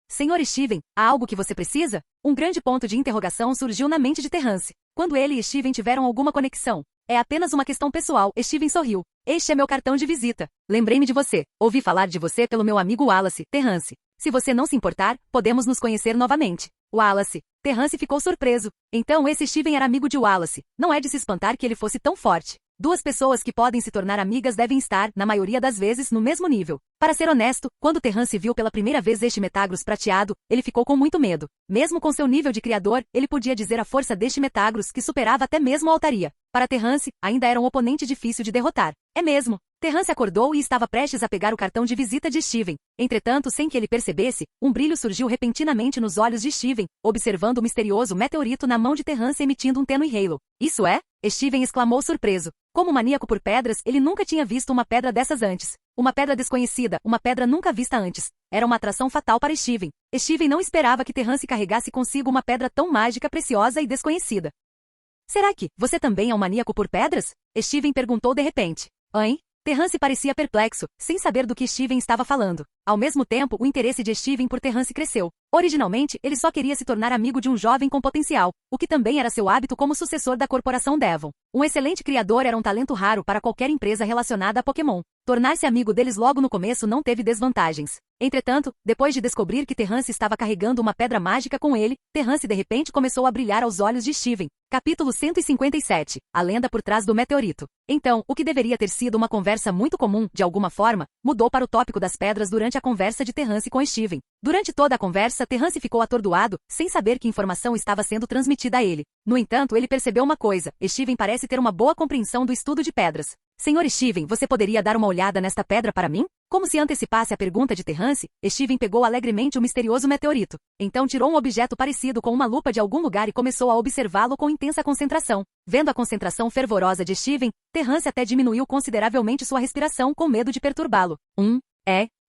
Senhor Steven, há algo que você precisa? Um grande ponto de interrogação surgiu na mente de Terrance. Quando ele e Steven tiveram alguma conexão. É apenas uma questão pessoal, Steven sorriu. Este é meu cartão de visita. Lembrei-me de você. Ouvi falar de você pelo meu amigo Wallace, Terrance. Se você não se importar, podemos nos conhecer novamente. Wallace. Terrance ficou surpreso. Então esse Steven era amigo de Wallace. Não é de se espantar que ele fosse tão forte. Duas pessoas que podem se tornar amigas devem estar, na maioria das vezes, no mesmo nível. Para ser honesto, quando Terrance viu pela primeira vez este Metagross prateado, ele ficou com muito medo. Mesmo com seu nível de criador, ele podia dizer a força deste Metagross que superava até mesmo a Altaria. Para Terrance, ainda era um oponente difícil de derrotar. É mesmo. Terrance acordou e estava prestes a pegar o cartão de visita de Steven. Entretanto, sem que ele percebesse, um brilho surgiu repentinamente nos olhos de Steven, observando o misterioso meteorito na mão de Terrance emitindo um tênue halo. Isso é? Steven exclamou surpreso. Como maníaco por pedras, ele nunca tinha visto uma pedra dessas antes. Uma pedra desconhecida, uma pedra nunca vista antes. Era uma atração fatal para Steven. Steven não esperava que Terrance carregasse consigo uma pedra tão mágica, preciosa e desconhecida. Será que você também é um maníaco por pedras? Steven perguntou de repente. Hein? Terrance parecia perplexo, sem saber do que Steven estava falando. Ao mesmo tempo, o interesse de Steven por Terrance cresceu. Originalmente, ele só queria se tornar amigo de um jovem com potencial, o que também era seu hábito como sucessor da corporação Devon. Um excelente criador era um talento raro para qualquer empresa relacionada a Pokémon. Tornar-se amigo deles logo no começo não teve desvantagens. Entretanto, depois de descobrir que Terrance estava carregando uma pedra mágica com ele, Terrance de repente começou a brilhar aos olhos de Steven. Capítulo 157. A lenda por trás do meteorito. Então, o que deveria ter sido uma conversa muito comum, de alguma forma, mudou para o tópico das pedras durante a conversa de Terrance com Steven. Durante toda a conversa, Terrance ficou atordoado, sem saber que informação estava sendo transmitida a ele. No entanto, ele percebeu uma coisa: Steven parece ter uma boa compreensão do estudo de pedras. Senhor Steven, você poderia dar uma olhada nesta pedra para mim? Como se antecipasse a pergunta de Terrance, Steven pegou alegremente o misterioso meteorito. Então tirou um objeto parecido com uma lupa de algum lugar e começou a observá-lo com intensa concentração. Vendo a concentração fervorosa de Steven, Terrance até diminuiu consideravelmente sua respiração com medo de perturbá-lo.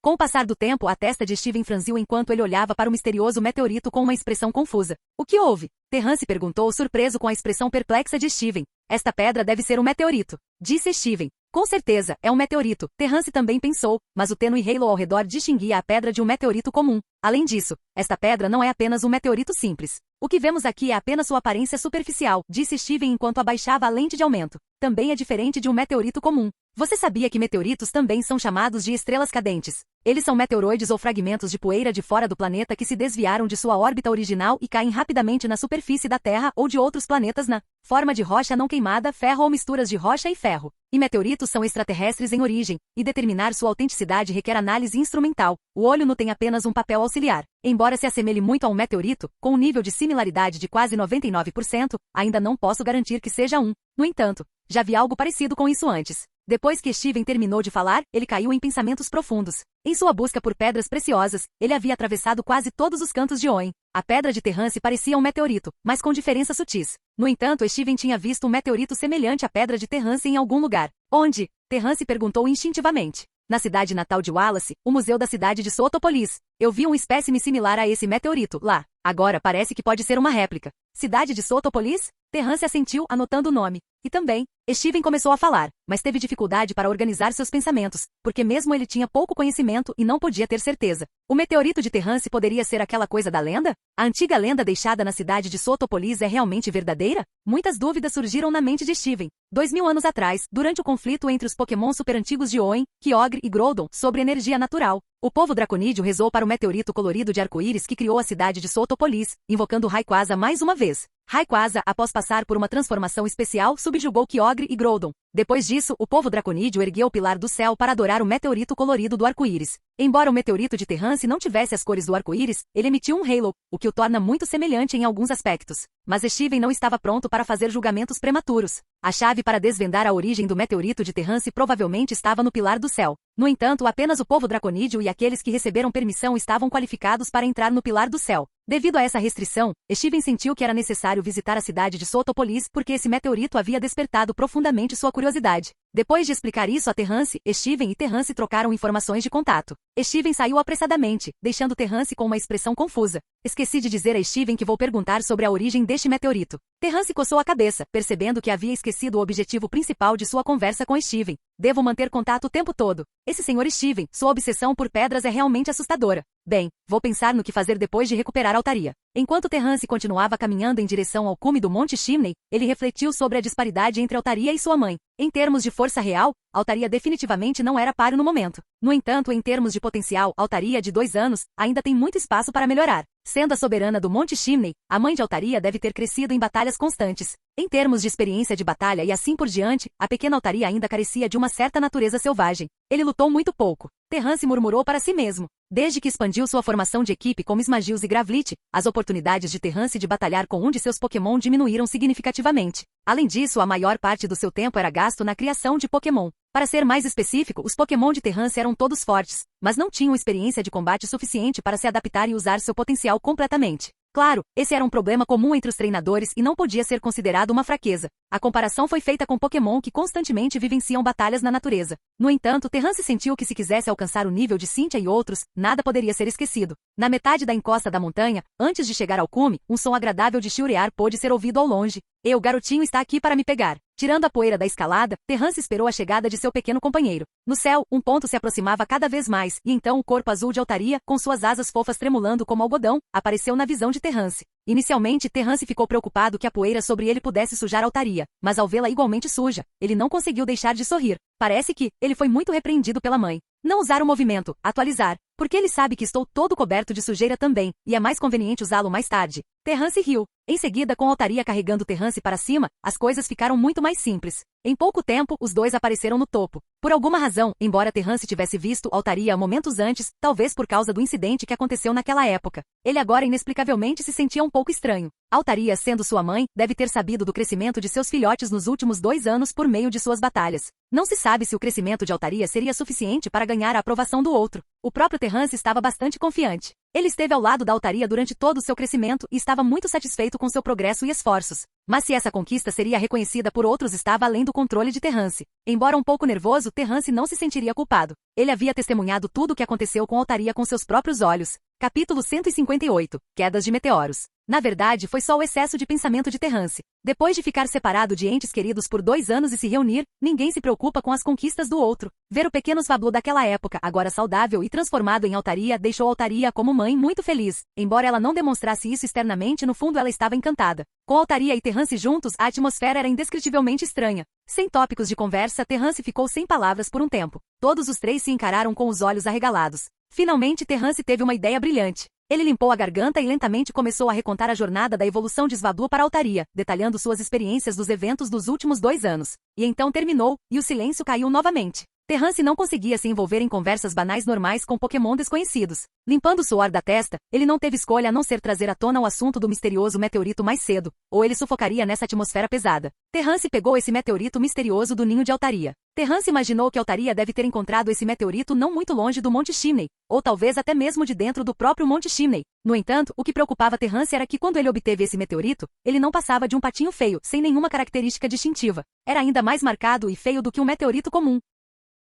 Com o passar do tempo, a testa de Steven franziu enquanto ele olhava para o misterioso meteorito com uma expressão confusa. O que houve? Terrance perguntou, surpreso com a expressão perplexa de Steven. Esta pedra deve ser um meteorito, disse Steven. Com certeza, é um meteorito, Terrance também pensou, mas o tênue halo ao redor distinguia a pedra de um meteorito comum. Além disso, esta pedra não é apenas um meteorito simples. O que vemos aqui é apenas sua aparência superficial, disse Steven enquanto abaixava a lente de aumento. Também é diferente de um meteorito comum. Você sabia que meteoritos também são chamados de estrelas cadentes? Eles são meteoroides ou fragmentos de poeira de fora do planeta que se desviaram de sua órbita original e caem rapidamente na superfície da Terra ou de outros planetas na forma de rocha não queimada, ferro ou misturas de rocha e ferro. E meteoritos são extraterrestres em origem, e determinar sua autenticidade requer análise instrumental. O olho não tem apenas um papel auxiliar. Embora se assemelhe muito a um meteorito, com um nível de similaridade de quase 99%, ainda não posso garantir que seja um. No entanto, já vi algo parecido com isso antes. Depois que Steven terminou de falar, ele caiu em pensamentos profundos. Em sua busca por pedras preciosas, ele havia atravessado quase todos os cantos de Oen. A pedra de Terrance parecia um meteorito, mas com diferenças sutis. No entanto, Steven tinha visto um meteorito semelhante à pedra de Terrance em algum lugar. Onde? Terrance perguntou instintivamente. Na cidade natal de Wallace, o museu da cidade de Sotopolis. Eu vi um espécime similar a esse meteorito lá. Agora parece que pode ser uma réplica. Cidade de Sotopolis? Terrance assentiu, anotando o nome. E também, Steven começou a falar, mas teve dificuldade para organizar seus pensamentos, porque mesmo ele tinha pouco conhecimento e não podia ter certeza. O meteorito de Terrance poderia ser aquela coisa da lenda? A antiga lenda deixada na cidade de Sotopolis é realmente verdadeira? Muitas dúvidas surgiram na mente de Steven. 2000 anos atrás, durante o conflito entre os Pokémon superantigos de Oen, Kyogre e Groudon, sobre energia natural, o povo draconídeo rezou para o meteorito colorido de arco-íris que criou a cidade de Sotopolis, invocando Rayquaza mais uma vez. Rayquaza, após passar por uma transformação especial, subjugou Kyogre e Groudon. Depois disso, o povo draconídeo ergueu o pilar do céu para adorar o meteorito colorido do arco-íris. Embora o meteorito de Terrance não tivesse as cores do arco-íris, ele emitiu um halo, o que o torna muito semelhante em alguns aspectos. Mas Steven não estava pronto para fazer julgamentos prematuros. A chave para desvendar a origem do meteorito de Terrance provavelmente estava no pilar do céu. No entanto, apenas o povo draconídeo e aqueles que receberam permissão estavam qualificados para entrar no pilar do céu. Devido a essa restrição, Steven sentiu que era necessário visitar a cidade de Sotopolis porque esse meteorito havia despertado profundamente sua curiosidade. Depois de explicar isso a Terrance, Steven e Terrance trocaram informações de contato. Steven saiu apressadamente, deixando Terrance com uma expressão confusa. Esqueci de dizer a Steven que vou perguntar sobre a origem deste meteorito. Terrance coçou a cabeça, percebendo que havia esquecido o objetivo principal de sua conversa com Steven. Devo manter contato o tempo todo. Esse Sr. Steven, sua obsessão por pedras é realmente assustadora. Bem, vou pensar no que fazer depois de recuperar a Altaria. Enquanto Terrance continuava caminhando em direção ao cume do Monte Chimney, ele refletiu sobre a disparidade entre Altaria e sua mãe. Em termos de força real, Altaria definitivamente não era páreo no momento. No entanto, em termos de potencial, Altaria de 2 anos ainda tem muito espaço para melhorar. Sendo a soberana do Monte Chimney, a mãe de Altaria deve ter crescido em batalhas constantes. Em termos de experiência de batalha e assim por diante, a pequena Altaria ainda carecia de uma certa natureza selvagem. Ele lutou muito pouco. Terrance murmurou para si mesmo. Desde que expandiu sua formação de equipe com Smagius e Gravlit, as oportunidades de Terrance de batalhar com um de seus Pokémon diminuíram significativamente. Além disso, a maior parte do seu tempo era gasto na criação de Pokémon. Para ser mais específico, os Pokémon de Terrance eram todos fortes, mas não tinham experiência de combate suficiente para se adaptar e usar seu potencial completamente. Claro, esse era um problema comum entre os treinadores e não podia ser considerado uma fraqueza. A comparação foi feita com Pokémon que constantemente vivenciam batalhas na natureza. No entanto, Terrance sentiu que se quisesse alcançar o nível de Cynthia e outros, nada poderia ser esquecido. Na metade da encosta da montanha, antes de chegar ao cume, um som agradável de chiurear pôde ser ouvido ao longe. O garotinho está aqui para me pegar. Tirando a poeira da escalada, Terrance esperou a chegada de seu pequeno companheiro. No céu, um ponto se aproximava cada vez mais, e então o corpo azul de Altaria, com suas asas fofas tremulando como algodão, apareceu na visão de Terrance. Inicialmente, Terrance ficou preocupado que a poeira sobre ele pudesse sujar Altaria, mas ao vê-la igualmente suja, ele não conseguiu deixar de sorrir. Parece que ele foi muito repreendido pela mãe. Não usar o movimento, atualizar, porque ele sabe que estou todo coberto de sujeira também, e é mais conveniente usá-lo mais tarde. Terrance riu. Em seguida, com Altaria carregando Terrance para cima, as coisas ficaram muito mais simples. Em pouco tempo, os dois apareceram no topo. Por alguma razão, embora Terrance tivesse visto Altaria momentos antes, talvez por causa do incidente que aconteceu naquela época, ele agora inexplicavelmente se sentia um pouco estranho. Altaria, sendo sua mãe, deve ter sabido do crescimento de seus filhotes nos últimos 2 anos por meio de suas batalhas. Não se sabe se o crescimento de Altaria seria suficiente para ganhar a aprovação do outro. O próprio Terrance estava bastante confiante. Ele esteve ao lado da Altaria durante todo o seu crescimento e estava muito satisfeito com seu progresso e esforços. Mas se essa conquista seria reconhecida por outros estava além do controle de Terrance. Embora um pouco nervoso, Terrance não se sentiria culpado. Ele havia testemunhado tudo o que aconteceu com Altaria com seus próprios olhos. Capítulo 158. Quedas de meteoros. Na verdade, foi só o excesso de pensamento de Terrance. Depois de ficar separado de entes queridos por 2 anos e se reunir, ninguém se preocupa com as conquistas do outro. Ver o pequeno Swablu daquela época, agora saudável e transformado em Altaria, deixou Altaria como mãe muito feliz. Embora ela não demonstrasse isso externamente, no fundo ela estava encantada. Com Altaria e Terrance juntos, a atmosfera era indescritivelmente estranha. Sem tópicos de conversa, Terrance ficou sem palavras por um tempo. Todos os 3 se encararam com os olhos arregalados. Finalmente, Terrance teve uma ideia brilhante. Ele limpou a garganta e lentamente começou a recontar a jornada da evolução de Swablu para Altaria, detalhando suas experiências dos eventos dos últimos 2 anos. E então terminou, e o silêncio caiu novamente. Terrance não conseguia se envolver em conversas banais normais com Pokémon desconhecidos. Limpando o suor da testa, ele não teve escolha a não ser trazer à tona o assunto do misterioso meteorito mais cedo, ou ele sufocaria nessa atmosfera pesada. Terrance pegou esse meteorito misterioso do ninho de Altaria. Terrance imaginou que Altaria deve ter encontrado esse meteorito não muito longe do Monte Chimney, ou talvez até mesmo de dentro do próprio Monte Chimney. No entanto, o que preocupava Terrance era que quando ele obteve esse meteorito, ele não passava de um patinho feio, sem nenhuma característica distintiva. Era ainda mais marcado e feio do que um meteorito comum.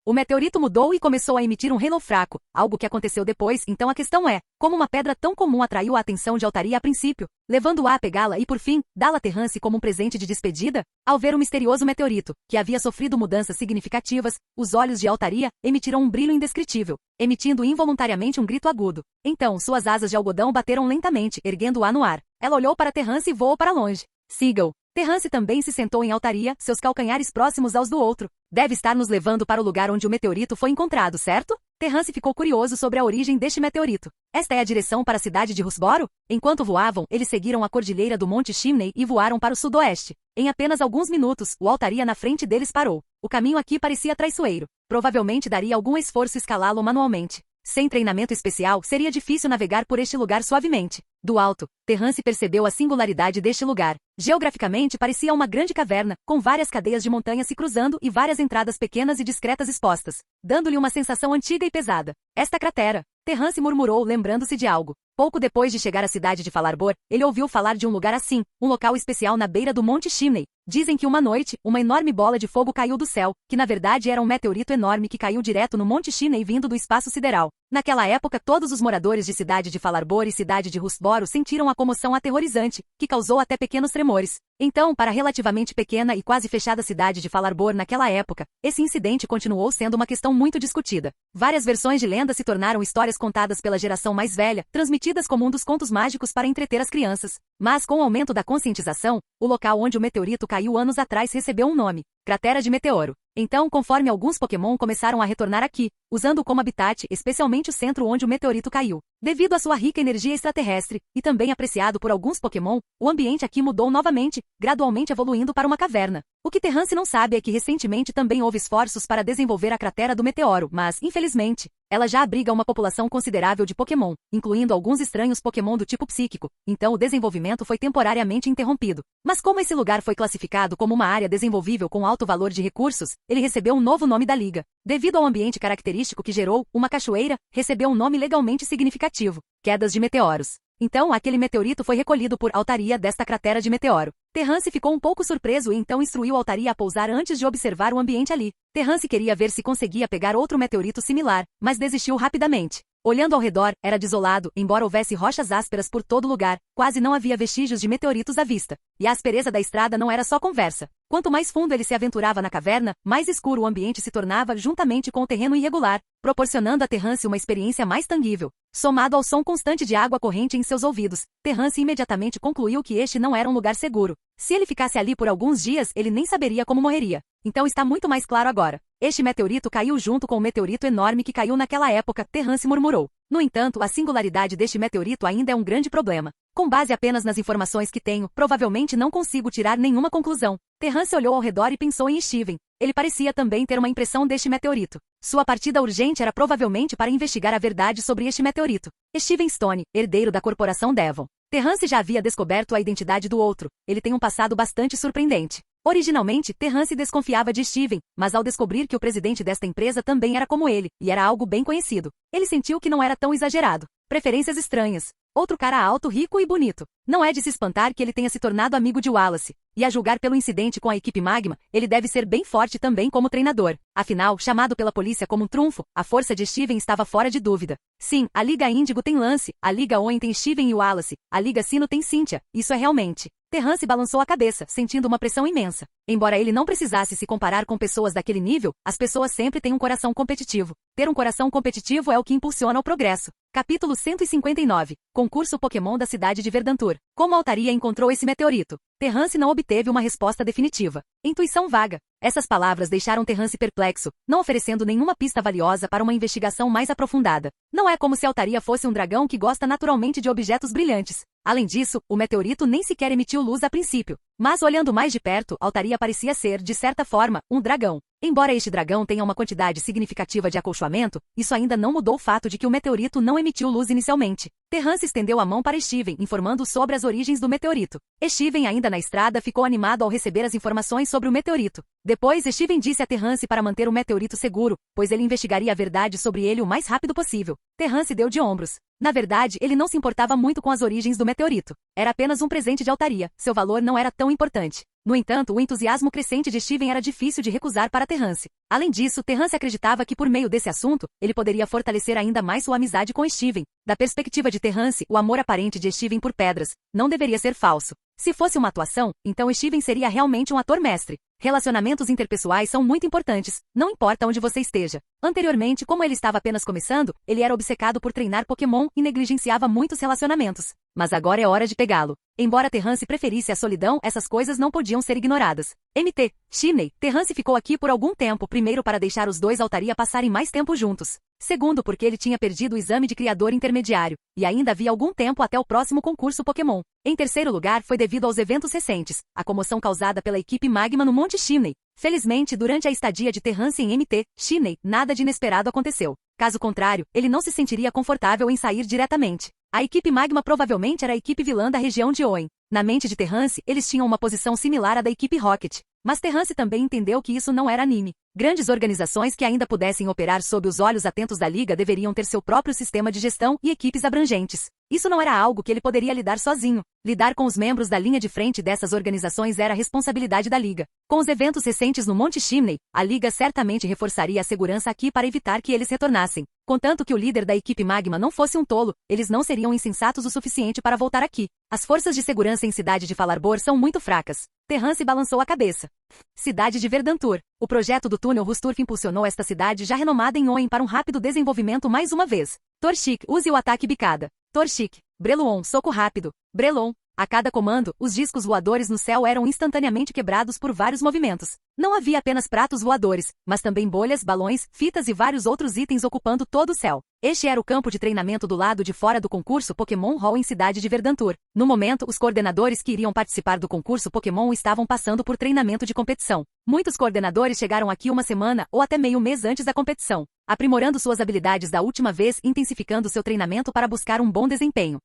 O meteorito mudou e começou a emitir um halo fraco, algo que aconteceu depois, então a questão é, como uma pedra tão comum atraiu a atenção de Altaria a princípio, levando-a a pegá-la e por fim, dá-la a Terrance como um presente de despedida? Ao ver o misterioso meteorito, que havia sofrido mudanças significativas, os olhos de Altaria emitiram um brilho indescritível, emitindo involuntariamente um grito agudo. Então, suas asas de algodão bateram lentamente, erguendo-a no ar. Ela olhou para Terrance e voou para longe. Siga-o. Terrance também se sentou em Altaria, seus calcanhares próximos aos do outro. Deve estar nos levando para o lugar onde o meteorito foi encontrado, certo? Terrance ficou curioso sobre a origem deste meteorito. Esta é a direção para a cidade de Rusboro? Enquanto voavam, eles seguiram a cordilheira do Monte Chimney e voaram para o sudoeste. Em apenas alguns minutos, o Altaria na frente deles parou. O caminho aqui parecia traiçoeiro. Provavelmente daria algum esforço escalá-lo manualmente. Sem treinamento especial, seria difícil navegar por este lugar suavemente. Do alto, Terrance percebeu a singularidade deste lugar. Geograficamente parecia uma grande caverna, com várias cadeias de montanhas se cruzando e várias entradas pequenas e discretas expostas, dando-lhe uma sensação antiga e pesada. Esta cratera. Terrance murmurou, lembrando-se de algo. Pouco depois de chegar à cidade de Falarbor, ele ouviu falar de um lugar assim, um local especial na beira do Monte Chimney. Dizem que uma noite, uma enorme bola de fogo caiu do céu, que na verdade era um meteorito enorme que caiu direto no Monte Chimney vindo do espaço sideral. Naquela época, todos os moradores de cidade de Falarbor e cidade de Rustboro sentiram a comoção aterrorizante, que causou até pequenos tremores. Então, para a relativamente pequena e quase fechada cidade de Falarbor naquela época, esse incidente continuou sendo uma questão muito discutida. Várias versões de lenda se tornaram histórias contadas pela geração mais velha, transmitidas como um dos contos mágicos para entreter as crianças. Mas com o aumento da conscientização, o local onde o meteorito caiu anos atrás recebeu um nome: Cratera de Meteoro. Então, conforme alguns Pokémon começaram a retornar aqui, usando como habitat especialmente o centro onde o meteorito caiu. Devido à sua rica energia extraterrestre, e também apreciado por alguns Pokémon, o ambiente aqui mudou novamente, gradualmente evoluindo para uma caverna. O que Terrance não sabe é que recentemente também houve esforços para desenvolver a cratera do meteoro, mas, infelizmente, ela já abriga uma população considerável de Pokémon, incluindo alguns estranhos Pokémon do tipo psíquico, então o desenvolvimento foi temporariamente interrompido. Mas como esse lugar foi classificado como uma área desenvolvível com alto valor de recursos, ele recebeu um novo nome da liga. Devido ao ambiente característico que gerou, uma cachoeira recebeu um nome legalmente significativo: Quedas de Meteoros. Então, aquele meteorito foi recolhido por Altaria desta cratera de meteoro. Terrance ficou um pouco surpreso e então instruiu Altaria a pousar antes de observar o ambiente ali. Terrance queria ver se conseguia pegar outro meteorito similar, mas desistiu rapidamente. Olhando ao redor, era desolado, embora houvesse rochas ásperas por todo lugar, quase não havia vestígios de meteoritos à vista. E a aspereza da estrada não era só conversa. Quanto mais fundo ele se aventurava na caverna, mais escuro o ambiente se tornava juntamente com o terreno irregular, proporcionando a Terrance uma experiência mais tangível. Somado ao som constante de água corrente em seus ouvidos, Terrance imediatamente concluiu que este não era um lugar seguro. Se ele ficasse ali por alguns dias, ele nem saberia como morreria. Então está muito mais claro agora. Este meteorito caiu junto com o meteorito enorme que caiu naquela época, Terrance murmurou. No entanto, a singularidade deste meteorito ainda é um grande problema. Com base apenas nas informações que tenho, provavelmente não consigo tirar nenhuma conclusão. Terrance olhou ao redor e pensou em Steven. Ele parecia também ter uma impressão deste meteorito. Sua partida urgente era provavelmente para investigar a verdade sobre este meteorito. Steven Stone, herdeiro da corporação Devon. Terrance já havia descoberto a identidade do outro. Ele tem um passado bastante surpreendente. Originalmente, Terrance desconfiava de Steven, mas ao descobrir que o presidente desta empresa também era como ele, e era algo bem conhecido, ele sentiu que não era tão exagerado. Preferências estranhas. Outro cara alto, rico e bonito. Não é de se espantar que ele tenha se tornado amigo de Wallace. E a julgar pelo incidente com a equipe Magma, ele deve ser bem forte também como treinador. Afinal, chamado pela polícia como um trunfo, a força de Steven estava fora de dúvida. Sim, a Liga Índigo tem Lance, a Liga Owen tem Steven e Wallace, a Liga Sino tem Cynthia, isso é realmente. Terrance balançou a cabeça, sentindo uma pressão imensa. Embora ele não precisasse se comparar com pessoas daquele nível, as pessoas sempre têm um coração competitivo. Ter um coração competitivo é o que impulsiona o progresso. Capítulo 159. Concurso Pokémon da cidade de Verdantur. Como a Altaria encontrou esse meteorito? Terrance não obteve uma resposta definitiva. Intuição vaga. Essas palavras deixaram Terrance perplexo, não oferecendo nenhuma pista valiosa para uma investigação mais aprofundada. Não é como se a Altaria fosse um dragão que gosta naturalmente de objetos brilhantes. Além disso, o meteorito nem sequer emitiu luz a princípio. Mas olhando mais de perto, Altaria parecia ser, de certa forma, um dragão. Embora este dragão tenha uma quantidade significativa de acolchoamento, isso ainda não mudou o fato de que o meteorito não emitiu luz inicialmente. Terrance estendeu a mão para Steven, informando sobre as origens do meteorito. Steven, ainda na estrada, ficou animado ao receber as informações sobre o meteorito. Depois, Steven disse a Terrance para manter o meteorito seguro, pois ele investigaria a verdade sobre ele o mais rápido possível. Terrance deu de ombros. Na verdade, ele não se importava muito com as origens do meteorito. Era apenas um presente de Altaria, seu valor não era tão importante. No entanto, o entusiasmo crescente de Steven era difícil de recusar para Terrance. Além disso, Terrance acreditava que por meio desse assunto, ele poderia fortalecer ainda mais sua amizade com Steven. Da perspectiva de Terrance, o amor aparente de Steven por pedras não deveria ser falso. Se fosse uma atuação, então Steven seria realmente um ator mestre. Relacionamentos interpessoais são muito importantes, não importa onde você esteja. Anteriormente, como ele estava apenas começando, ele era obcecado por treinar Pokémon e negligenciava muitos relacionamentos. Mas agora é hora de pegá-lo. Embora Terrance preferisse a solidão, essas coisas não podiam ser ignoradas. MT. Chimney. Terrance ficou aqui por algum tempo, primeiro para deixar os dois Altaria passarem mais tempo juntos. Segundo, porque ele tinha perdido o exame de criador intermediário, e ainda havia algum tempo até o próximo concurso Pokémon. Em terceiro lugar, foi devido aos eventos recentes, a comoção causada pela equipe Magma no Monte Chimney. Felizmente, durante a estadia de Terrance em MT, Chimney, nada de inesperado aconteceu. Caso contrário, ele não se sentiria confortável em sair diretamente. A equipe Magma provavelmente era a equipe vilã da região de Owen. Na mente de Terrance, eles tinham uma posição similar à da equipe Rocket. Mas Terrance também entendeu que isso não era anime. Grandes organizações que ainda pudessem operar sob os olhos atentos da Liga deveriam ter seu próprio sistema de gestão e equipes abrangentes. Isso não era algo que ele poderia lidar sozinho. Lidar com os membros da linha de frente dessas organizações era responsabilidade da Liga. Com os eventos recentes no Monte Chimney, a Liga certamente reforçaria a segurança aqui para evitar que eles retornassem. Contanto que o líder da equipe Magma não fosse um tolo, eles não seriam insensatos o suficiente para voltar aqui. As forças de segurança em Cidade de Falarbor são muito fracas. Terrance balançou a cabeça. Cidade de Verdantur. O projeto do túnel Rusturf impulsionou esta cidade já renomada em Oen para um rápido desenvolvimento mais uma vez. Torchic, use o ataque bicada. Torchic. Breluon, soco rápido. Brelon. A cada comando, os discos voadores no céu eram instantaneamente quebrados por vários movimentos. Não havia apenas pratos voadores, mas também bolhas, balões, fitas e vários outros itens ocupando todo o céu. Este era o campo de treinamento do lado de fora do concurso Pokémon Hall em Cidade de Verdantur. No momento, os coordenadores que iriam participar do concurso Pokémon estavam passando por treinamento de competição. Muitos coordenadores chegaram aqui uma semana ou até meio mês antes da competição, aprimorando suas habilidades da última vez e intensificando seu treinamento para buscar um bom desempenho.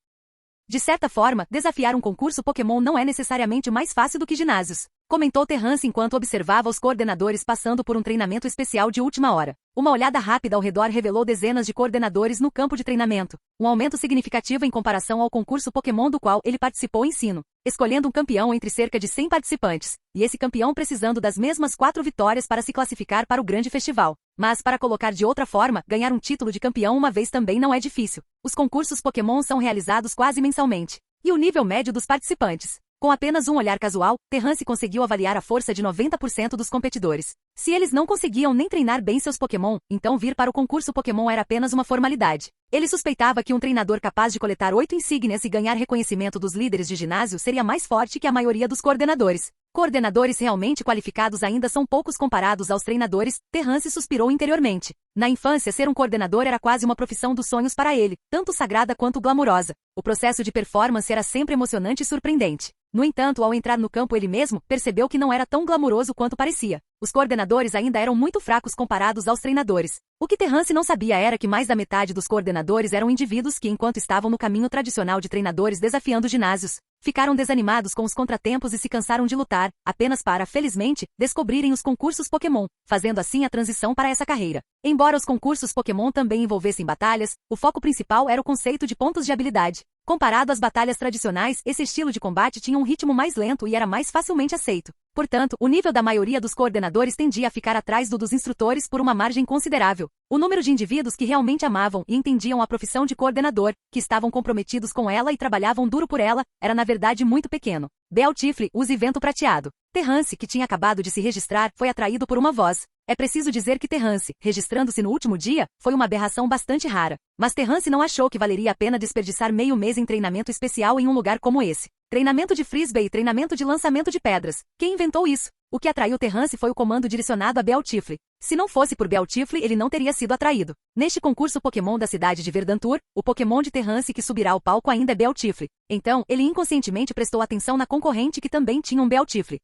De certa forma, desafiar um concurso Pokémon não é necessariamente mais fácil do que ginásios, comentou Terrance enquanto observava os coordenadores passando por um treinamento especial de última hora. Uma olhada rápida ao redor revelou dezenas de coordenadores no campo de treinamento, um aumento significativo em comparação ao concurso Pokémon do qual ele participou em ensino, escolhendo um campeão entre cerca de 100 participantes, e esse campeão precisando das mesmas 4 vitórias para se classificar para o grande festival. Mas, para colocar de outra forma, ganhar um título de campeão uma vez também não é difícil. Os concursos Pokémon são realizados quase mensalmente. E o nível médio dos participantes? Com apenas um olhar casual, Terrance conseguiu avaliar a força de 90% dos competidores. Se eles não conseguiam nem treinar bem seus Pokémon, então vir para o concurso Pokémon era apenas uma formalidade. Ele suspeitava que um treinador capaz de coletar 8 insígnias e ganhar reconhecimento dos líderes de ginásio seria mais forte que a maioria dos coordenadores. Coordenadores realmente qualificados ainda são poucos comparados aos treinadores, Terrance suspirou interiormente. Na infância, ser um coordenador era quase uma profissão dos sonhos para ele, tanto sagrada quanto glamurosa. O processo de performance era sempre emocionante e surpreendente. No entanto, ao entrar no campo ele mesmo, percebeu que não era tão glamuroso quanto parecia. Os coordenadores ainda eram muito fracos comparados aos treinadores. O que Terrance não sabia era que mais da metade dos coordenadores eram indivíduos que, enquanto estavam no caminho tradicional de treinadores desafiando ginásios, ficaram desanimados com os contratempos e se cansaram de lutar, apenas para, felizmente, descobrirem os concursos Pokémon, fazendo assim a transição para essa carreira. Embora os concursos Pokémon também envolvessem batalhas, o foco principal era o conceito de pontos de habilidade. Comparado às batalhas tradicionais, esse estilo de combate tinha um ritmo mais lento e era mais facilmente aceito. Portanto, o nível da maioria dos coordenadores tendia a ficar atrás do dos instrutores por uma margem considerável. O número de indivíduos que realmente amavam e entendiam a profissão de coordenador, que estavam comprometidos com ela e trabalhavam duro por ela, era na verdade muito pequeno. Beltifle, use vento prateado. Terrance, que tinha acabado de se registrar, foi atraído por uma voz. É preciso dizer que Terrance, registrando-se no último dia, foi uma aberração bastante rara. Mas Terrance não achou que valeria a pena desperdiçar meio mês em treinamento especial em um lugar como esse. Treinamento de frisbee e treinamento de lançamento de pedras. Quem inventou isso? O que atraiu Terrance foi o comando direcionado a Beltifle. Se não fosse por Beltifle, ele não teria sido atraído. Neste concurso Pokémon da cidade de Verdantur, o Pokémon de Terrance que subirá ao palco ainda é Beltifle. Então, ele inconscientemente prestou atenção na concorrente que também tinha um Beltifle.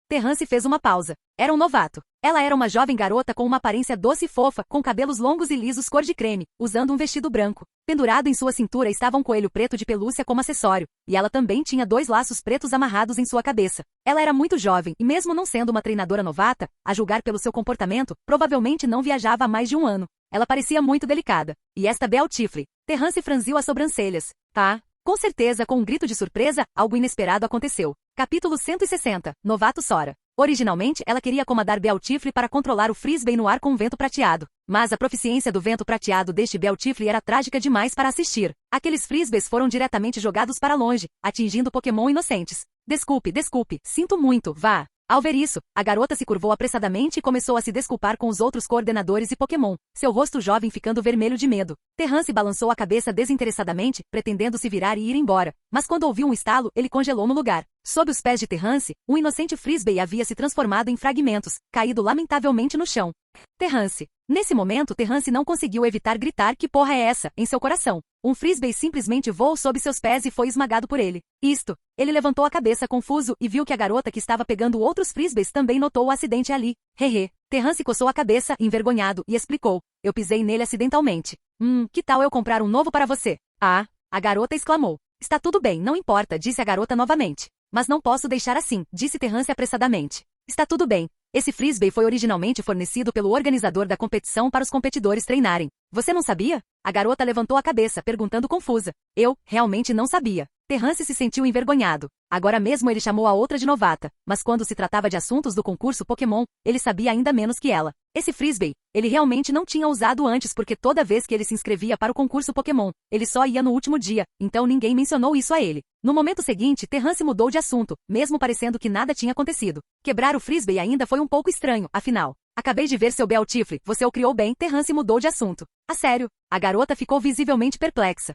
Terrance fez uma pausa. Era um novato. Ela era uma jovem garota com uma aparência doce e fofa, com cabelos longos e lisos cor de creme, usando um vestido branco. Pendurado em sua cintura estava um coelho preto de pelúcia como acessório, e ela também tinha 2 laços pretos amarrados em sua cabeça. Ela era muito jovem, e mesmo não sendo uma treinadora novata, a julgar pelo seu comportamento, provavelmente não viajava há mais de 1 ano. Ela parecia muito delicada. E esta Beltifle? Terrance franziu as sobrancelhas. Tá? Com certeza, com um grito de surpresa, algo inesperado aconteceu. Capítulo 160. Novato Sora. Originalmente, ela queria comandar Beltifle para controlar o frisbee no ar com vento prateado. Mas a proficiência do vento prateado deste Beltifle era trágica demais para assistir. Aqueles frisbees foram diretamente jogados para longe, atingindo Pokémon inocentes. Desculpe, sinto muito, vá. Ao ver isso, a garota se curvou apressadamente e começou a se desculpar com os outros coordenadores e Pokémon, seu rosto jovem ficando vermelho de medo. Terrance balançou a cabeça desinteressadamente, pretendendo se virar e ir embora, mas quando ouviu um estalo, ele congelou no lugar. Sob os pés de Terrance, um inocente frisbee havia se transformado em fragmentos, caído lamentavelmente no chão. Terrance. Nesse momento, Terrance não conseguiu evitar gritar "que porra é essa?" em seu coração. Um frisbee simplesmente voou sob seus pés e foi esmagado por ele. Isto. Ele levantou a cabeça confuso e viu que a garota que estava pegando outros frisbees também notou o acidente ali. Hehe. Terrance coçou a cabeça, envergonhado, e explicou. Eu pisei nele acidentalmente. Que tal eu comprar um novo para você? Ah, a garota exclamou. Está tudo bem, não importa, disse a garota novamente. Mas não posso deixar assim, disse Terrance apressadamente. Está tudo bem. Esse frisbee foi originalmente fornecido pelo organizador da competição para os competidores treinarem. Você não sabia? A garota levantou a cabeça, perguntando confusa. Eu, realmente não sabia. Terrance se sentiu envergonhado. Agora mesmo ele chamou a outra de novata, mas quando se tratava de assuntos do concurso Pokémon, ele sabia ainda menos que ela. Esse frisbee, ele realmente não tinha usado antes porque toda vez que ele se inscrevia para o concurso Pokémon, ele só ia no último dia, então ninguém mencionou isso a ele. No momento seguinte, Terrance mudou de assunto, mesmo parecendo que nada tinha acontecido. Quebrar o frisbee ainda foi um pouco estranho, afinal. Acabei de ver seu Bealtifre, você o criou bem. Terrance mudou de assunto. A sério? A garota ficou visivelmente perplexa.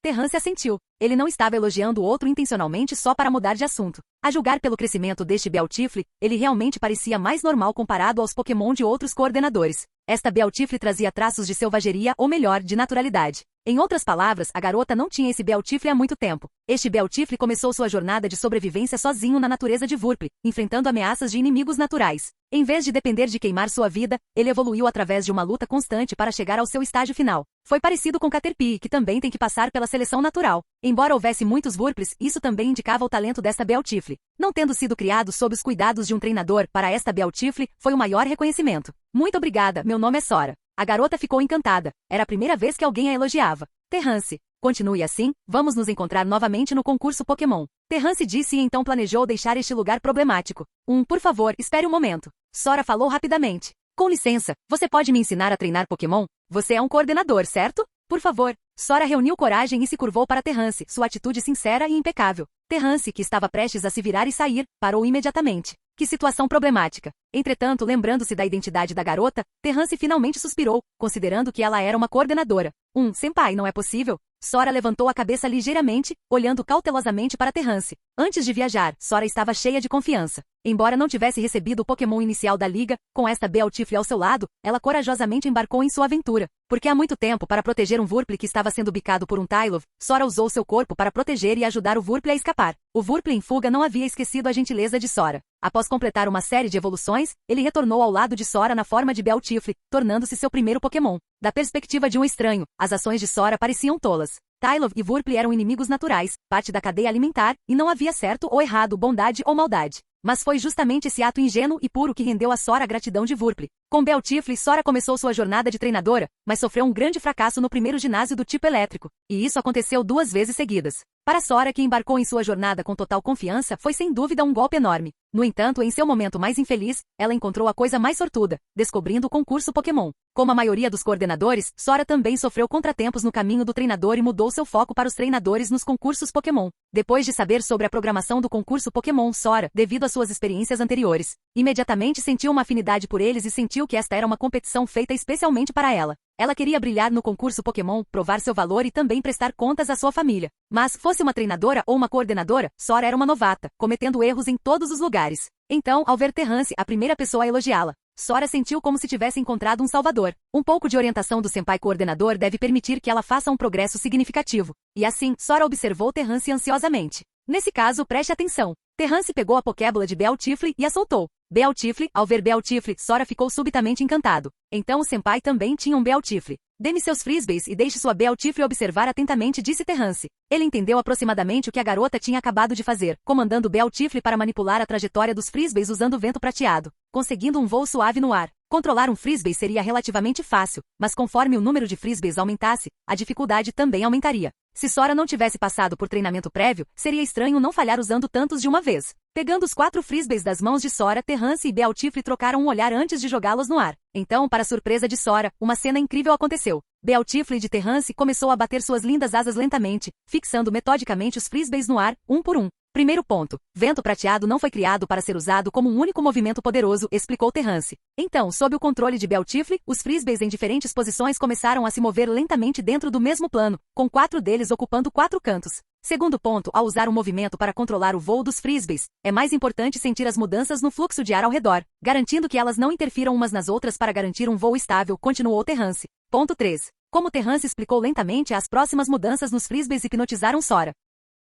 Terrance assentiu. Ele não estava elogiando o outro intencionalmente só para mudar de assunto. A julgar pelo crescimento deste Bealtifre, ele realmente parecia mais normal comparado aos Pokémon de outros coordenadores. Esta Bealtifre trazia traços de selvageria ou melhor, de naturalidade. Em outras palavras, a garota não tinha esse Bealtifre há muito tempo. Este Bealtifre começou sua jornada de sobrevivência sozinho na natureza de Vurple, enfrentando ameaças de inimigos naturais. Em vez de depender de queimar sua vida, ele evoluiu através de uma luta constante para chegar ao seu estágio final. Foi parecido com Caterpie, que também tem que passar pela seleção natural. Embora houvesse muitos Vurples, isso também indicava o talento desta Bealtifre. Não tendo sido criado sob os cuidados de um treinador, para esta Bealtifre, foi o maior reconhecimento. Muito obrigada, meu nome é Sora. A garota ficou encantada. Era a primeira vez que alguém a elogiava. Terrance. Continue assim, vamos nos encontrar novamente no concurso Pokémon. Terrance disse e então planejou deixar este lugar problemático. Por favor, espere um momento. Sora falou rapidamente. Com licença, você pode me ensinar a treinar Pokémon? Você é um coordenador, certo? Por favor. Sora reuniu coragem e se curvou para Terrance, sua atitude sincera e impecável. Terrance, que estava prestes a se virar e sair, parou imediatamente. Que situação problemática. Entretanto, lembrando-se da identidade da garota, Terrance finalmente suspirou, considerando que ela era uma coordenadora. Senpai, não é possível? Sora levantou a cabeça ligeiramente, olhando cautelosamente para Terrance. Antes de viajar, Sora estava cheia de confiança. Embora não tivesse recebido o Pokémon inicial da liga, com esta Bealtifre ao seu lado, ela corajosamente embarcou em sua aventura. Porque há muito tempo, para proteger um Vurple que estava sendo bicado por um Tylov, Sora usou seu corpo para proteger e ajudar o Vurple a escapar. O Vurple em fuga não havia esquecido a gentileza de Sora. Após completar uma série de evoluções, ele retornou ao lado de Sora na forma de Bealtifre, tornando-se seu primeiro Pokémon. Da perspectiva de um estranho, as ações de Sora pareciam tolas. Tylov e Vurple eram inimigos naturais, parte da cadeia alimentar, e não havia certo ou errado, bondade ou maldade. Mas foi justamente esse ato ingênuo e puro que rendeu a Sora a gratidão de Vurple. Com Bealtifre, Sora começou sua jornada de treinadora, mas sofreu um grande fracasso no primeiro ginásio do tipo elétrico, e isso aconteceu 2 vezes seguidas. Para Sora, que embarcou em sua jornada com total confiança, foi sem dúvida um golpe enorme. No entanto, em seu momento mais infeliz, ela encontrou a coisa mais sortuda, descobrindo o concurso Pokémon. Como a maioria dos coordenadores, Sora também sofreu contratempos no caminho do treinador e mudou seu foco para os treinadores nos concursos Pokémon. Depois de saber sobre a programação do concurso Pokémon, Sora, devido às suas experiências anteriores, imediatamente sentiu uma afinidade por eles e sentiu que esta era uma competição feita especialmente para ela. Ela queria brilhar no concurso Pokémon, provar seu valor e também prestar contas à sua família. Mas, fosse uma treinadora ou uma coordenadora, Sora era uma novata, cometendo erros em todos os lugares. Então, ao ver Terrance, a primeira pessoa a elogiá-la, Sora sentiu como se tivesse encontrado um salvador. Um pouco de orientação do senpai coordenador deve permitir que ela faça um progresso significativo. E assim, Sora observou Terrance ansiosamente. Nesse caso, preste atenção. Terrance pegou a Pokébola de Bealtifre e a soltou. Bealtifre, ao ver Bealtifre, Sora ficou subitamente encantado. Então o senpai também tinha um Bealtifre. Dê-me seus frisbees e deixe sua Bealtifre observar atentamente, disse Terrance. Ele entendeu aproximadamente o que a garota tinha acabado de fazer, comandando Bealtifre para manipular a trajetória dos frisbees usando o vento prateado, conseguindo um voo suave no ar. Controlar um frisbee seria relativamente fácil, mas conforme o número de frisbees aumentasse, a dificuldade também aumentaria. Se Sora não tivesse passado por treinamento prévio, seria estranho não falhar usando tantos de uma vez. Pegando os 4 frisbees das mãos de Sora, Terrance e Bealtifre trocaram um olhar antes de jogá-los no ar. Então, para surpresa de Sora, uma cena incrível aconteceu. Bealtifre de Terrance começou a bater suas lindas asas lentamente, fixando metodicamente os frisbees no ar, um por um. Primeiro ponto. Vento prateado não foi criado para ser usado como um único movimento poderoso, explicou Terrance. Então, sob o controle de Bealtifre, os frisbees em diferentes posições começaram a se mover lentamente dentro do mesmo plano, com 4 deles ocupando 4 cantos. Segundo ponto, ao usar o movimento para controlar o voo dos frisbees, é mais importante sentir as mudanças no fluxo de ar ao redor, garantindo que elas não interfiram umas nas outras para garantir um voo estável, continuou Terrance. Ponto 3. Como Terrance explicou lentamente, as próximas mudanças nos frisbees hipnotizaram Sora.